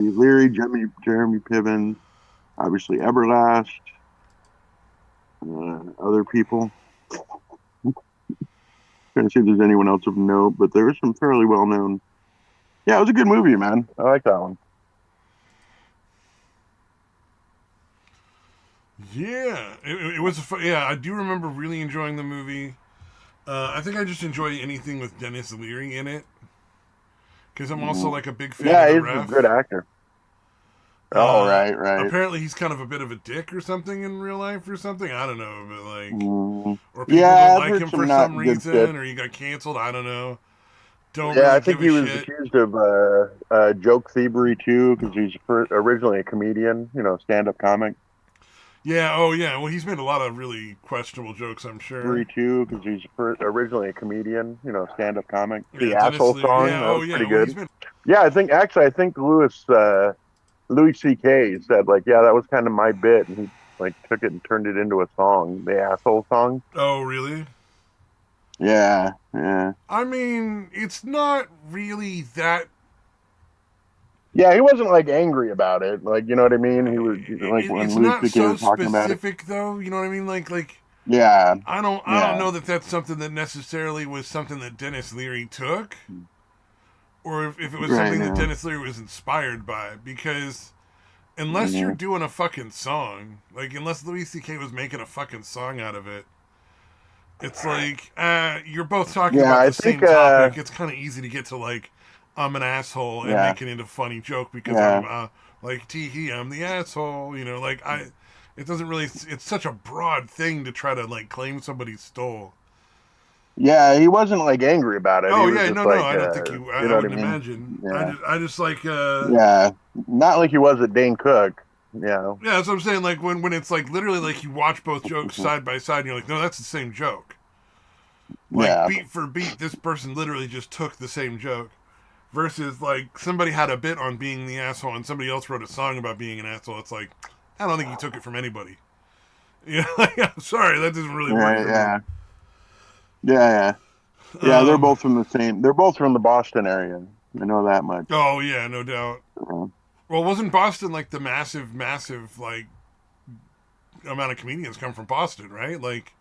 Leary, Jeremy Piven, obviously Everlast, other people. Trying to see if there's anyone else of note, but there was some fairly well known. Yeah, it was a good movie, man. I like that one. Yeah, it was. Yeah, I do remember really enjoying the movie. I think I just enjoy anything with Dennis Leary in it because I'm also Mhm. like a big fan of Yeah, the he's a good ref. actor. Oh, right, right. Apparently he's kind of a bit of a dick or something in real life or something. I don't know, but like, Mm. or people don't Yeah, I've like heard him for some some not good shit. reason, or he got canceled. I don't know. Don't Yeah, really I think give a he was shit. accused of joke thievery too, because he's originally a comedian, stand-up comic. Yeah. Oh yeah. Well, he's made a lot of really questionable jokes. I'm Thievery sure. too, because he's originally a comedian, stand-up comic. Yeah, The Dennis asshole Leary. song Yeah. that Oh was yeah. pretty Well, he's good. been. Yeah, I think Louis C.K. said like, yeah, that was kind of my bit, and he like took it and turned it into a song, the asshole song. Oh really? Yeah, yeah. I mean, it's not really that. Yeah, he wasn't like angry about it. Like, you know what I mean? He was like when It's Louis not C.K. so was talking about it. specific though. You know what I mean? Like Yeah, I don't yeah. know that that's something that necessarily was something that Dennis Leary took, or if it was Right something that now. Dennis Leary was inspired by. Because unless you're Yeah. doing a fucking song, like unless Louis C.K. was making a fucking song out of it, it's like you're both talking Yeah, about I the think same topic. It's kind of easy to get to like I'm an asshole and yeah, make it into a funny joke because yeah. I'm like tee hee, I'm the asshole. You know, like I. It doesn't really. It's such a broad thing to try to like claim somebody stole. Yeah, he wasn't like angry about it. He Oh was yeah, just no, like I don't think you. you I know what I wouldn't mean? imagine. Yeah. I just like. Yeah. Not like he was at Dane Cook, you know. Yeah, that's what I'm saying. Like when it's like literally like you watch both jokes side by side, and you're like, no, that's the same joke. Like Yeah. beat for beat, this person literally just took the same joke. Versus like somebody had a bit on being the asshole, and somebody else wrote a song about being an asshole. It's like I don't think he took it from anybody. You know, like, I'm sorry, that doesn't really work Right, for me. yeah. Yeah, yeah. Yeah, they're Um. both from the same they're both from the Boston area. I know that much. Oh yeah, no doubt. Uh, Well, wasn't Boston like the massive like amount of comedians come from Boston, right? Like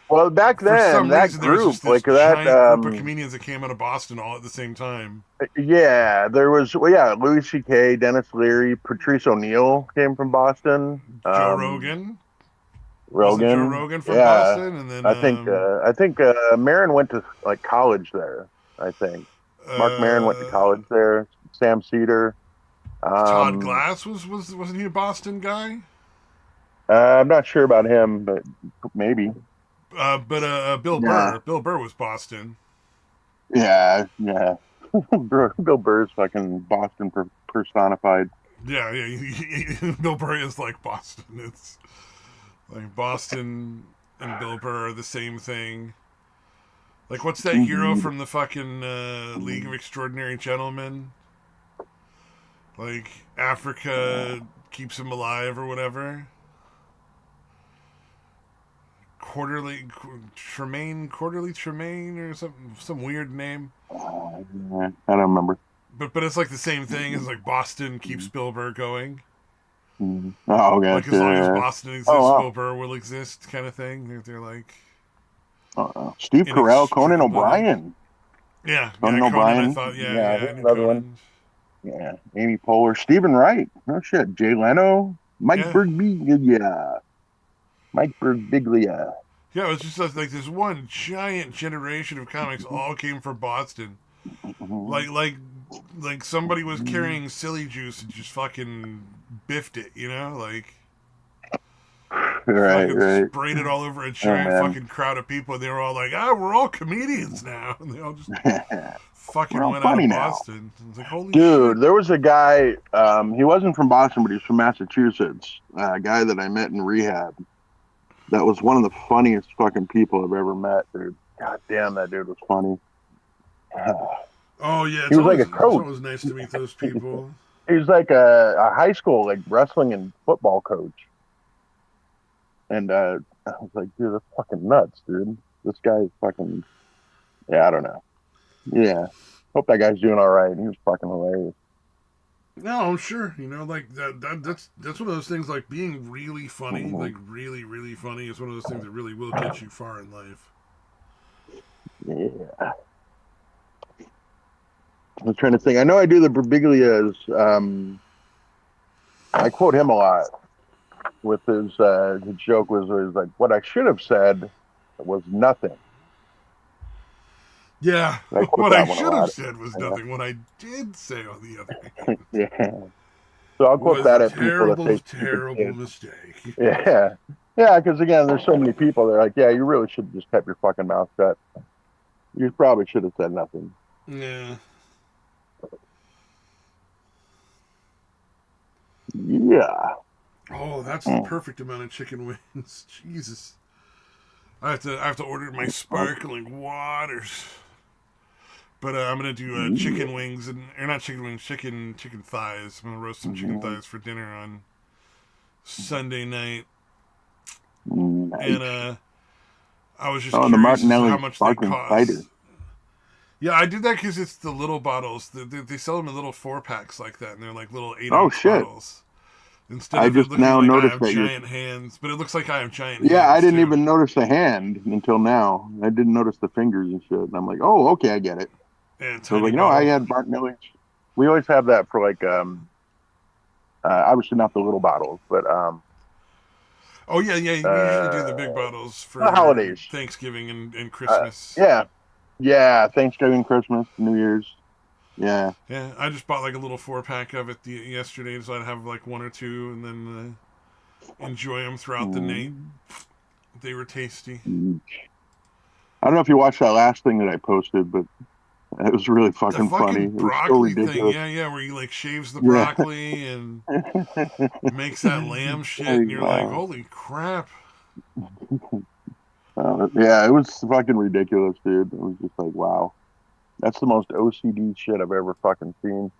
well, back for then, some that reason there was group, just this like that giant group of comedians that came out of Boston all at the same time. yeah, there was well, yeah, Louis C.K., Dennis Leary, Patrice O'Neill came from Boston. Joe Rogan, wasn't Joe Rogan. Rogan from Yeah. Boston? And then I think Marin went to like college there, I think. Mark Marin went to uh, college there. Sam Cedar. Todd Um Glass wasn't he a Boston guy? I'm not sure about him, but maybe. But Yeah. Bill Burr was Boston. Yeah, yeah. Bill Burr's fucking Boston personified. Yeah, yeah. Bill Burr is like Boston. It's like Boston and Bill Burr are the same thing. Like, what's that hero Indeed. from the fucking League of Extraordinary Gentlemen? Like, Africa keeps him alive or whatever. Quarterly Tremaine or something, some weird name. Yeah, I don't remember. But it's like the same thing. It's like Boston keeps Bill Burr going. Oh, Like gotcha. as long as Yeah. Boston Oh, exists, wow. Bill Burr will exist, kind of thing. They're like Steve Carell, Conan inextricably. O'Brien. Yeah. Conan Conan. I O'Brien. thought, Yeah, I here's knew another one. Conan. Yeah, Amy Poehler, Stephen Wright. Oh shit, Jay Leno, Mike Yeah, Birbiglia, Mike Birbiglia. yeah. It was just like this one giant generation of comics all came from Boston. Like like like somebody was carrying silly juice and just fucking biffed it, you know, like Right, fucking right. sprayed it all over a Oh giant man, fucking crowd of people. And they were all like, we're all comedians now, and they all just we're fucking all went out funny of now, Boston. I was like, holy shit. dude. There was a guy. He wasn't from Boston, but he was from Massachusetts. A guy that I met in rehab. That was one of the funniest fucking people I've ever met, dude. God damn, that dude was funny. Oh yeah, He was like a it's coach. always nice to meet those people. He was like a high school like wrestling and football coach. And I was like, dude, that's fucking nuts, dude. This guy is fucking yeah, I don't know. Yeah. Hope that guy's doing all right. He was fucking hilarious. No, I'm sure. You know, like that's one of those things. Like being really funny, like really, really funny, is one of those things that really will get you far in life. Yeah. I was trying to think. I know I do the Birbiglias. I quote him a lot with his joke was like, "What I should have said was nothing." Yeah, I quote what I that one a should have lot. said was Yeah. nothing. What I did say, on the other hand, Yeah. So I'll quote was a that at people that terrible, say stupid terrible shit. mistake. Yeah. Yeah, because again, there's so many people. They're like, "Yeah, you really should have just kept your fucking mouth shut. You probably should have said nothing." Yeah. Yeah. Oh, that's the perfect amount of chicken wings. Jesus. I have to order my sparkling waters. But I'm gonna do chicken wings and or not chicken wings, chicken thighs. I'm gonna roast some chicken thighs for dinner on Sunday night. And Nice. I was just Oh, the curious as to how Martinelli much they sparkling cider. cost. Yeah, I did that because it's the little bottles. They sell them in little 4 packs like that, and they're like little 8 Oh ounce shit! bottles. Instead I of it just looking now like I noticed have that you're. giant hands, but it looks like I have giant Yeah, I hands didn't too. even notice the hand until now. I didn't notice the fingers and shit. And I'm like, oh, okay, I get it. And So I was tiny like, no, I bottle. had Martinelli. We always have that for like, obviously not the little bottles, but Oh yeah, yeah. We usually do the big uh, bottles the for holidays. Thanksgiving and Uh, Christmas. yeah, yeah, Thanksgiving, Christmas, New Year's. Yeah. Yeah, I just bought like a little 4 pack of it yesterday, so I'd have like one or two, and then enjoy them throughout the night. Mm. They were tasty. I don't know if you watched that last thing that I posted, but it was really The fucking funny. fucking It was so broccoli thing, ridiculous. yeah, yeah, where he like shaves the Yeah. broccoli and makes that lamb shit, and Like, you're like, holy crap. yeah, it was fucking ridiculous, dude. It was just like, wow, that's the most OCD shit I've ever fucking seen.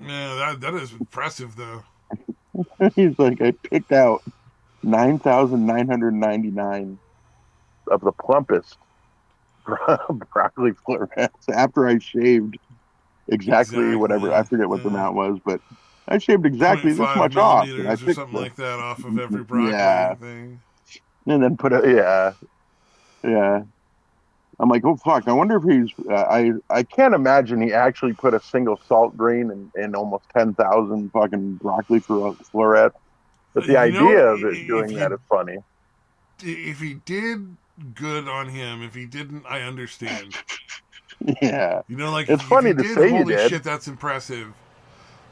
Yeah, that is impressive though. He's like, I picked out 9,999 of the plumpest broccoli florets after I shaved exactly whatever. I Exactly. forget what the amount was, but I shaved Point exactly this 0.5 much off, and I millimeters or picked something the like that off of every broccoli yeah, thing. and then put a yeah, yeah. I'm like, oh fuck! I wonder if he's. I can't imagine he actually put a single salt grain in almost 10,000 fucking broccoli florets. But the You know, idea of it doing that is funny. if he did, good on him. If he didn't, I understand. Yeah, You know, like it's if funny he to did, say you holy did. shit, that's impressive.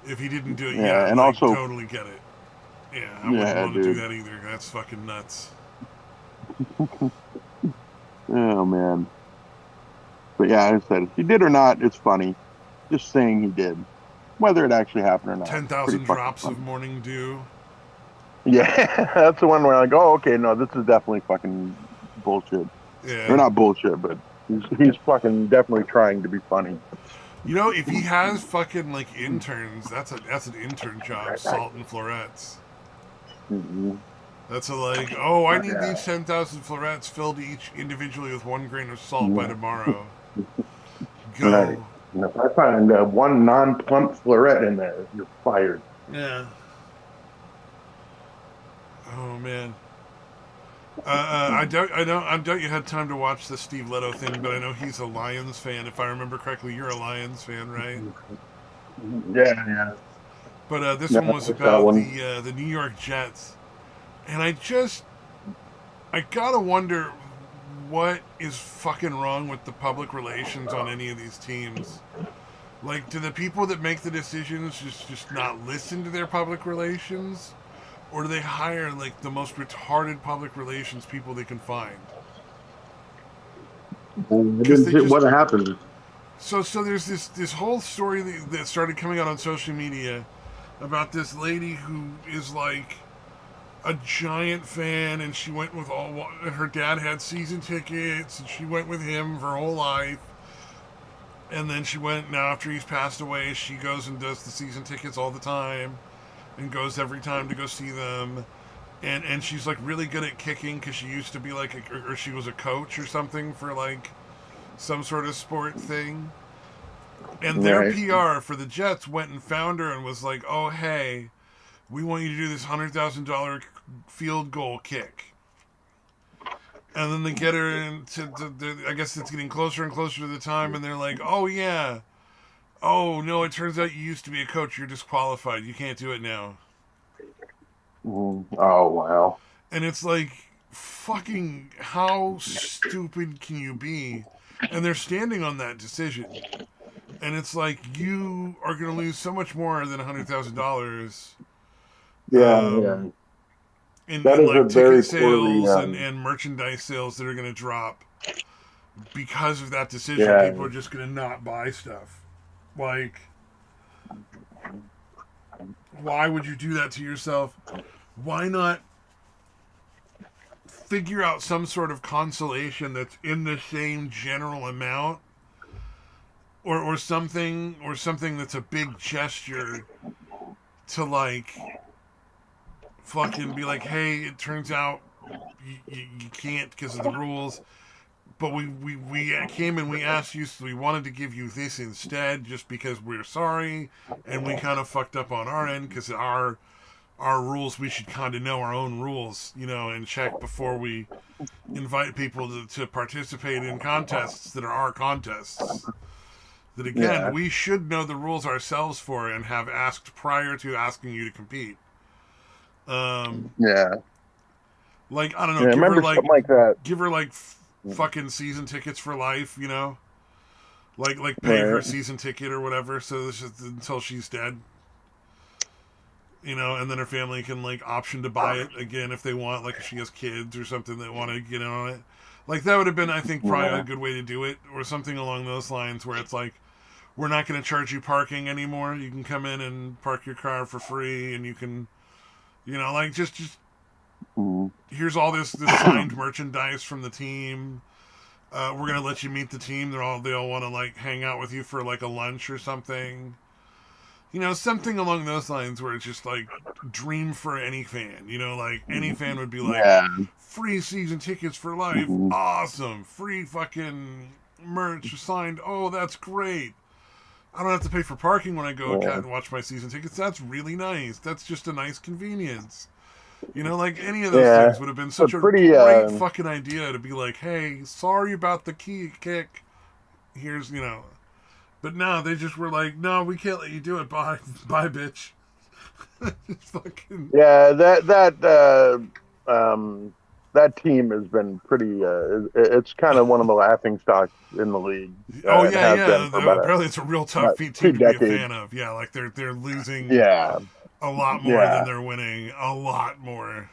If he didn't do it, yeah, Yeah, and like also, totally get it. Yeah, I wouldn't yeah, want to do dude. that either. That's fucking nuts. Oh man. But yeah, I said if he did or not, it's funny. Just saying he did, whether it actually happened or not, Ten pretty thousand fucking drops of funny. morning dew. Yeah, that's the one where I go, okay, no, this is definitely fucking bullshit. Or Yeah. not bullshit, but he's fucking definitely trying to be funny. You know, if he has fucking like interns, that's an intern job. Salt and florets. Mhm. That's a like, oh, I need Yeah. these 10,000 florets filled each individually with 1 grain of salt by tomorrow. Right. Go. And if I find one non-plump floret in there, you're fired. Yeah. Oh man. I doubt you had time to watch the Steve Leto thing, but I know he's a Lions fan. If I remember correctly, you're a Lions fan, right? Yeah, yeah. But this Yeah, one was that's that about one. the New York Jets, and I gotta wonder what is fucking wrong with the public relations on any of these teams. Like, do the people that make the decisions just not listen to their public relations? Or do they hire, like, the most retarded public relations people they can find? I Because didn't they see just... what happened. So there's this whole story that started coming out on social media about this lady who is, like, a giant fan, and she went with all... And her dad had season tickets, and she went with him for her whole life. And then she went, now after he's passed away, she goes and does the season tickets all the time and goes every time to go see them. And she's like really good at kicking because she used to be like, or she was a coach or something for like some sort of sport thing. And their Right. PR for the Jets went and found her and was like, "Oh, hey, we want you to do this $100,000 field goal kick." And then they get her into, I guess it's getting closer and closer to the time, and they're like, "Oh yeah, oh no, it turns out you used to be a coach. You're disqualified. You can't do it now." Oh wow. And it's like, fucking, how stupid can you be? And they're standing on that decision. And it's like, you are going to lose so much more than $100,000 Yeah, yeah. That in is a like ticket very poorly. sales and merchandise sales that are going to drop because of that decision. Yeah, People are just going to not buy stuff. Like, why would you do that to yourself? Why not figure out some sort of consolation that's in the same general amount, or something that's a big gesture to, like, fucking be like, hey, it turns out you can't because of the rules, but we came and we asked you, so we wanted to give you this instead just because we're sorry, and we kind of fucked up on our end because our rules, we should kind of know our own rules, and check before we invite people to participate in contests that are our contests. That, again, yeah, we should know the rules ourselves for and have asked prior to asking you to compete. Um, yeah. like, I don't know, Yeah, I remember something like that. give her like fucking season tickets for life, like pay her Right. season ticket or whatever, so this is until she's dead. And then her family can, like, option to buy it again if they want, like if she has kids or something that want to get in on it. Like, that would have been, I think, probably a Yeah. good way to do it, or something along those lines, where it's like, we're not going to charge you parking anymore. You can come in and park your car for free, and you can, like, just Mhm. here's all this signed merchandise from the team. We're gonna let you meet the team. They all want to, like, hang out with you for, like, a lunch or something. Something along those lines, where it's just like, dream for any fan. Like, any fan would be like, Yeah. free season tickets for life, Mhm. awesome. Free fucking merch signed. Oh, that's great. I don't have to pay for parking when I go Yeah. and watch my season tickets. That's really nice. That's just a nice convenience. Like, any of those Yeah. things would have been So such a pretty. great fucking idea, to be like, hey, sorry about the key kick. Here's, But no, they just were like, no, we can't let you do it. Bye, bye, bitch. Just fucking. Yeah. That team has been pretty. It's kind of one of the laughing stocks in the league, Oh and yeah, has been yeah. for Apparently, it's a real tough about team two to be a decades. fan of. Yeah, like, they're losing Yeah. a lot more than Yeah. they're winning. A lot more.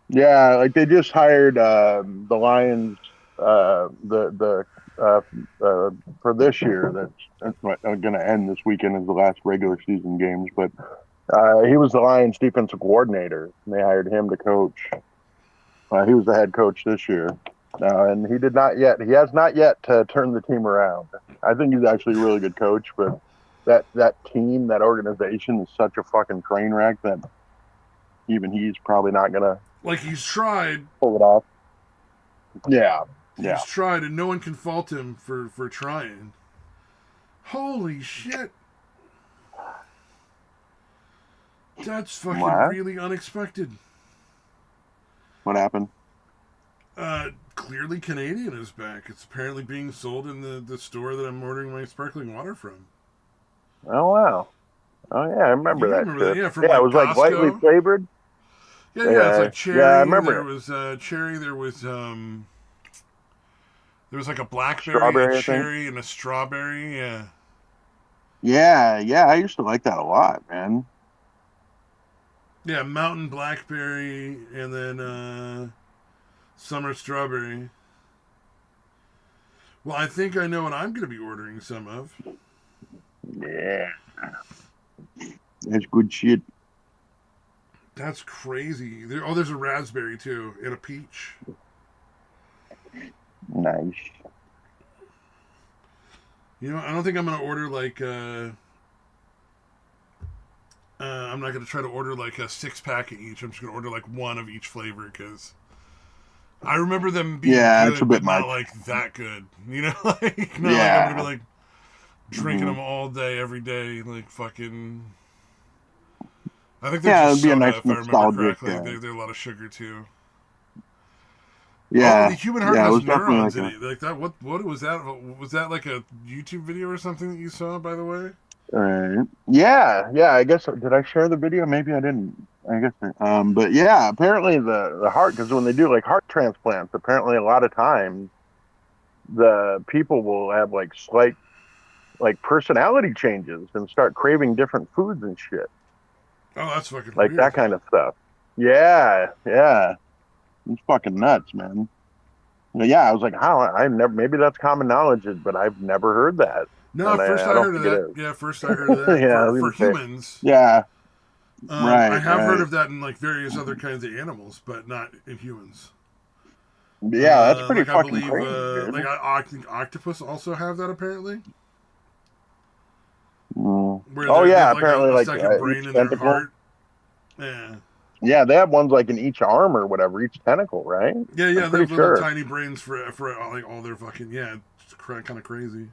Yeah, like they just hired the Lions the for this year. That's going to end this weekend as the last regular season games. But he was the Lions defensive coordinator, and they hired him to coach. He was the head coach this year, and he did not yet. He has not yet turned the team around. I think he's actually a really good coach, but that team, that organization, is such a fucking train wreck that even he's probably not going to Like, he's tried. pull it off. Yeah, yeah. He's tried, and no one can fault him for trying. Holy shit. That's fucking What? really unexpected. What happened? Clearly Canadian is back. It's apparently being sold in the store that I'm ordering my sparkling water from. Oh wow. Oh yeah, I You remember that remember that, shit. yeah, from, Yeah, it like, was like lightly Costco. flavored. Yeah, it's Yeah, like yeah, I cherry. remember There it. was cherry. There was like a blackberry, a Strawberry, I think. cherry, and a strawberry. Yeah, Yeah, yeah, I used to like that a lot, man. yeah, mountain blackberry, and then summer strawberry. Well, I think I know what I'm going to be ordering some of. Yeah, that's good shit. That's crazy. There's a raspberry too, and a peach. Nice. I don't think I'm gonna order, like. I'm not gonna try to order, like, a 6-pack of each. I'm just gonna order, like, one of each flavor, because I remember them being Yeah, it's a good, bit but much. not, like, that good. Like, not like I'm Yeah, gonna be like, drinking them all day, every day, like fucking. I think they're Yeah, just it'd be a soda, nice if I remember nostalgic. correctly. They're a lot of sugar too. Oh, the Yeah, human heart yeah, it has was definitely neurons like in a. it. Like that. What was that? Was that like a YouTube video or something that you saw? By the way. Yeah, yeah. I guess did I share the video? Maybe I didn't. I guess. But yeah, apparently the heart because when they do like heart transplants, apparently a lot of times the people will have like slight like personality changes and start craving different foods and shit, Oh, that's fucking like weird. that kind of stuff. Yeah, yeah. It's fucking nuts, man. Yeah, I was like, how? I never. Maybe that's common knowledge, but I've never heard that, No, and first I I don't heard of think it that. is. Yeah, first I heard of that Yeah, I was for gonna say. humans. Yeah, I right, have heard right. of that in like various other kinds of animals, but not in humans. Yeah, that's pretty Like I fucking believe, crazy, dude. I think octopus also have that apparently, Mm. where Oh they yeah, have like apparently a like second brain each in their tentacle. heart. Yeah, Yeah, they have ones like in each arm or whatever, each tentacle, right? I'm yeah. They pretty have little sure. tiny brains for like all their fucking yeah. It's kind of crazy.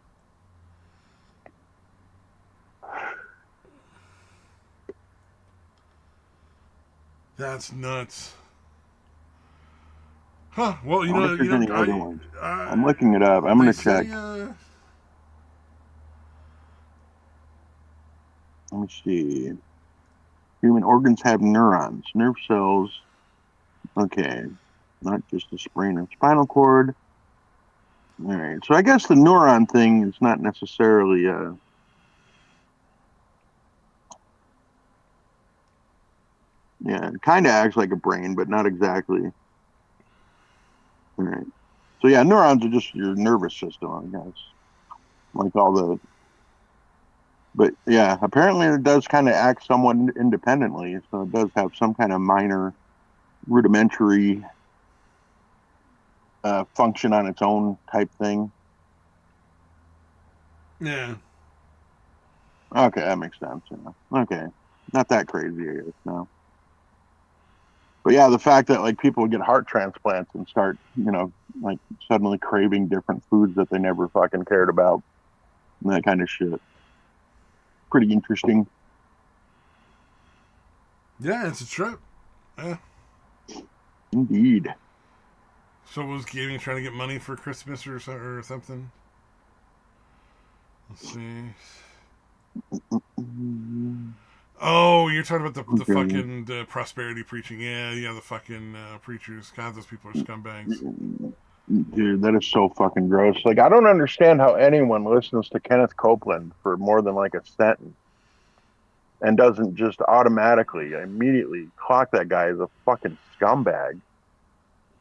That's nuts. Huh? Well, I wonder if there's any other ones. I'm looking it up. I'm they gonna check. say Let me see. Human organs have neurons, nerve cells. Okay, not just the brain and spinal cord. All right. So I guess the neuron thing is not necessarily yeah, it kind of acts like a brain, but not exactly. All right. So yeah, neurons are just your nervous system, I guess. Like all the but yeah, apparently it does kind of act somewhat independently. So it does have some kind of minor rudimentary function on its own type thing. yeah. Okay, that makes sense. Yeah. Okay, not that crazy, I guess. No. But yeah, the fact that like people get heart transplants and start, like suddenly craving different foods that they never fucking cared about, and that kind of shit. Pretty interesting. Yeah, it's a trip. Yeah. Indeed. So was gaming trying to get money for Christmas or something? Let's see. Oh, you're talking about the Okay. fucking the prosperity preaching. Yeah, yeah, the fucking preachers. God, those people are scumbags. Dude, that is so fucking gross. Like, I don't understand how anyone listens to Kenneth Copeland for more than like a sentence and doesn't just automatically, immediately clock that guy as a fucking scumbag.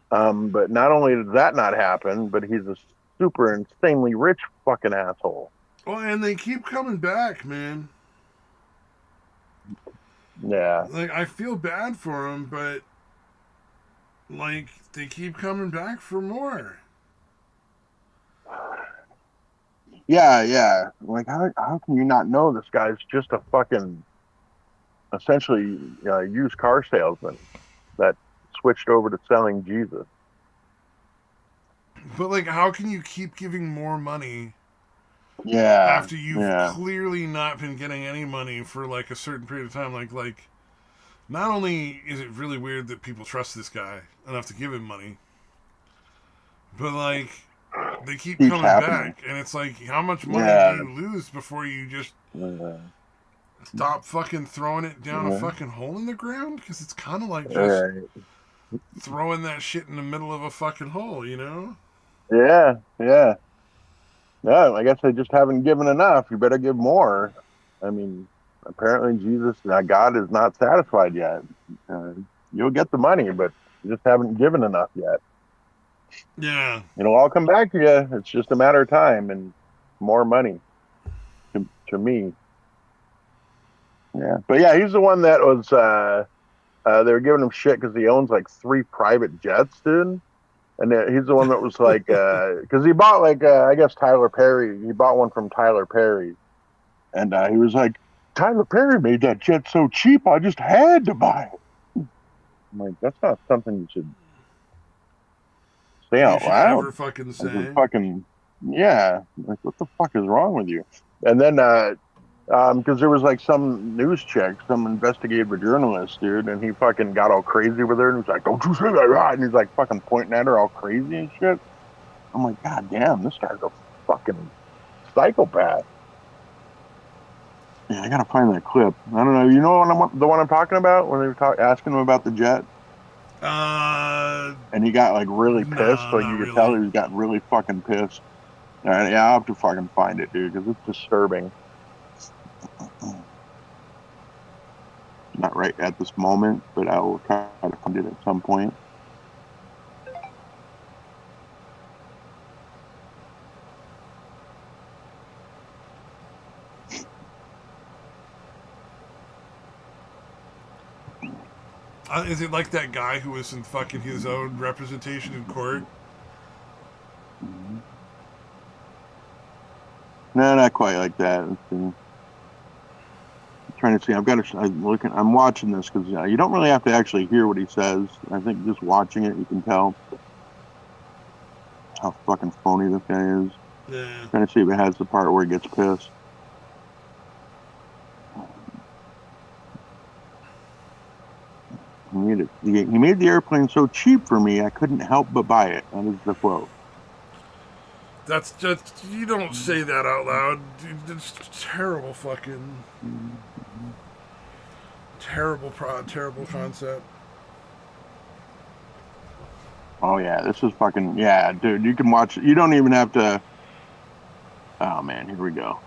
But not only does that not happen, but he's a super insanely rich fucking asshole. Oh, and they keep coming back, man. Yeah. Like I feel bad for them, but like they keep coming back for more. Yeah, yeah. Like, how can you not know this guy's just a fucking essentially used car salesman that switched over to selling Jesus? But like, how can you keep giving more money Yeah, after you've yeah. clearly not been getting any money for like a certain period of time? Like not only is it really weird that people trust this guy enough to give him money, but like they keep Keeps coming happening. back, and it's like, how much money do Yeah. you lose before you just Uh, stop fucking throwing it down a yeah. fucking hole in the ground? Because it's kind of like just Right. throwing that shit in the middle of a fucking hole, you know? Yeah, yeah. Yeah, I guess they just haven't given enough. You better give more. I mean, apparently Jesus, God is not satisfied yet. Uh, you'll get the money, but you just haven't given enough yet. Yeah. It'll all come back to you. It's just a matter of time and more money to me. Yeah, but yeah, he's the one that was. They were giving him shit because he owns like 3 private jets, dude. And he's the one that was like, because he bought like, I guess Tyler Perry. He bought one from Tyler Perry, and he was like, Tyler Perry made that jet so cheap, I just had to buy it. I'm like, that's not something you should say You out should loud. ever fucking As a say. fucking yeah, like what the fuck is wrong with you? And then, because there was like some news chick, some investigative journalist, dude, and he fucking got all crazy with her and was like, "Don't you say that!" And he's like fucking pointing at her all crazy and shit. I'm like, God damn, this guy's a fucking psychopath. Yeah, I gotta find that clip. I don't know. You know what the one I'm talking about when they were asking him about the jet, and he got like really pissed. No, Like not you could tell really. he was got really fucking pissed. All right, yeah, I'll have to fucking find it, dude, because it's disturbing. Not right at this moment, but I will try to find it at some point. Is it like that guy who was in fucking his own representation in court? Mm-hmm. No, not quite like that. I'm trying to see. I'm watching this because you don't really have to actually hear what he says. I think just watching it, you can tell how fucking phony this guy is. Yeah. Trying to see if it has the part where he gets pissed. He made the airplane so cheap for me, I couldn't help but buy it. That is the quote. That's just, you don't say that out loud. Dude, it's terrible fucking, terrible concept. Oh yeah, this is fucking, yeah, dude. You can watch it. You don't even have to. Oh man, here we go.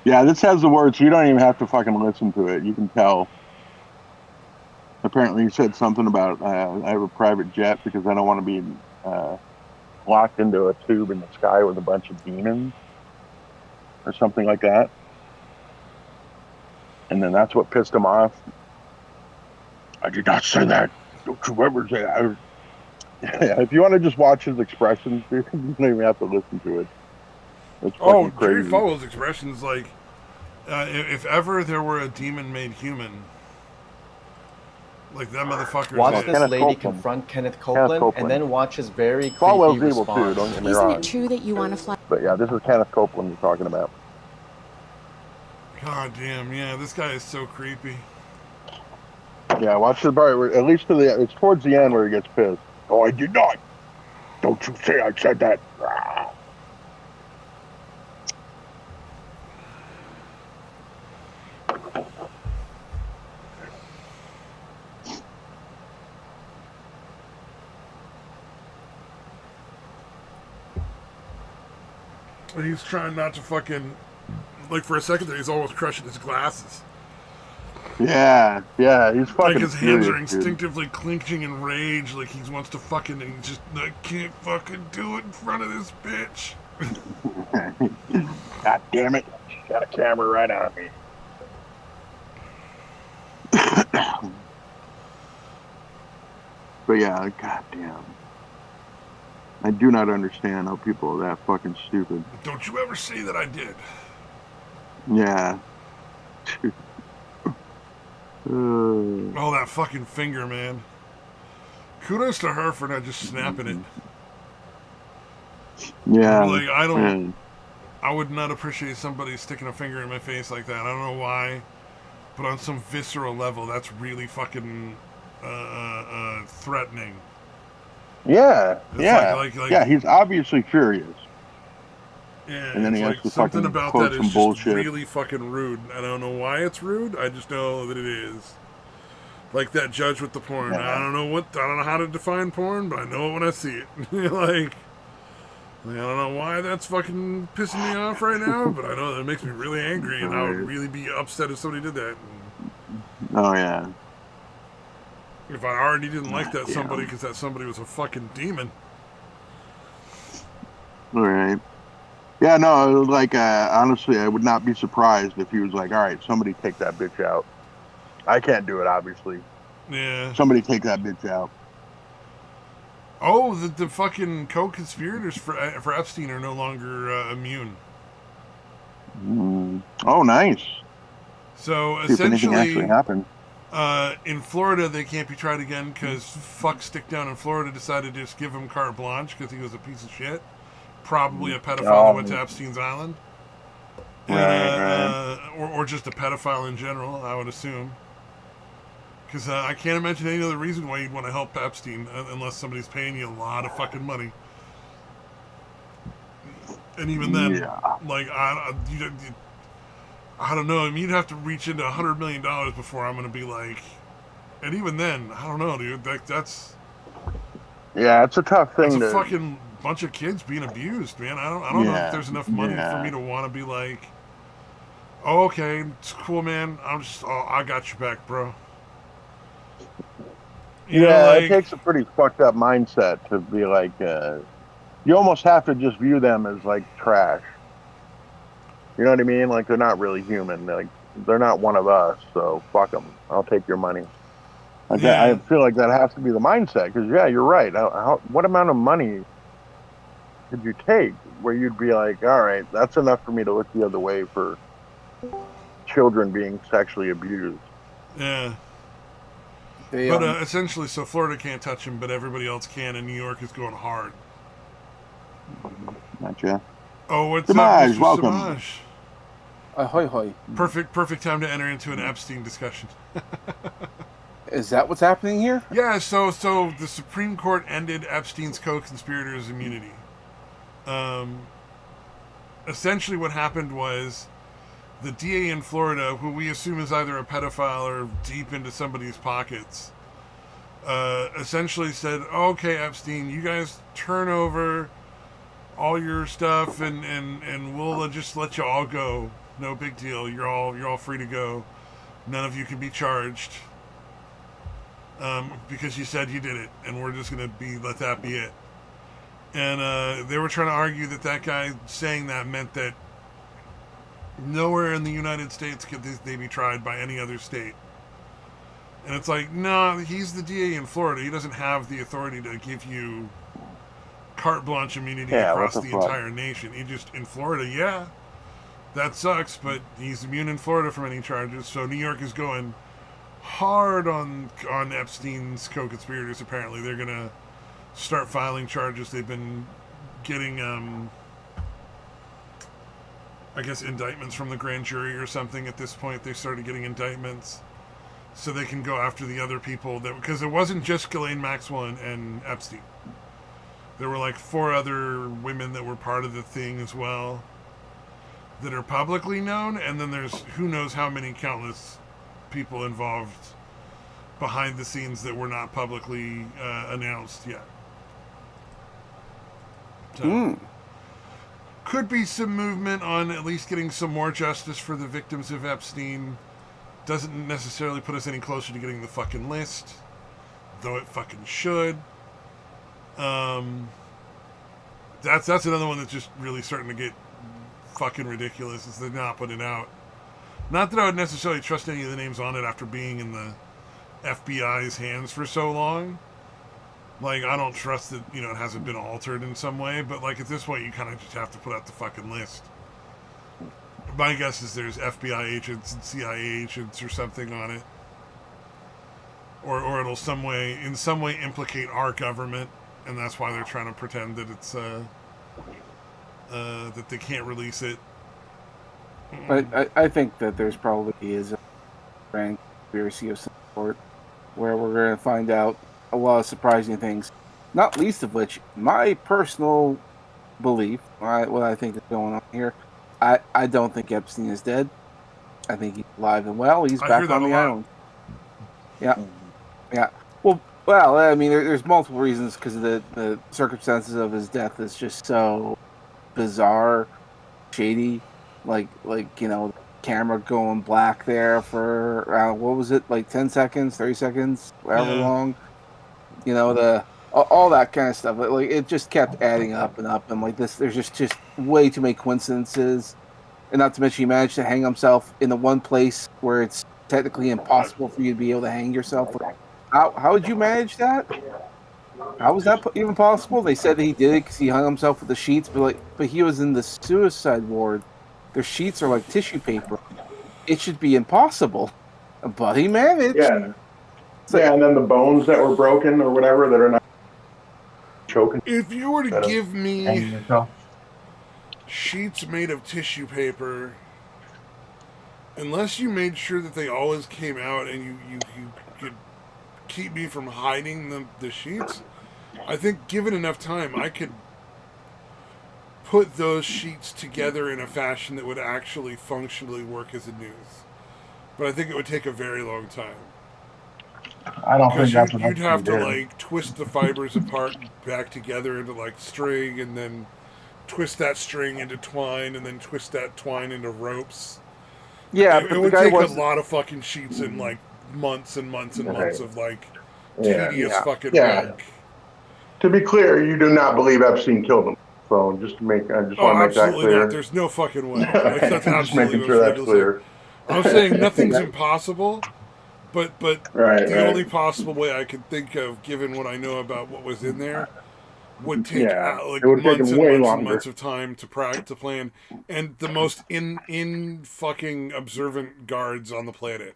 Yeah, this has the words. So you don't even have to fucking listen to it. You can tell. Apparently, he said something about I have a private jet because I don't want to be locked into a tube in the sky with a bunch of demons or something like that. And then that's what pissed him off. I did not say that. Don't you ever say that. Yeah, if you want to just watch his expressions, dude, you don't even have to listen to it. It's Oh, fucking Jerry crazy. Falwell's expressions like, if ever there were a demon made human, like that motherfucker. Watch Well, this Kenneth lady Copeland. confront Kenneth Kenneth Copeland, and then watch his very creepy Falwell's evil response. too, don't get me Isn't wrong. it true that you want to fly? But yeah, this is Kenneth Copeland we're talking about. God damn, yeah, this guy is so creepy. Yeah, watch the part where, at least it's towards the end where he gets pissed. Oh, I did not. Don't you say I said that. He's trying not to fucking, like for a second there, he's almost crushing his glasses. Yeah, he's fucking. Like his hands are dude. instinctively clenching in rage, like he wants to fucking, and he's just, I can't fucking do it in front of this bitch. God damn it! She's got a camera right on me. But yeah, goddamn. I do not understand how people are that fucking stupid. Don't you ever say that I did. Yeah. Oh, that fucking finger, man. Kudos to her for not just snapping it. Yeah. Like, I would not appreciate somebody sticking a finger in my face like that. I don't know why, but on some visceral level, that's really fucking threatening. Yeah, It's yeah, like, yeah. He's obviously furious. Yeah, and then he has like to something fucking about quote that some is just bullshit. really fucking rude. I don't know why it's rude. I just know that it is. Like that judge with the porn. Yeah. I don't know how to define porn, but I know it when I see it. like I don't know why that's fucking pissing me off right now, but I know that it makes me really angry, and I would really be upset if somebody did that. Oh yeah. If I already didn't like that damn. somebody because that somebody was a fucking demon. All right. Yeah, no, like honestly, I would not be surprised if he was like, "All right, somebody take that bitch out." I can't do it, obviously. Yeah. Somebody take that bitch out. Oh, the fucking co-conspirators for Epstein are no longer immune. Oh, nice. So See if anything essentially, actually happened. In Florida, they can't be tried again because fuck stick down in Florida decided to just give him carte blanche because he was a piece of shit. Probably a pedophile that went to Epstein's Island. and or just a pedophile in general, I would assume. Because I can't imagine any other reason why you'd want to help Epstein unless somebody's paying you a lot of fucking money. And even then, like, I don't know. I mean, you'd have to reach into $100 million before I'm going to be like... And even then, I don't know, dude. That's... Yeah, it's a tough thing. It's a fucking bunch of kids being abused, man. I don't know if there's enough money for me to want to be like... Oh, okay, it's cool, man. I got your back, bro. You know, like, it takes a pretty fucked up mindset to be like, you almost have to just view them as like trash. You know what I mean? Like they're not really human. They're not one of us. So fuck them. I'll take your money. I feel like that has to be the mindset. Because you're right. What amount of money could you take where you'd be like, all right, that's enough for me to look the other way for children being sexually abused? Yeah. But essentially, so Florida can't touch him, but everybody else can, and New York is going hard. Gotcha. Oh, what's Samaj, up, Mr. welcome. Samaj? Ahoy, hoy. Perfect time to enter into an Epstein discussion. Is that what's happening here? Yeah, so the Supreme Court ended Epstein's co-conspirators' immunity. Essentially what happened was the DA in Florida, who we assume is either a pedophile or deep into somebody's pockets, essentially said, okay, Epstein, you guys turn over all your stuff and we'll just let you all go. No big deal. You're all free to go. None of you can be charged. Because you said you did it, and we're just going to let that be it. And they were trying to argue that guy saying that meant that nowhere in the United States could they be tried by any other state. And it's like, no, he's the DA in Florida. He doesn't have the authority to give you carte blanche immunity across the entire nation. He just, in Florida, that sucks, but he's immune in Florida from any charges. So New York is going hard on Epstein's co-conspirators. Apparently they're going to start filing charges. They've been getting I guess indictments from the grand jury or something. At this point they started getting indictments so they can go after the other people, because it wasn't just Ghislaine Maxwell and Epstein. There were like 4 other women that were part of the thing as well that are publicly known, and then there's who knows how many countless people involved behind the scenes that were not publicly announced yet. So, could be some movement on at least getting some more justice for the victims of Epstein. Doesn't necessarily put us any closer to getting the fucking list, though it fucking should. That's another one that's just really starting to get fucking ridiculous, is they're not putting it out. Not that I would necessarily trust any of the names on it after being in the FBI's hands for so long. Like, I don't trust that, it hasn't been altered in some way, but like at this point you kind of just have to put out the fucking list. My guess is there's FBI agents and CIA agents or something on it. Or it'll in some way implicate our government, and that's why they're trying to pretend that it's that they can't release it. I think that there's probably is a grand conspiracy of some sort where we're going to find out a lot of surprising things, not least of which my personal belief, what I think is going on here. I don't think Epstein is dead. I think he's alive and well. He's back on the island. Yeah. Well, I mean, there's multiple reasons, because of the circumstances of his death is just so bizarre, shady. Like camera going black there for what was it, like 10 seconds, 30 seconds, however long. All that kind of stuff. Like it just kept adding up and up, and like this, there's just way too many coincidences, and not to mention he managed to hang himself in the one place where it's technically impossible for you to be able to hang yourself. How would you manage that? How was that even possible? They said that he did it because he hung himself with the sheets, but he was in the suicide ward. Their sheets are like tissue paper. It should be impossible, but he managed. Yeah. And then the bones that were broken or whatever that are not choking. If you were to give me sheets made of tissue paper unless you made sure that they always came out and you could keep me from hiding the sheets, I think given enough time, I could put those sheets together in a fashion that would actually functionally work as a news. But I think it would take a very long time. I don't think Because that's what you'd have to did. like twist the fibers apart back together into like string, and then twist that string into twine, and then twist that twine into ropes. Yeah, It but the would guy take a was lot of fucking sheets and like months and months and months of like Yeah. tedious fucking Yeah. work. To be clear, you do not believe Epstein killed him. So just to make, I just Oh, want to make that absolutely clear. not. There's no fucking way. Okay, That's I'm just absolutely making what's sure that's ridiculous. clear. I'm saying nothing's impossible, but Right, the right. only possible way I could think of, given what I know about what was in there, would take Yeah, like it would take months him and way months and longer. months of time to plan, and the most in fucking observant guards on the planet.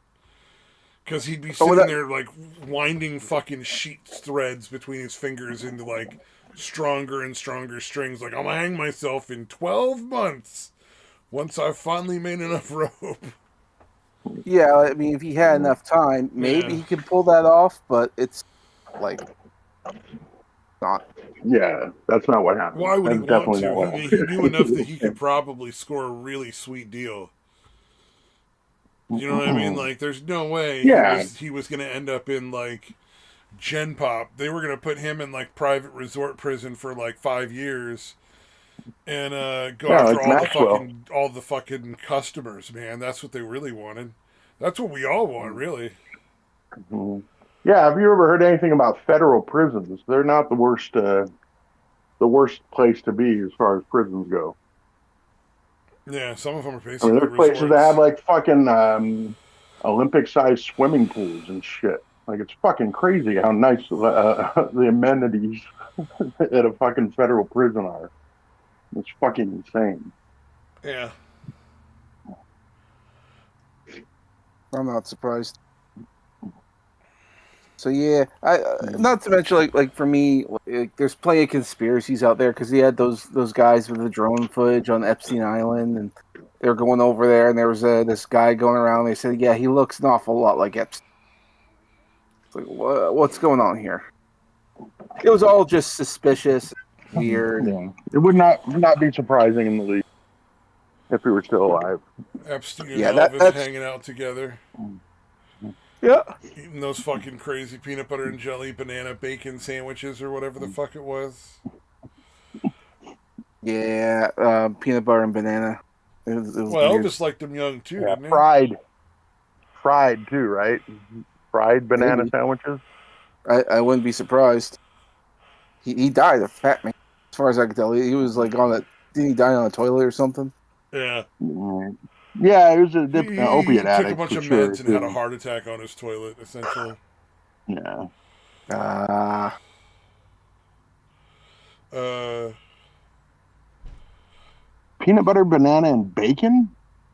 Because he'd be sitting there like winding fucking sheet threads between his fingers into like stronger and stronger strings. Like, I'm gonna hang myself in 12 months once I've finally made enough rope. Yeah, I mean, if he had enough time, maybe he could pull that off. But it's like not. Yeah, that's not what happened. Why would he That's want definitely not what to? He happened. knew enough that he could probably score a really sweet deal. You know what I mean? Like, there's no way he was going to end up in, like, Gen Pop. They were going to put him in, like, private resort prison for, like, 5 years and go after like all the fucking customers, man. That's what they really wanted. That's what we all want, really. Mhm. Yeah, have you ever heard anything about federal prisons? They're not the worst place to be as far as prisons go. Yeah, some of them are I mean, basically there's places that have resorts. like fucking Olympic-sized swimming pools and shit. Like it's fucking crazy how nice the amenities at a fucking federal prison are. It's fucking insane. Yeah. I'm not surprised. So yeah, I not to mention like for me, like, there's plenty of conspiracies out there because he had those guys with the drone footage on Epstein Island, and they were going over there, and there was this guy going around. They said, yeah, he looks an awful lot like Epstein. It's like, what's going on here? It was all just suspicious, weird. Yeah, it would not be surprising in the least if he were still alive. Epstein and Yeah, Elvis that's hanging out together. yeah. Eating those fucking crazy peanut butter and jelly banana bacon sandwiches or whatever the fuck it was. Yeah, peanut butter and banana. It was Well, weird. Elvis liked them young too, Yeah, didn't he? fried too, right? Fried banana Maybe. sandwiches. I wouldn't be surprised. He died a fat man, as far as I can tell. He was like on a. Did he die on a toilet or something? Yeah. Yeah, he was an He opiate took a addict bunch for of sure. meds and had a heart attack on his toilet, essentially. Yeah. Peanut butter, banana, and bacon?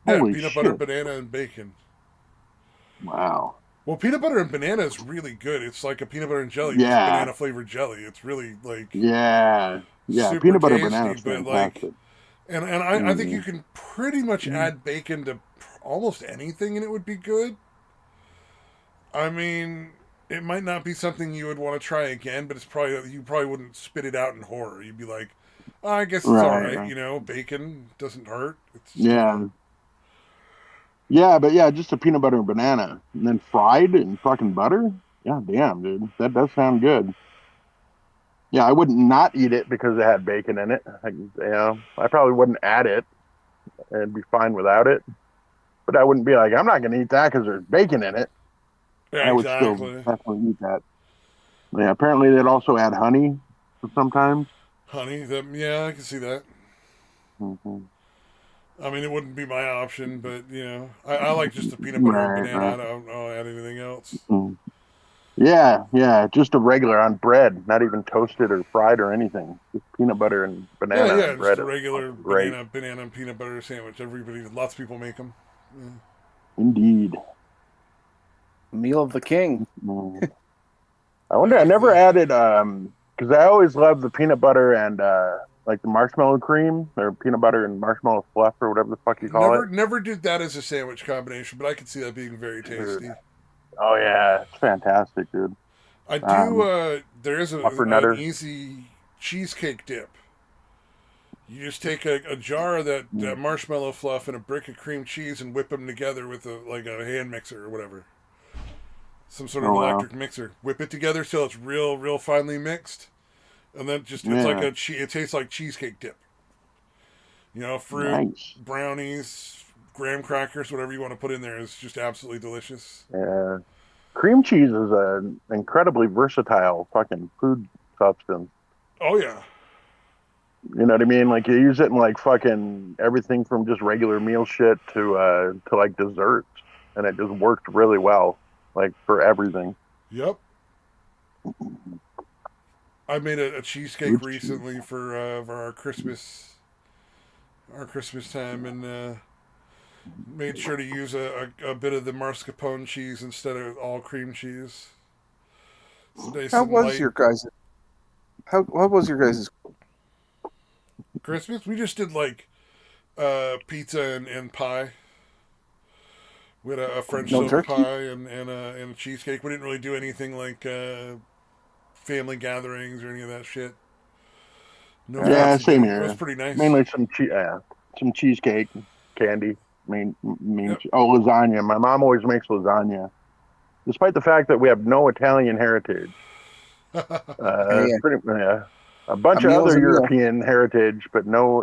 Yeah, Holy peanut shit. butter, banana, and bacon. Wow. Well, peanut butter and banana is really good. It's like a peanut butter and jelly, Yeah. just banana flavored jelly. It's really like Yeah. super Peanut butter, tasty, banana is but fantastic. like, and I think you can pretty much add bacon to almost anything and it would be good. I mean, it might not be something you would want to try again, but it's probably you probably wouldn't spit it out in horror. You'd be like, oh, I guess it's all right. You know, bacon doesn't hurt. It's just, Yeah, but yeah, just a peanut butter and banana, and then fried in fucking butter. Yeah, damn, dude, that does sound good. Yeah, I wouldn't not eat it because it had bacon in it. I probably wouldn't add it and be fine without it. But I wouldn't be like, I'm not going to eat that because there's bacon in it. Yeah, I would still definitely eat that. Yeah, apparently they'd also add honey sometimes. Honey, yeah, I can see that. Mm-hmm. I mean, it wouldn't be my option, but you know, I like just the peanut butter and banana. Right. I don't add anything else. Mm-hmm. Yeah, just a regular on bread, not even toasted or fried or anything. Just peanut butter and banana. Yeah, on bread. Just a regular banana and peanut butter sandwich. Lots of people make them. Yeah. Indeed. Meal of the king. I wonder. I never added because I always loved the peanut butter and like the marshmallow cream or peanut butter and marshmallow fluff or whatever the fuck you call Never did that as a sandwich combination, but I could see that being very it. Dude. tasty. Oh yeah, it's fantastic, dude. I do. There is Upper an nutter. easy cheesecake dip. You just take a jar of that marshmallow fluff and a brick of cream cheese and whip them together with a hand mixer or whatever, some sort of Oh wow. electric mixer. Whip it together till it's real finely mixed, and then just Yeah. it tastes like cheesecake dip. You know, fruit, Nice. brownies, graham crackers, whatever you want to put in there is just absolutely delicious. Yeah. Cream cheese is an incredibly versatile fucking food substance. Oh yeah, You know what I mean? Like you use it in like fucking everything from just regular meal shit to like desserts, and it just worked really well, like for everything. yep. I made a cheesecake Good cheese. recently for our Christmas time, and made sure to use a bit of the mascarpone cheese instead of all cream cheese. It's nice How and was light. your guys? How was your guys' Christmas, we just did like pizza and pie. We had a French no silver turkey? pie and a cheesecake. We didn't really do anything like family gatherings or any of that shit. No Yeah, fancy same dinner. It was here. pretty nice. Mainly some cheesecake, candy. Yep. Lasagna. My mom always makes lasagna, despite the fact that we have no Italian heritage. Hey, Yeah, a a bunch of meal's other a meal. European heritage, but no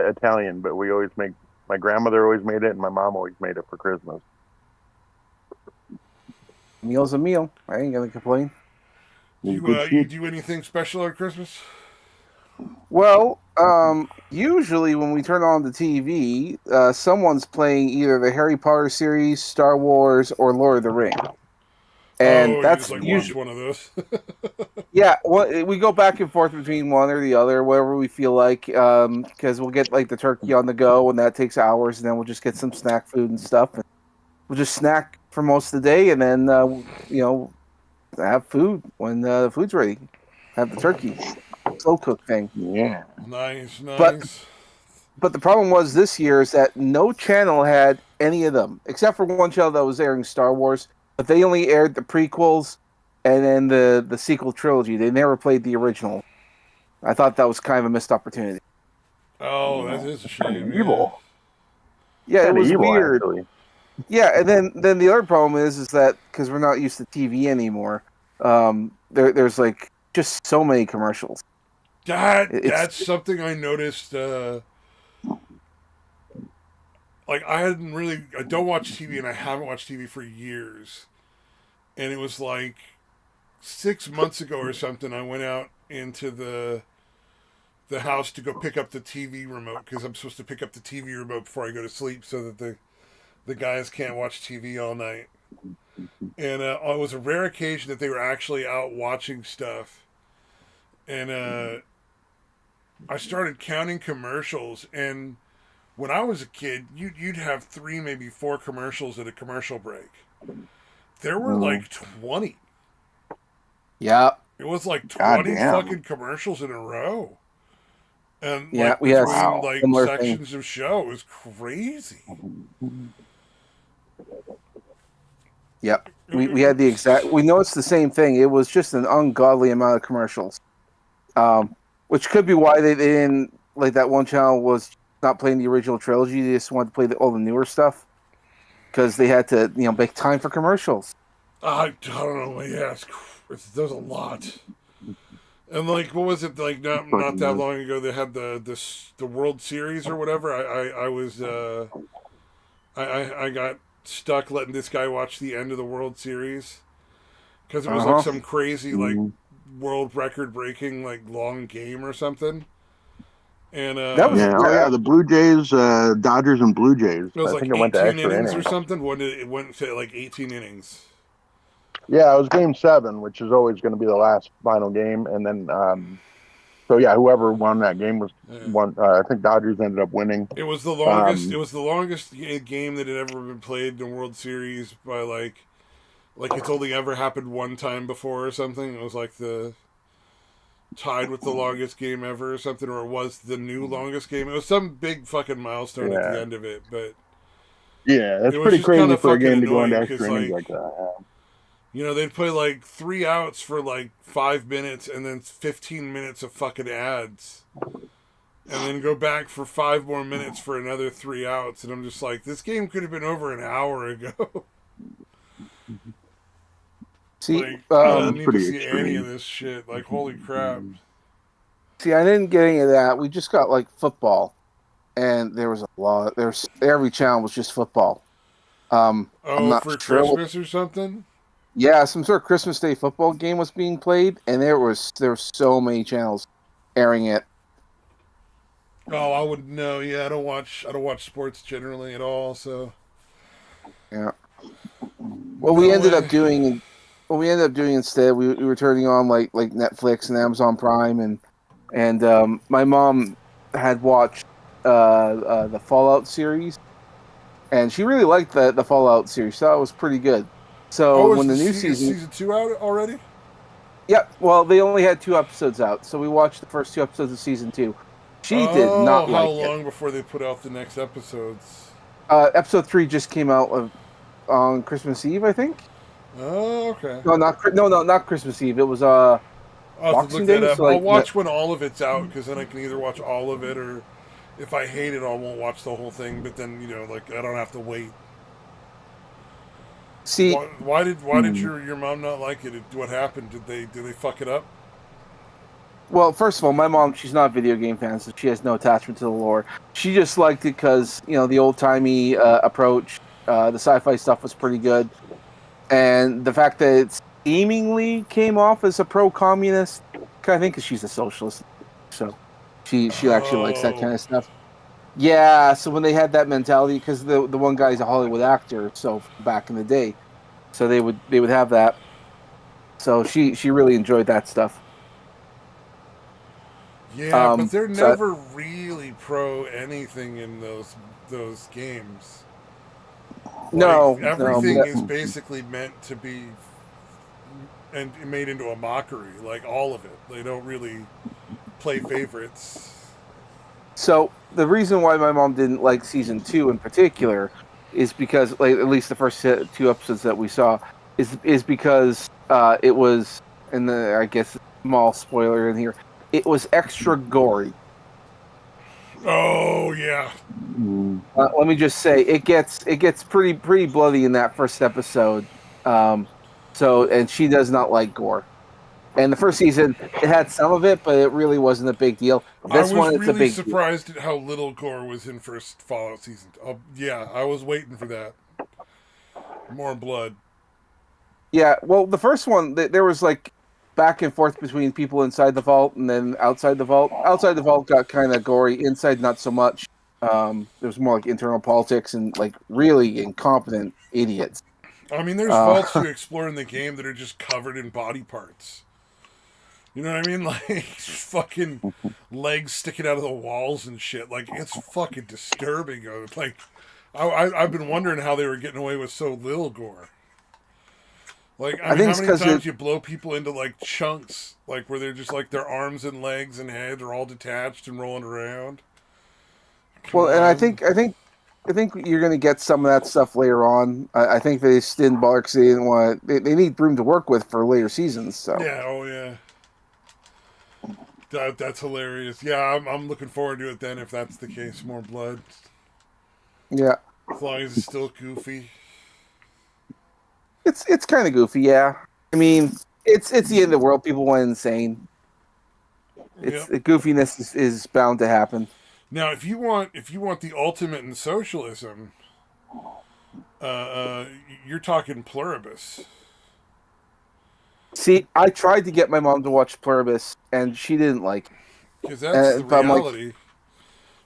Italian. But we always make. My grandmother always made it, and my mom always made it for Christmas. A meal's a meal. I ain't gonna complain. It's You good you shit. do anything special at Christmas? Well, usually when we turn on the TV, someone's playing either the Harry Potter series, Star Wars, or Lord of the Rings, and Oh, you just that's like watch usually one of those. yeah. Well, we go back and forth between one or the other, whatever we feel like, because we'll get like the turkey on the go, and that takes hours, and then we'll just get some snack food and stuff. And we'll just snack for most of the day, and then have food when the food's ready. Have the turkey, slow cook thing. Yeah. Nice, But nice. But the problem was this year is that no channel had any of them, except for one channel that was airing Star Wars. But they only aired the prequels and then the sequel trilogy. They never played the original. I thought that was kind of a missed opportunity. Oh, that is a Kind shame. of Yeah. evil. Yeah, it Kind of was evil, weird. actually. Yeah, and then the other problem is that because we're not used to TV anymore, there's like just so many commercials. It's That's something I noticed. Like I don't watch TV, and I haven't watched TV for years. And it was like 6 months ago or something. I went out into the house to go pick up the TV remote because I'm supposed to pick up the TV remote before I go to sleep so that the guys can't watch TV all night. And it was a rare occasion that they were actually out watching stuff. And I started counting commercials, and when I was a kid, you'd have 3, maybe 4 commercials at a commercial break. There were like 20. yeah, It was like God 20 damn. fucking commercials in a row. And yeah. like We had between Wow. like similar thing. sections of show, it was crazy. Yep. We had the exact. We know it's the same thing. It was just an ungodly amount of commercials, which could be why they didn't like that one channel was not playing the original trilogy. They just wanted to play all the newer stuff because they had to make time for commercials. I don't know. Yeah, there's a lot. And like, what was it like? Not that long ago, they had the World Series or whatever. I was I got stuck letting this guy watch the end of the World Series because it was like some crazy like world record breaking like long game or something. And That was Yeah. Oh yeah, the Blue Jays, Dodgers, and Blue Jays. it was I like think it went to 18 extra innings or innings. something. It went to like 18 innings. Yeah, it was Game 7, which is always going to be the last final game, and then so yeah, whoever won that game was Yeah. one. I think Dodgers ended up winning. It was the longest. It Um, was the longest game that had ever been played in the World Series by like it's only ever happened one time before or something. It was like tied with the longest game ever or something, or it was the new longest game. It was some big fucking milestone at the Yeah. end of it, but Yeah, it that's was pretty just kind crazy of for a fucking game to go into annoying extra because, innings like, like that. Yeah. you know, they'd play like 3 outs for like 5 minutes and then 15 minutes of fucking ads. And then go back for 5 more minutes for another 3 outs. And I'm just like, this game could have been over an hour ago. See, Like, I don't That's need to pretty see any of extreme. this shit. Like, holy crap. I didn't get any of that. We just got like football, and there was a lot. There's every channel was just football. I'm Oh, not for sure. Christmas or something? Yeah, some sort of Christmas Day football game was being played, and there were so many channels airing it. Oh, I wouldn't know. Yeah, I don't watch sports generally at all, so. Yeah. Well, No we ended way. up doing. What we ended up doing instead, we were turning on like Netflix and Amazon Prime, and my mom had watched the Fallout series, and she really liked the Fallout series. Thought it was pretty good. So Oh, when the new is season, season 2 out already? yeah, well, they only had 2 episodes out, so we watched the first 2 episodes of season 2. She did Oh, not how like it. long before they put out the next episodes? Episode 3 just came out on Christmas Eve, I think. Oh, okay. No, not Christmas Eve. It was I'll have to Boxing look that Day. up. So I'll like, watch when all of it's out, because then I can either watch all of it, or if I hate it, I won't watch the whole thing. But then, you know, like, I don't have to wait. see, Why did your mom not like it? What happened? Did they fuck it up? well, first of all, my mom, she's not a video game fan, so she has no attachment to the lore. She just liked it because, the old timey approach, the sci-fi stuff was pretty good, and the fact that it seemingly came off as a pro-communist kind of thing because she's a socialist, so she actually likes that kind Oh, of stuff. Yeah, so when they had that mentality, because the one guy's a Hollywood actor, so back in the day, so they would have that. So she really enjoyed that stuff. yeah, but they're So never really pro anything in those games. Like, no, everything is basically meant to be and made into a mockery. Like, all of it. They don't really play favorites. so the reason why my mom didn't like season 2 in particular is because, like, at least the first 2 episodes that we saw is because it was, and the I guess small spoiler in here, it was extra gory. Oh yeah. Let me just say it gets pretty bloody in that first episode. And she does not like gore. And the first season, it had some of it, but it really wasn't a big deal. I This was one, it's a really big deal. surprised at how little gore was in first Fallout season. Oh, yeah, I was waiting for that. More blood. Yeah, well, the first one, there was like back and forth between people inside the vault and then outside the vault. Outside the vault got kind of gory. Inside, not so much. There was more like internal politics and like really incompetent idiots. I mean, there's Uh, vaults you explore in the game that are just covered in body parts. You know what I mean? Like, fucking legs sticking out of the walls and shit. Like, it's fucking disturbing. Like, I've been wondering how they were getting away with so little gore. Like, I I mean, think how it's many because times you blow people into, like, chunks, like, where they're just, like, their arms and legs and head are all detached and rolling around? Come well, and on. I think you're going to get some of that stuff later on. I think they just didn't bother because they didn't want. They need room to work with for later seasons. So Yeah, oh, yeah. That's hilarious. Yeah, I'm looking forward to it then if that's the case. More blood. yeah, As long as it's still goofy. it's kind of goofy. Yeah, I mean, it's the end of the world. People went insane. Yep. The goofiness is bound to happen. Now, if you want the ultimate in socialism, you're talking Pluribus. See, I tried to get my mom to watch Pluribus, and she didn't like it. Because that's the But I'm like, reality.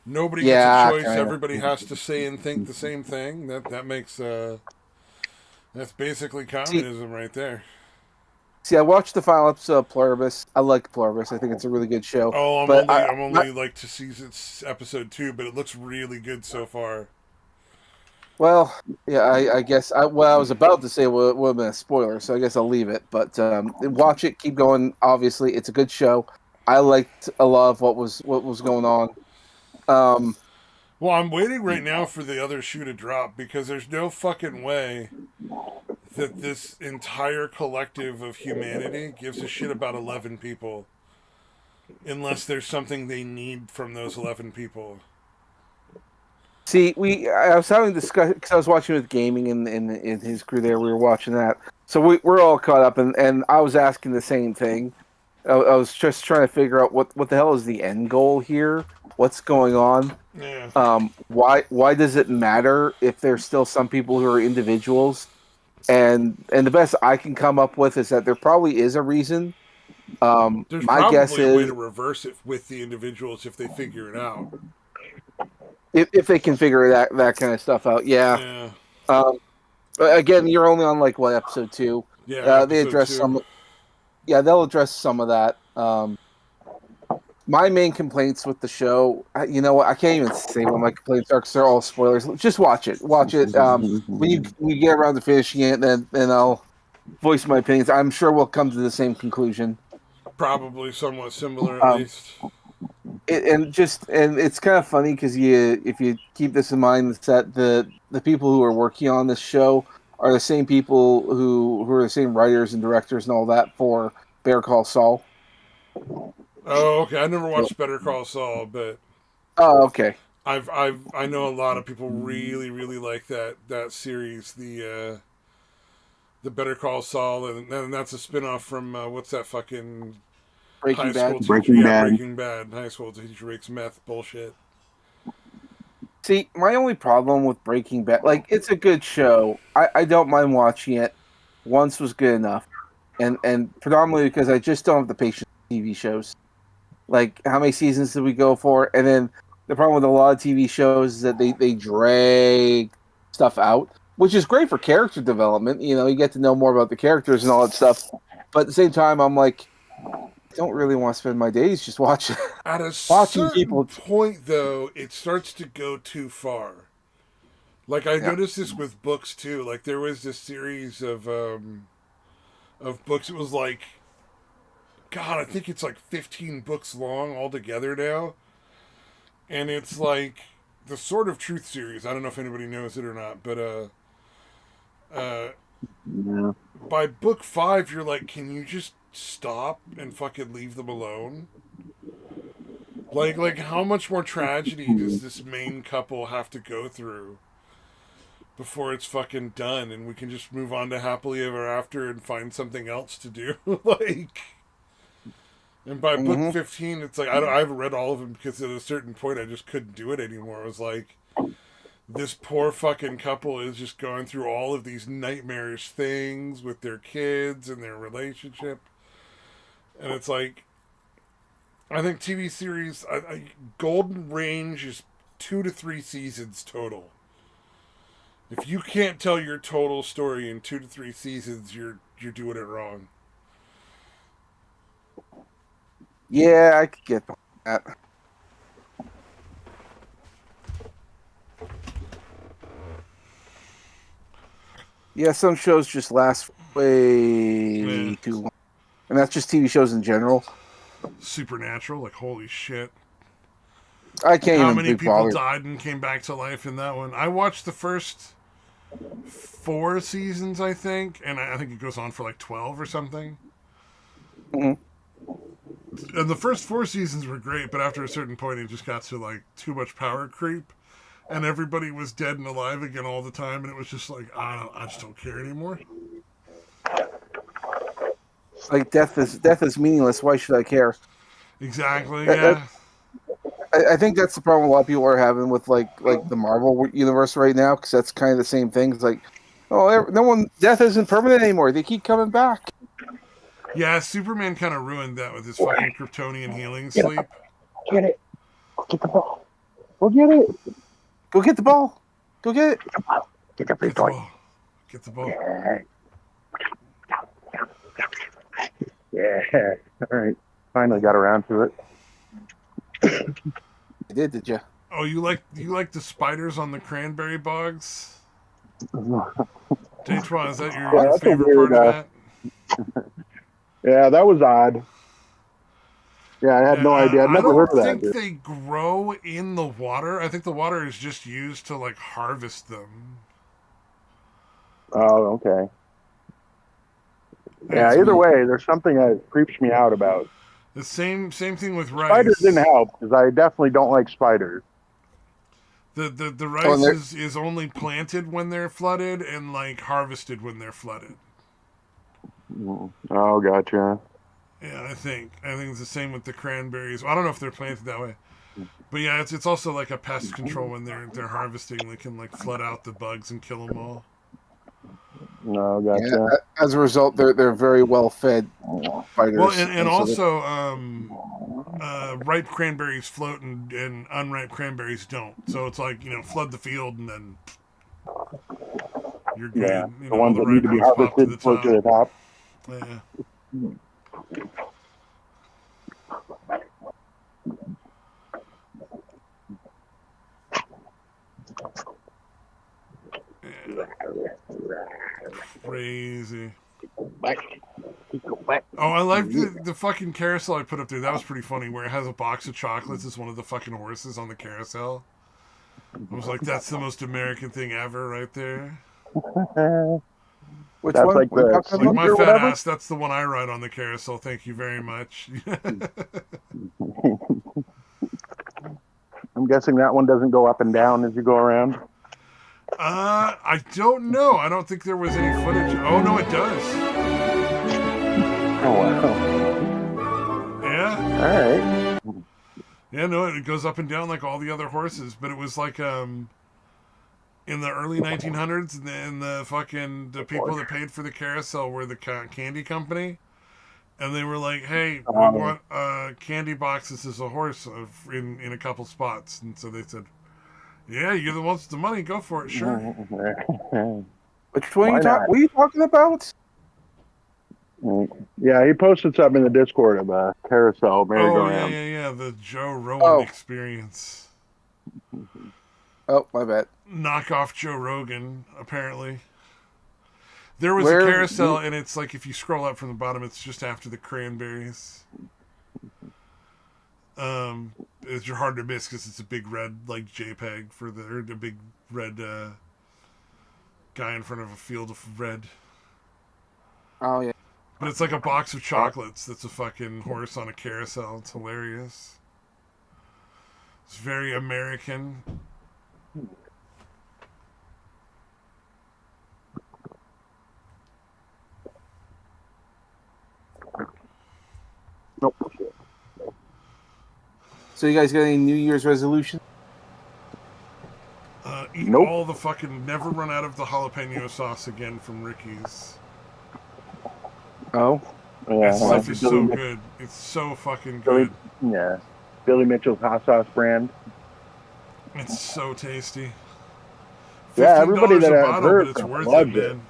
Nobody gets a yeah, choice. kind of. Everybody has to say and think the same thing. That makes that's basically communism right there. See, I watched the final episode of Pluribus. I like Pluribus. I think it's a really good show. Oh, But I'm only like to season episode 2, but it looks really good so far. well, yeah, I guess I was about to say would have been a spoiler, so I guess I'll leave it. But watch it, keep going. Obviously, it's a good show. I liked a lot of what was going on. Well, I'm waiting right now for the other shoe to drop because there's no fucking way that this entire collective of humanity gives a shit about 11 people unless there's something they need from those 11 people. See, I was having discussion because I was watching with gaming and in his crew there. We were watching that, so we're all caught up, and I was asking the same thing. I was just trying to figure out what the hell is the end goal here? What's going on? Yeah. Why does it matter if there's still some people who are individuals? And the best I can come up with is that there probably is a reason. There's My guess probably a way is to reverse it with the individuals if they figure it out. if they can figure that kind of stuff out, yeah. Yeah. But again, you're only on like what, episode 2? Yeah, They address episode 2. some. Yeah, they'll address some of that. My main complaints with the show, you know what? I can't even say what my complaints are because they're all spoilers. Just watch it. Watch it. When you get around to finishing it, then I'll voice my opinions. I'm sure we'll come to the same conclusion. Probably somewhat similar, at least. And it's kind of funny because if you keep this in mind, it's that the people who are working on this show are the same people who are the same writers and directors and all that for Better Call Saul. Oh, okay. I never watched Better Call Saul, but Oh, okay. I know a lot of people really like that series, the Better Call Saul, and that's a spinoff from what's that fucking Breaking high Bad. school teacher? Breaking Bad. Breaking Bad. High school teacher makes meth bullshit. See, my only problem with Breaking Bad, like, it's a good show. I don't mind watching it. Once was good enough, and predominantly because I just don't have the patience for TV shows. Like, how many seasons did we go for? And then the problem with a lot of TV shows is that they drag stuff out, which is great for character development. You know, you get to know more about the characters and all that stuff. But at the same time, I'm like, I don't really want to spend my days just watching. At a Watching certain people- point, though, it starts to go too far. Like, I noticed this with books, too. Like, there was this series of books. It was like, God, I think it's like 15 books long altogether now. And it's like the Sword of Truth series. I don't know if anybody knows it or not, but Yeah. by book 5, you're like, can you just stop and fucking leave them alone? Like how much more tragedy does this main couple have to go through before it's fucking done and we can just move on to happily ever after and find something else to do? Like, and by book 15, it's like, I haven't read all of them because at a certain point I just couldn't do it anymore. It was like, this poor fucking couple is just going through all of these nightmarish things with their kids and their relationship. And it's like, I think TV series, Golden Range is 2 to 3 seasons total. If you can't tell your total story in 2 to 3 seasons, you're doing it wrong. Yeah, I could get that. Yeah, some shows just last way too long. And that's just TV shows in general. Supernatural, like, holy shit. I can't How even many be people bothered. died and came back to life in that one? I watched the first 4 seasons, I think, and I think it goes on for like 12 or something. Mhm. And the first 4 seasons were great, but after a certain point, it just got to like too much power creep, and everybody was dead and alive again all the time, and it was just like, I just don't care anymore. Like death is meaningless. Why should I care? Exactly. Yeah. I think that's the problem a lot of people are having with like the Marvel universe right now, because that's kind of the same thing. It's like, death isn't permanent anymore. They keep coming back. Yeah, Superman kind of ruined that with his fucking Kryptonian healing sleep. Get it. Get the ball. Go get it. Go get the ball. Go get it. Get the Get big the boy. ball. Get the ball. Yeah. All right. Finally got around to it. You did you? Oh, you like the spiders on the cranberry bogs? Detroit, is that your Yeah, that's a favorite weird, part of that? Yeah, that was odd. Yeah, I had no idea. I'd I never don't heard of that. think Dude. they grow in the water. I think the water is just used to like harvest them. Oh, okay. It's Yeah, either way, there's something that creeps me out about. the same thing with Spiders didn't rice. help because I definitely don't like spiders. The Oh, rice is only planted when they're flooded and like harvested when they're flooded. Oh, gotcha. Yeah, I think it's the same with the cranberries. I don't know if they're planted that way, but yeah, it's also like a pest control when they're harvesting. They can like flood out the bugs and kill them all. No, Yeah, gotcha. as a result, they're very well fed fighters. Well, and so also, ripe cranberries float and unripe cranberries don't. So it's like, flood the field and then you're good. Yeah, You the know, ones the that need ripe to be ones pop to the harvested float to the top. Yeah. Crazy. Oh, I like the fucking carousel I put up there. That was pretty funny. Where it has a box of chocolates as one of the fucking horses on the carousel. I was like, that's the most American thing ever, right there. Which That's one? like What are you the talking about? My or fat whatever. ass. That's the one I ride on the carousel. Thank you very much. I'm guessing that one doesn't go up and down as you go around. I don't know. I don't think there was any footage. Oh no, it does. Oh wow! Yeah. All right. Yeah, no, it goes up and down like all the other horses, but it was like in the early 1900s, and the people that paid for the carousel were the candy company, and they were like, "Hey, we want candy boxes as a horse in a couple spots," and so they said, "Yeah, you're the ones with the money. Go for it, sure." Which one Why not? what are you talking about? Yeah, he posted something in the Discord of a carousel Oh merry-go-round. yeah, the Joe Rogan experience. Oh, my bad. Knockoff Joe Rogan, apparently. There was Where a carousel, and it's like if you scroll up from the bottom, it's just after the cranberries. It's hard to miss because it's a big red like JPEG or the big red guy in front of a field of red. Oh yeah. But it's like a box of chocolates that's a fucking horse on a carousel. It's hilarious. It's very American. Nope. So you guys got any New Year's resolution? Eat Nope. all the fucking never run out of the jalapeno sauce again from Ricky's. Oh. Yeah, That stuff is so Billy, good. It's so fucking Billy, good. yeah, Billy Mitchell's hot sauce brand. It's so tasty. Yeah, everybody $15 that a I've bottle, heard but it's from worth loves it, it. man.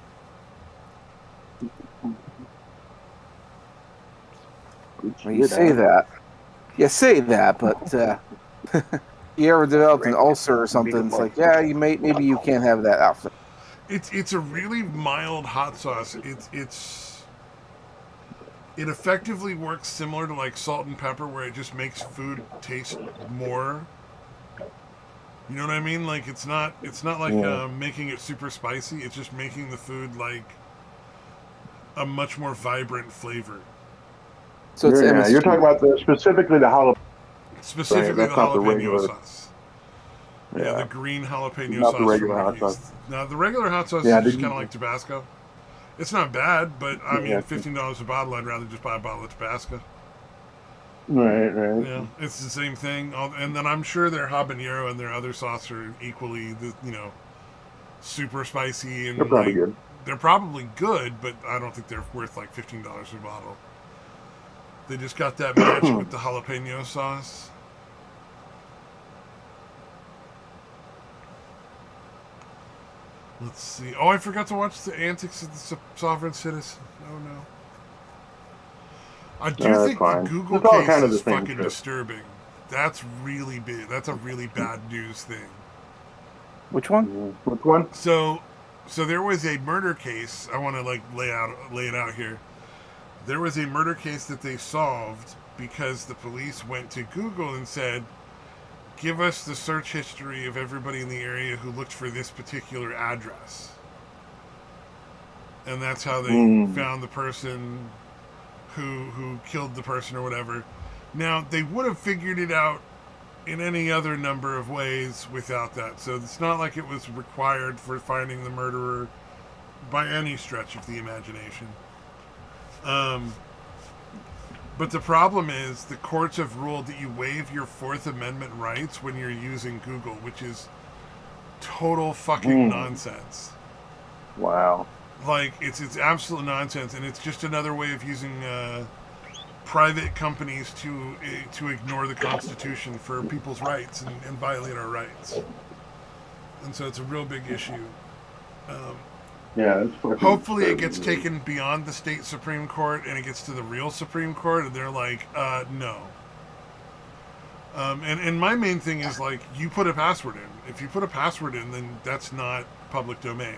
Well, you say that. You say that, but you ever developed an ulcer or something? It's like, yeah, maybe you can't have that outfit. It's a really mild hot sauce. It effectively works similar to like salt and pepper, where it just makes food taste more. You know what I mean? Like it's not like making it super spicy. It's just making the food like a much more vibrant flavor. So it's You're talking about specifically the jalapeno. Specifically Right, the that's not the jalapeno regular- sauce. Yeah, the green jalapeno Not sauce. the regular from hot Ricky's. sauce. Now the regular hot sauce Yeah, is just did you- kind of like Tabasco. It's not bad, but I mean, Yeah. $15 a bottle. I'd rather just buy a bottle of Tabasco. Right. Yeah, it's the same thing. And then I'm sure their habanero and their other sauce are equally, super spicy and They're probably like, good. they're probably good, but I don't think they're worth like $15 a bottle. They just got that match with the jalapeno sauce. Let's see. Oh, I forgot to watch the antics of the sovereign citizen. Oh no. I do think fine. the Google It's all case kind of is the same fucking shit. disturbing. That's really big. That's a really bad news thing. Which one? Which one? So there was a murder case. I want to like lay it out here. There was a murder case that they solved because the police went to Google and said, give us the search history of everybody in the area who looked for this particular address. And that's how they found the person who killed the person or whatever. Now, they would have figured it out in any other number of ways without that. So it's not like it was required for finding the murderer by any stretch of the imagination. But the problem is the courts have ruled that you waive your Fourth Amendment rights when you're using Google, which is total fucking nonsense. Wow. Like, it's absolute nonsense, and it's just another way of using private companies to ignore the Constitution for people's rights and violate our rights. And so it's a real big issue. Yeah, it's fucking Hopefully it gets crazy. taken beyond the state Supreme Court and it gets to the real Supreme Court, and they're like, no. And my main thing is, like, you put a password in. If you put a password in, then that's not public domain.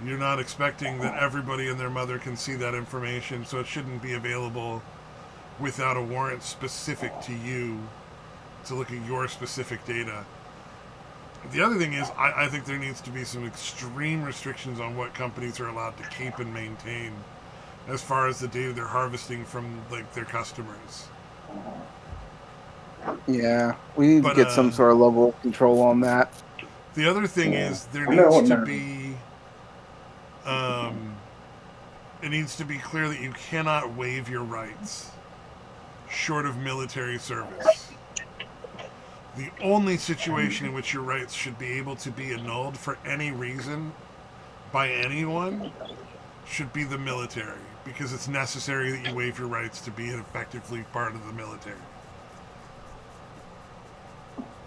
You're not expecting that everybody and their mother can see that information, so it shouldn't be available without a warrant specific to you to look at your specific data. The other thing is, I think there needs to be some extreme restrictions on what companies are allowed to keep and maintain as far as the data they're harvesting from, like, their customers. Yeah, we need to get some sort of level of control on that. The other thing is there I know, needs to man. be it needs to be clear that you cannot waive your rights short of military service. The only situation in which your rights should be able to be annulled for any reason by anyone should be the military, because it's necessary that you waive your rights to be effectively part of the military.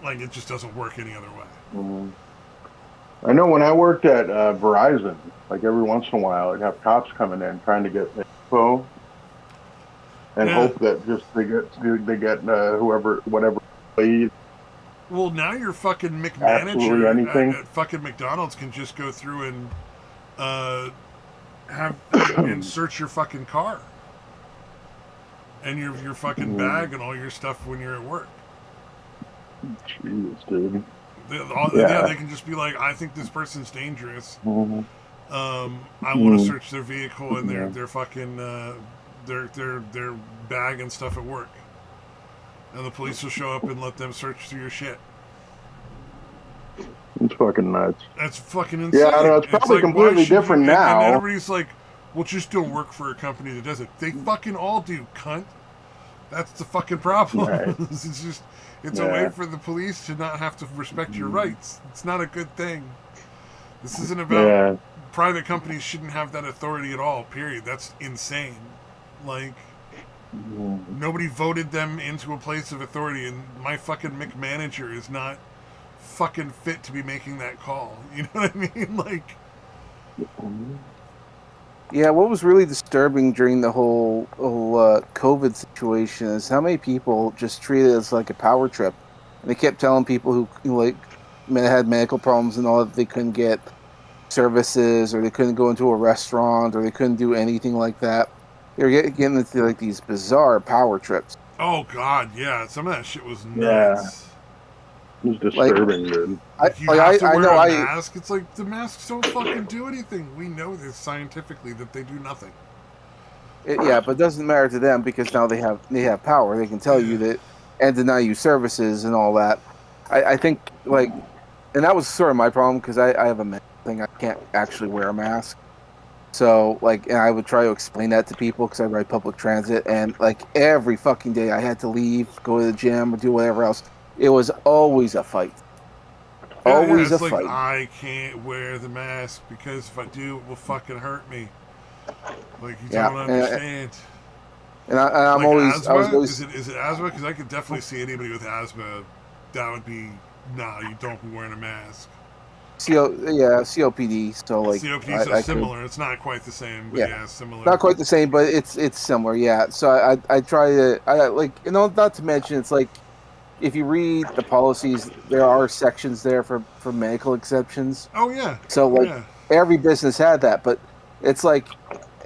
Like, it just doesn't work any other way. I know when I worked at Verizon, like every once in a while, I'd have cops coming in trying to get info and hope that just they get whatever lead. Well, now your fucking Absolutely McManager anything. at fucking McDonald's can just go through and and search your fucking car and your fucking bag and all your stuff when you're at work. Jeez, dude. They can just be like, I think this person's dangerous. Mm-hmm. I want to search their vehicle and their fucking their bag and stuff at work, and the police will show up and let them search through your shit. It's fucking nuts. That's fucking insane. Yeah, I know. It's probably like, completely different now. And everybody's like, well, just don't work for a company that does it. They fucking all do, cunt. That's the fucking problem. Right. It's a way for the police to not have to respect your rights. It's not a good thing. This isn't about private companies shouldn't have that authority at all, period. That's insane. Like, nobody voted them into a place of authority, and my fucking McManager is not fucking fit to be making that call. You know what I mean? Like, yeah, what was really disturbing during the whole COVID situation is how many people just treated it as like a power trip. And they kept telling people who had medical problems and all that they couldn't get services, or they couldn't go into a restaurant, or they couldn't do anything like that. They were getting into like these bizarre power trips. oh god, yeah, some of that shit was nuts. Yeah. It was disturbing, dude. You have to wear a mask. It's like, the masks don't fucking do anything. We know this scientifically that they do nothing. But it doesn't matter to them because now they have power. They can tell you that and deny you services and all that. I think, like, and that was sort of my problem because I have a medical thing. I can't actually wear a mask. So, like, and I would try to explain that to people because I ride public transit, and like every fucking day I had to leave, go to the gym, or do whatever else. It was always a fight. Always a like, fight. I can't wear the mask because if I do, it will fucking hurt me. Like, you don't understand. And I'm like, always, asthma? I was always. Is it asthma? Because I could definitely see anybody with asthma. That would be, you don't be wearing a mask. COPD. So like COPD is similar. It's not quite the same, but yeah, similar. Not quite the same, but it's similar. Yeah. So I try to not to mention it's like if you read the policies, there are sections there for medical exceptions. Oh yeah. So every business had that, but it's like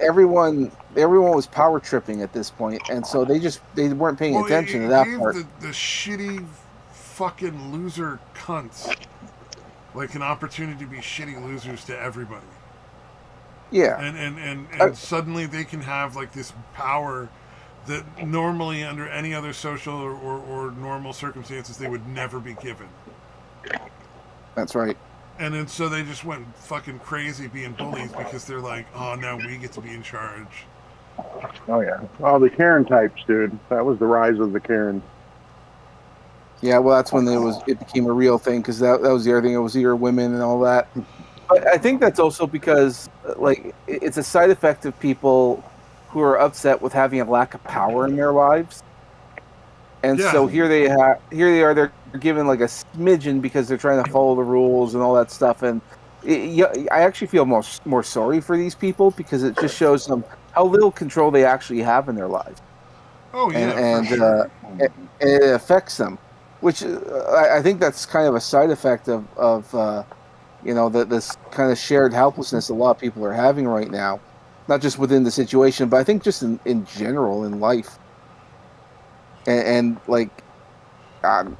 everyone was power tripping at this point, and so they weren't paying Well, attention to it that gave part. the shitty fucking loser cunts like an opportunity to be shitty losers to everybody. Yeah, And suddenly they can have like this power that normally under any other social or normal circumstances they would never be given. that's right. And then so they just went fucking crazy being bullies because they're like, oh, now we get to be in charge. Oh yeah. Oh, the Karen types, dude. That was the rise of the Karen. Yeah, well, that's when it became a real thing because that was the other thing. It was your women and all that. But I think that's also because like it's a side effect of people who are upset with having a lack of power in their lives. And Yeah. so here they are. They're given like a smidgen because they're trying to follow the rules and all that stuff. And I actually feel more sorry for these people because it just shows them how little control they actually have in their lives, Oh and yeah, for sure. it affects them. Which I think that's kind of a side effect of this kind of shared helplessness a lot of people are having right now, not just within the situation, but I think just in general in life. And like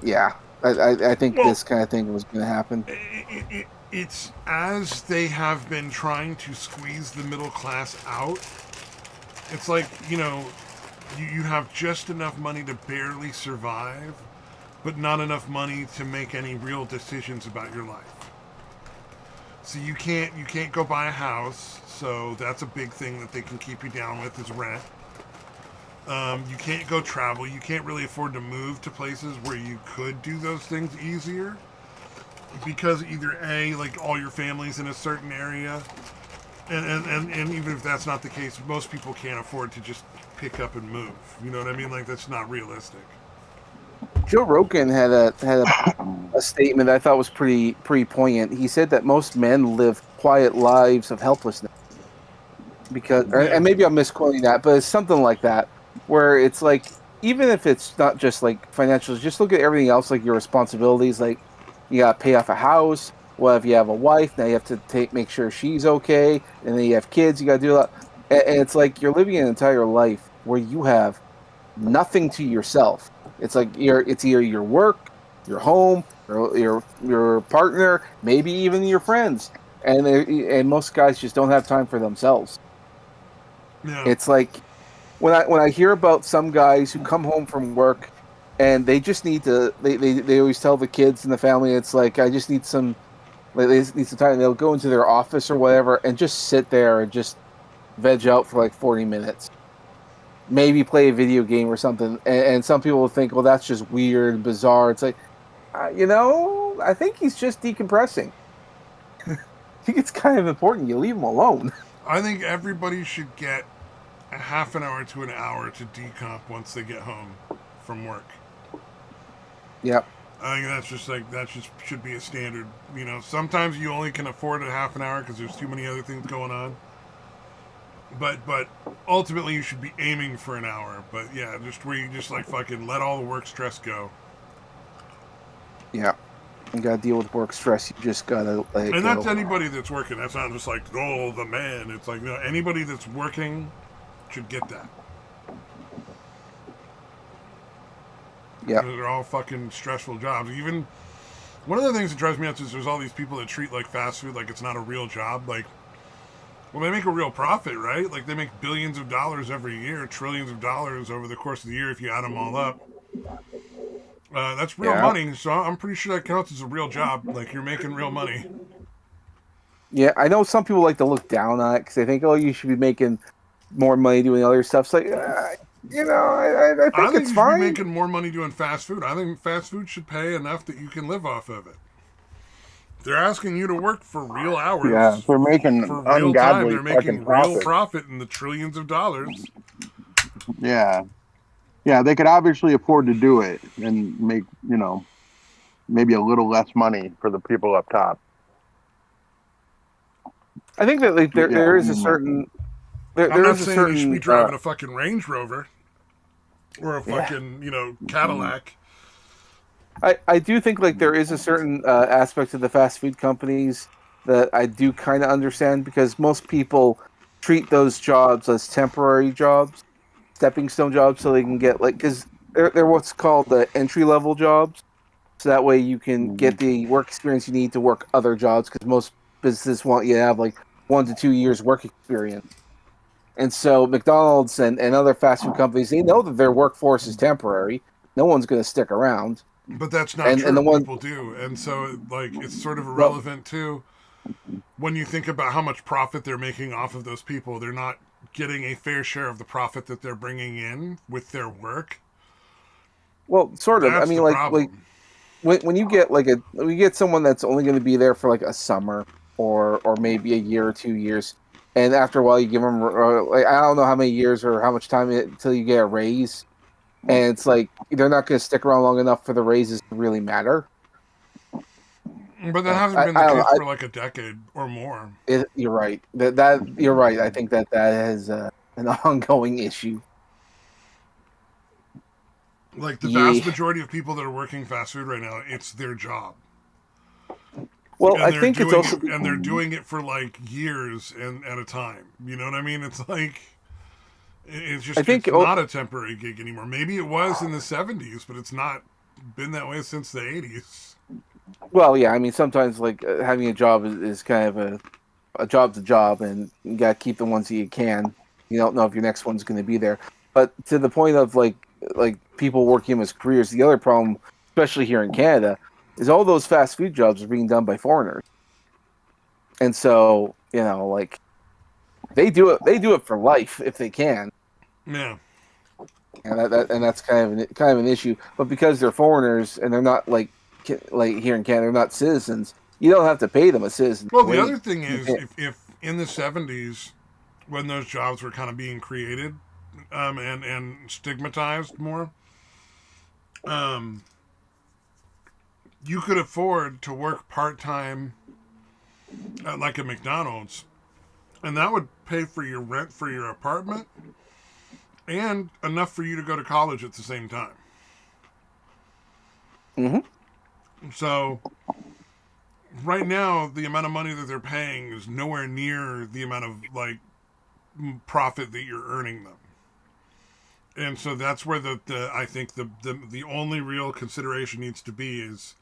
yeah, I think Well, this kind of thing was going to happen. it's as they have been trying to squeeze the middle class out. It's like, you have just enough money to barely survive, but not enough money to make any real decisions about your life. So you can't go buy a house. So that's a big thing that they can keep you down with is rent. You can't go travel. You can't really afford to move to places where you could do those things easier because either A, like all your family's in a certain area, and even if that's not the case, most people can't afford to just pick up and move. You know what I mean? Like that's not realistic. Joe Rogan had a statement that I thought was pretty poignant. He said that most men live quiet lives of helplessness because, Yeah. and maybe I'm misquoting that, but it's something like that, where it's like even if it's not just like financials, just look at everything else, like your responsibilities, like you got to pay off a house. Well, if you have a wife, now you have to make sure she's okay, and then you have kids, you got to do that, and it's like you're living an entire life where you have nothing to yourself. It's like it's either your work, your home, your partner, maybe even your friends, and most guys just don't have time for themselves. Yeah. It's like when I hear about some guys who come home from work and they just need to they always tell the kids and the family it's like I just need some like they just need some time. They'll go into their office or whatever and just sit there and just veg out for like 40 minutes. Maybe play a video game or something. And some people will think, well, that's just weird, bizarre. It's like, I think he's just decompressing. I think it's kind of important. You leave him alone. I think everybody should get a half an hour to an hour to decomp once they get home from work. Yep. I think that just should be a standard. Sometimes you only can afford a half an hour because there's too many other things going on. But ultimately you should be aiming for an hour. But yeah, just where you just like fucking let all the work stress go. Yeah. You gotta deal with work stress. You just gotta let it And go. that's anybody that's working. That's not just like, oh, the man. It's like, no, anybody that's working should get that. Yeah. They're all fucking stressful jobs. Even one of the things that drives me nuts is there's all these people that treat like fast food like it's not a real job. Like, well, they make a real profit, right? Like they make billions of dollars every year, trillions of dollars over the course of the year if you add them all up. That's real money, so I'm pretty sure that counts as a real job. Like you're making real money. Yeah, I know some people like to look down on it because they think, oh, you should be making more money doing other stuff. It's like, I I think think it's you should fine. be making more money doing fast food. I think fast food should pay enough that you can live off of it. They're asking you to work for real hours. Yeah, they're making for real time. ungodly They're making fucking real profit. profit in the trillions of dollars. Yeah. Yeah, they could obviously afford to do it and make, maybe a little less money for the people up top. I think that like there is a certain I'm not saying certain you should be driving a fucking Range Rover or a fucking Cadillac. I do think like there is a certain aspect of the fast food companies that I do kind of understand because most people treat those jobs as temporary jobs, stepping stone jobs, so they can get like because they're what's called the entry level jobs. So that way you can get the work experience you need to work other jobs because most businesses want you to have like 1 to 2 years work experience. And so McDonald's and other fast food companies, they know that their workforce is temporary. No one's going to stick around. But that's not And true. the one, People do. And so, like, it's sort of well, irrelevant, too. When you think about how much profit they're making off of those people, they're not getting a fair share of the profit that they're bringing in with their work. sort of. I That's mean, the problem. when you get when you get someone that's only going to be there for like a summer or maybe a year or 2 years, and after a while you give them like I don't know how many years or how much time until you get a raise, and it's like they're not going to stick around long enough for the raises to really matter. But that hasn't been the I don't know. case for like a decade or more. You're right. That you're right. I think that is an ongoing issue. Like the Yeah. vast majority of people that are working fast food right now, it's their job. Well, And I they're think it's doing also it, and they're doing it for like years and at a time. You know what I mean? It's like it's just I think it's not a temporary gig anymore. Maybe it was in the 70s, but it's not been that way since the 80s. well, yeah. I mean, sometimes like having a job is kind of a job's a job, and you got to keep the ones that you can. You don't know if your next one's going to be there. But to the point of like people working as careers, the other problem, especially here in Canada, is all those fast food jobs are being done by foreigners, and so like they do it for life if they can, Yeah. and that's kind of an issue. But because they're foreigners and they're not like here in Canada, they're not citizens. You don't have to pay them a citizen Well, the wage. other thing is, if in the 70s, when those jobs were kind of being created and stigmatized more, you could afford to work part time at like a McDonald's, and that would pay for your rent for your apartment and enough for you to go to college at the same time. Mm-hmm. So right now, the amount of money that they're paying is nowhere near the amount of like profit that you're earning them. And so that's where the I think the only real consideration needs to be is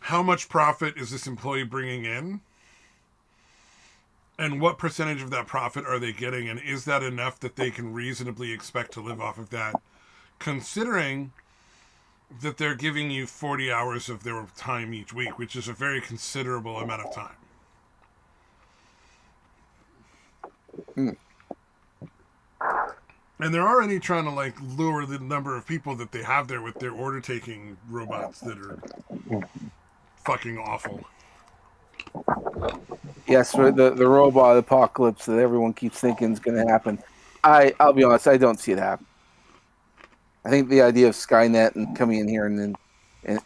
how much profit is this employee bringing in, and what percentage of that profit are they getting, and is that enough that they can reasonably expect to live off of that, considering that they're giving you 40 hours of their time each week, which is a very considerable amount of time. Mm. And they're already trying to like lure the number of people that they have there with their order taking robots that are fucking awful. Yes, for the robot apocalypse that everyone keeps thinking is going to happen. I'll be honest, I don't see it happen. I think the idea of Skynet and coming in here and then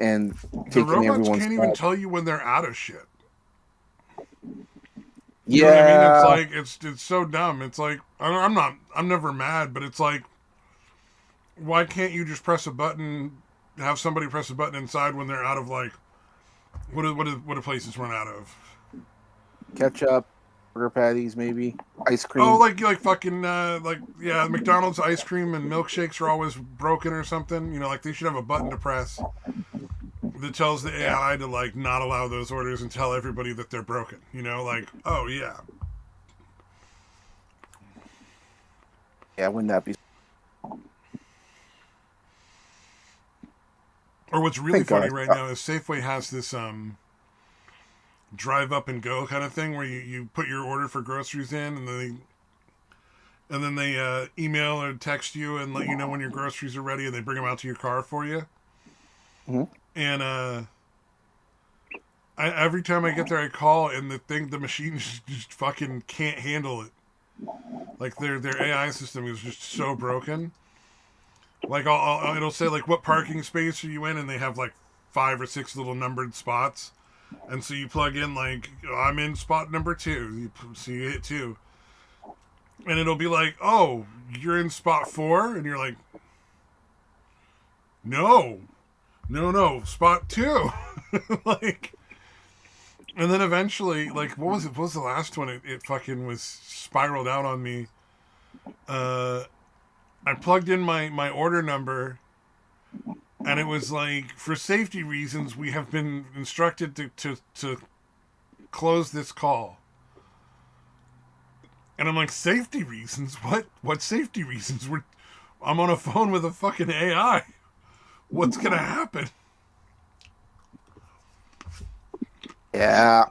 and The taking robots everyone's can't even job. tell you when they're out of shit. Yeah, You know what I mean? It's like it's so dumb. It's like I'm never mad, but it's like, why can't you just press a button, have somebody press a button inside when they're out of like what do places run out of? ketchup, burger patties, maybe ice cream. Oh, like fucking like yeah, McDonald's ice cream and milkshakes are always broken or something. You know, like they should have a button to press that tells the AI to like not allow those orders and tell everybody that they're broken. You know, like oh yeah. Yeah, wouldn't that be? Or what's really Thank funny God. right now is Safeway has this drive up and go kind of thing where you put your order for groceries in and then they email or text you and let you know when your groceries are ready and they bring them out to your car for you. Mm-hmm. And every time I get there, I call and the machine just fucking can't handle it. Like their AI system is just so broken. Like it'll say like what parking space are you in, and they have like 5 or 6 little numbered spots, and so you plug in like I'm in spot number 2. So you hit 2, and it'll be like, oh, you're in spot 4, and you're like, no, spot 2, like. And then eventually, like, what was it? What was the last one? It fucking was spiraled out on me. I plugged in my order number, and it was like, for safety reasons, we have been instructed to close this call. And I'm like, safety reasons? What safety reasons? I'm on a phone with a fucking AI. What's gonna happen? Yeah.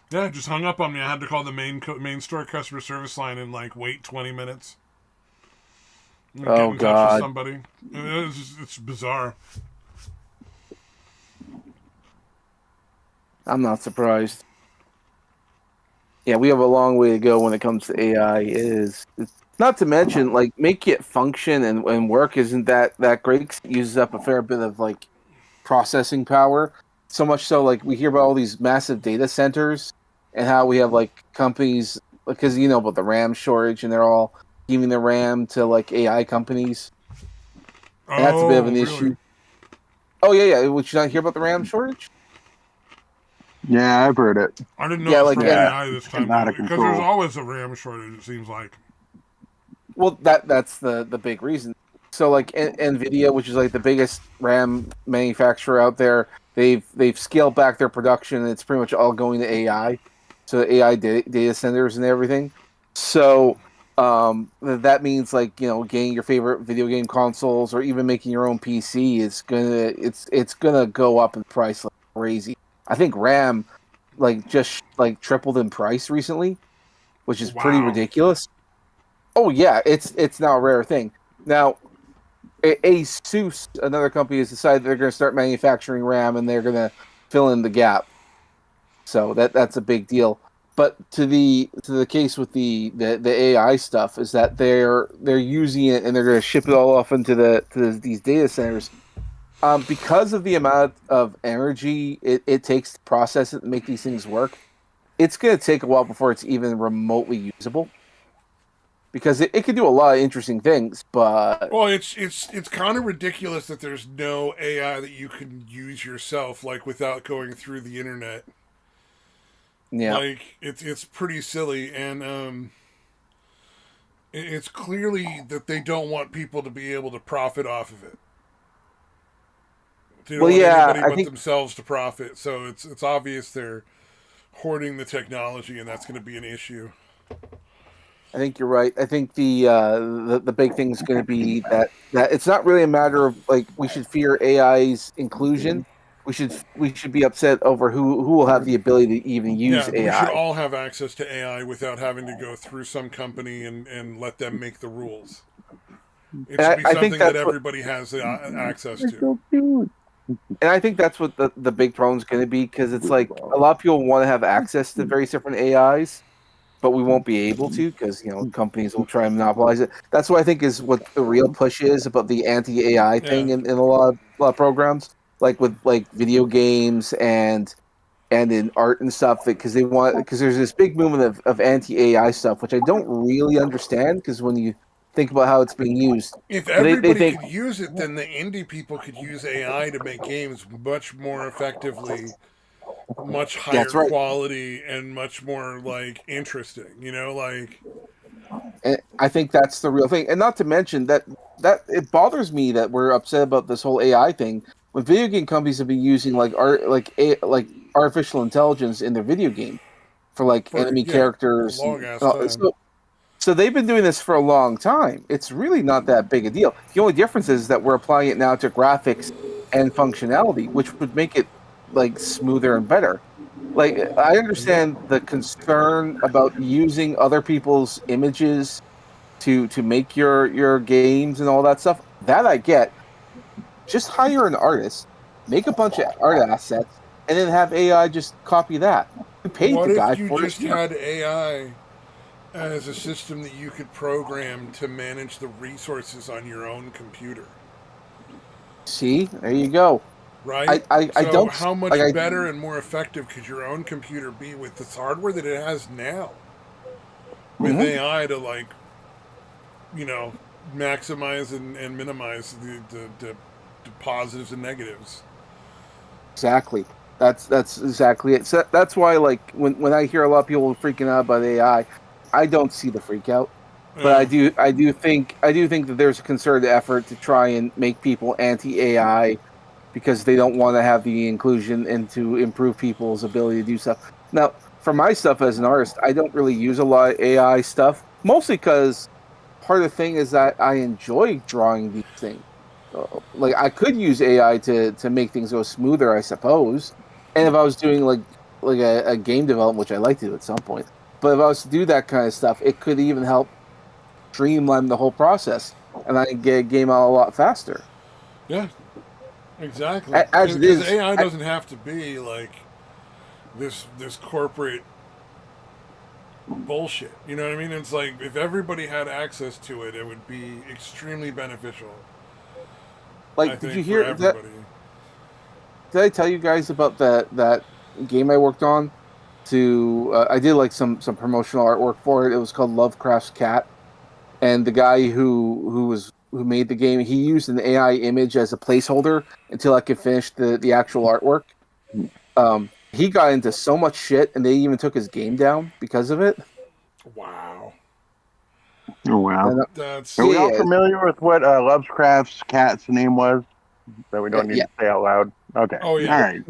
Yeah, it just hung up on me. I had to call the main store customer service line and like wait 20 minutes. And get Oh in touch with God. somebody. It's bizarre. I'm not surprised. Yeah, we have a long way to go when it comes to AI. It's not to mention, like, make it function and work isn't that great 'cause it uses up a fair bit of like processing power. So much so, like, we hear about all these massive data centers and how we have like companies, because you know about the RAM shortage, and they're all giving the RAM to like AI companies, and that's a bit of Oh, an really? issue. Oh yeah, yeah. Would you not hear about the RAM shortage? Yeah, I've heard it. I didn't know Yeah, it was like from Yeah, AI this it's time, getting out of because there's control. always a RAM shortage, it seems like. well, that's the big reason. So like Nvidia, which is like the biggest RAM manufacturer out there, they've scaled back their production, and it's pretty much all going to AI, so AI data centers and everything. So that means, like, you know, getting your favorite video game consoles or even making your own PC is it's gonna go up in price like crazy. I think RAM like just like tripled in price recently, which is pretty Wow. ridiculous. Oh yeah, it's now a rare thing. Now, ASUS, another company, has decided they're going to start manufacturing RAM, and they're going to fill in the gap. So that's a big deal. But to the case with the AI stuff is that they're using it, and they're going to ship it all off into these data centers. Because of the amount of energy it takes to process it and make these things work, it's going to take a while before it's even remotely usable. Because it can do a lot of interesting things, but Well, it's kind of ridiculous that there's no AI that you can use yourself, like, without going through the internet. yeah. Like, it's pretty silly, and it's clearly that they don't want people to be able to profit off of it. They don't Well, want yeah, anybody I but think themselves to profit. So it's obvious they're hoarding the technology, and that's going to be an issue. you're right. I think the big thing is going to be that it's not really a matter of like we should fear AI's inclusion. We should be upset over who will have the ability to even use Yeah, we should AI. all have access to AI without having to go through some company and let them make the rules. It should be I think something that that's what everybody has access They're to. so cute. and I think that's what the big problem is going to be because it's like a lot of people want to have access to various different AIs, but we won't be able to because you know companies will try and monopolize it. That's what I think is what the real push is about the anti AI Yeah. thing in a lot of programs, like with like video games and in art and stuff, because they want because there's this big movement of anti AI stuff, which I don't really understand because when you think about how it's being used, If but they everybody think could use it, then the indie people could use AI to make games much more effectively, much yeah, higher that's right. quality, and much more, like, interesting. You know, like, And I think that's the real thing, and not to mention that it bothers me that we're upset about this whole AI thing when video game companies have been using like artificial intelligence in their video game for like for, enemy yeah, a characters. long ass time. So they've been doing this for a long time. It's really not that big a deal. The only difference is that we're applying it now to graphics and functionality, which would make it like smoother and better. Like I Yep. understand the concern about using other people's images to make your games and all that stuff. That I get. Just hire an artist, make a bunch of art assets, and then have AI just copy that. You paid What the guy if you for his just work. had AI as a system that you could program to manage the resources on your own computer? See, there you go. Right? I So, don't how like much I better and more effective could your own computer be with this hardware that it has now? With mhm, AI to, like, you know, maximize and minimize the positives and negatives. exactly. That's exactly it. So that's why, like, when I hear a lot of people freaking out about AI, I don't see the freak out. But Yeah. I do think that there's a concerted effort to try and make people anti AI because they don't want to have the inclusion and to improve people's ability to do stuff. Now, for my stuff as an artist, I don't really use a lot of AI stuff, mostly because part of the thing is that I enjoy drawing these things. Like I could use AI to make things go smoother, I suppose. And if I was doing like a game development, which I like to do at some point, but if I was to do that kind of stuff, it could even help streamline the whole process, and I can get a game out a lot faster. Yeah. Exactly. As it Because is, AI doesn't have to be like this corporate bullshit. You know what I mean? It's like if everybody had access to it, it would be extremely beneficial. I like, did you think for hear that? everybody. Did I tell you guys about that game I worked on? I did like some promotional artwork for it. It was called Lovecraft's Cat, and the guy who made the game, he used an AI image as a placeholder until I could finish the actual artwork. He got into so much shit, and they even took his game down because of it. Wow. Oh wow. And, That's Are we all yeah, familiar with what Lovecraft's cat's name was? That we don't need yeah, to say out loud. Okay. oh All yeah. right.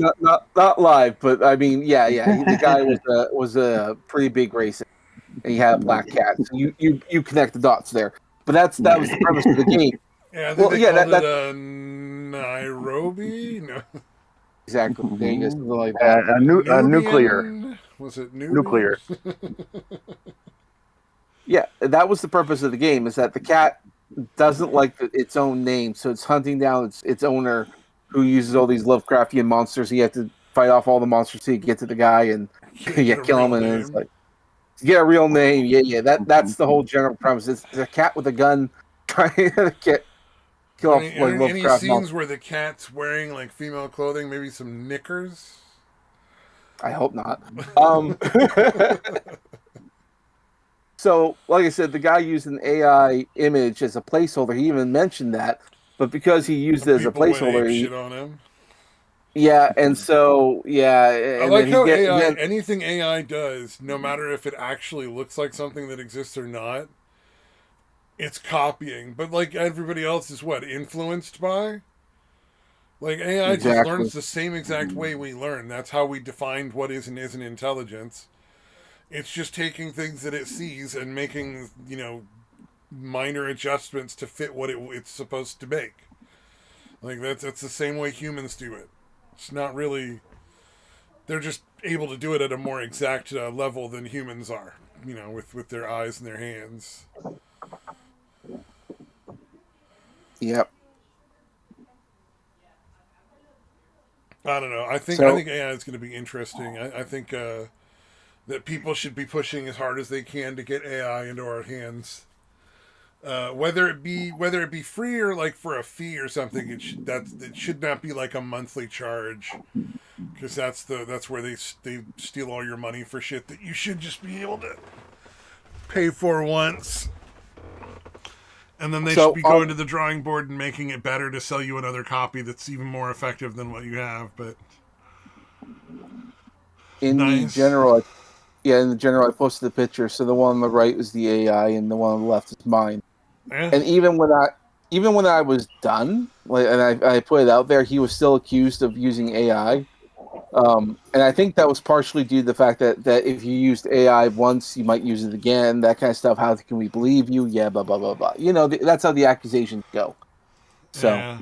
not live, but I mean, yeah. The guy was a pretty big racist, and he had a black cat. So you connect the dots there. But that was the premise of the game. Yeah, I think Well, they yeah, called it that Nairobi. No, exactly. There you go, something like that. A nuclear. Nubian. Was it Nubian? Nuclear. Yeah, that was the purpose of the game. Is that the cat doesn't like its own name, so it's hunting down its owner, who uses all these Lovecraftian monsters. You have to fight off all the monsters till you get to the guy and Can't yeah, get a kill him. real And then it's name. like, get a real name. Yeah. That's the whole general premise. It's a cat with a gun trying to kill off like Any Lovecraft scenes monsters. where the cat's wearing like female clothing, maybe some knickers? I hope not. So, like I said, the guy used an AI image as a placeholder. He even mentioned that, but because he used it as a People went ape placeholder, shit on him. yeah, and so yeah, I and like then how AI, then anything AI does, no matter if it actually looks like something that exists or not, it's copying. But like everybody else is what? Influenced by? Like AI just exactly. learns the same exact way we learn. That's how we defined what is and isn't intelligence. It's just taking things that it sees and making, minor adjustments to fit what it's supposed to make. Like that's the same way humans do it. It's not really. They're just able to do it at a more exact level than humans are. With their eyes and their hands. Yep. I don't know. I So think AI is going to be interesting. I think that people should be pushing as hard as they can to get AI into our hands. Whether it be free or like for a fee or something, it should not be like a monthly charge, because that's where they steal all your money for shit that you should just be able to pay for once. And then they should so be going to the drawing board and making it better to sell you another copy that's even more effective than what you have. But in the nice. general, yeah, in the general, I posted the picture. So the one on the right is the AI, and the one on the left is mine. Yeah. And even when I was done, like, and I put it out there, he was still accused of using AI. And I think that was partially due to the fact that if you used AI once, you might use it again, that kind of stuff. How can we believe you? Yeah, blah blah blah blah. That's how the accusations go. So Yeah.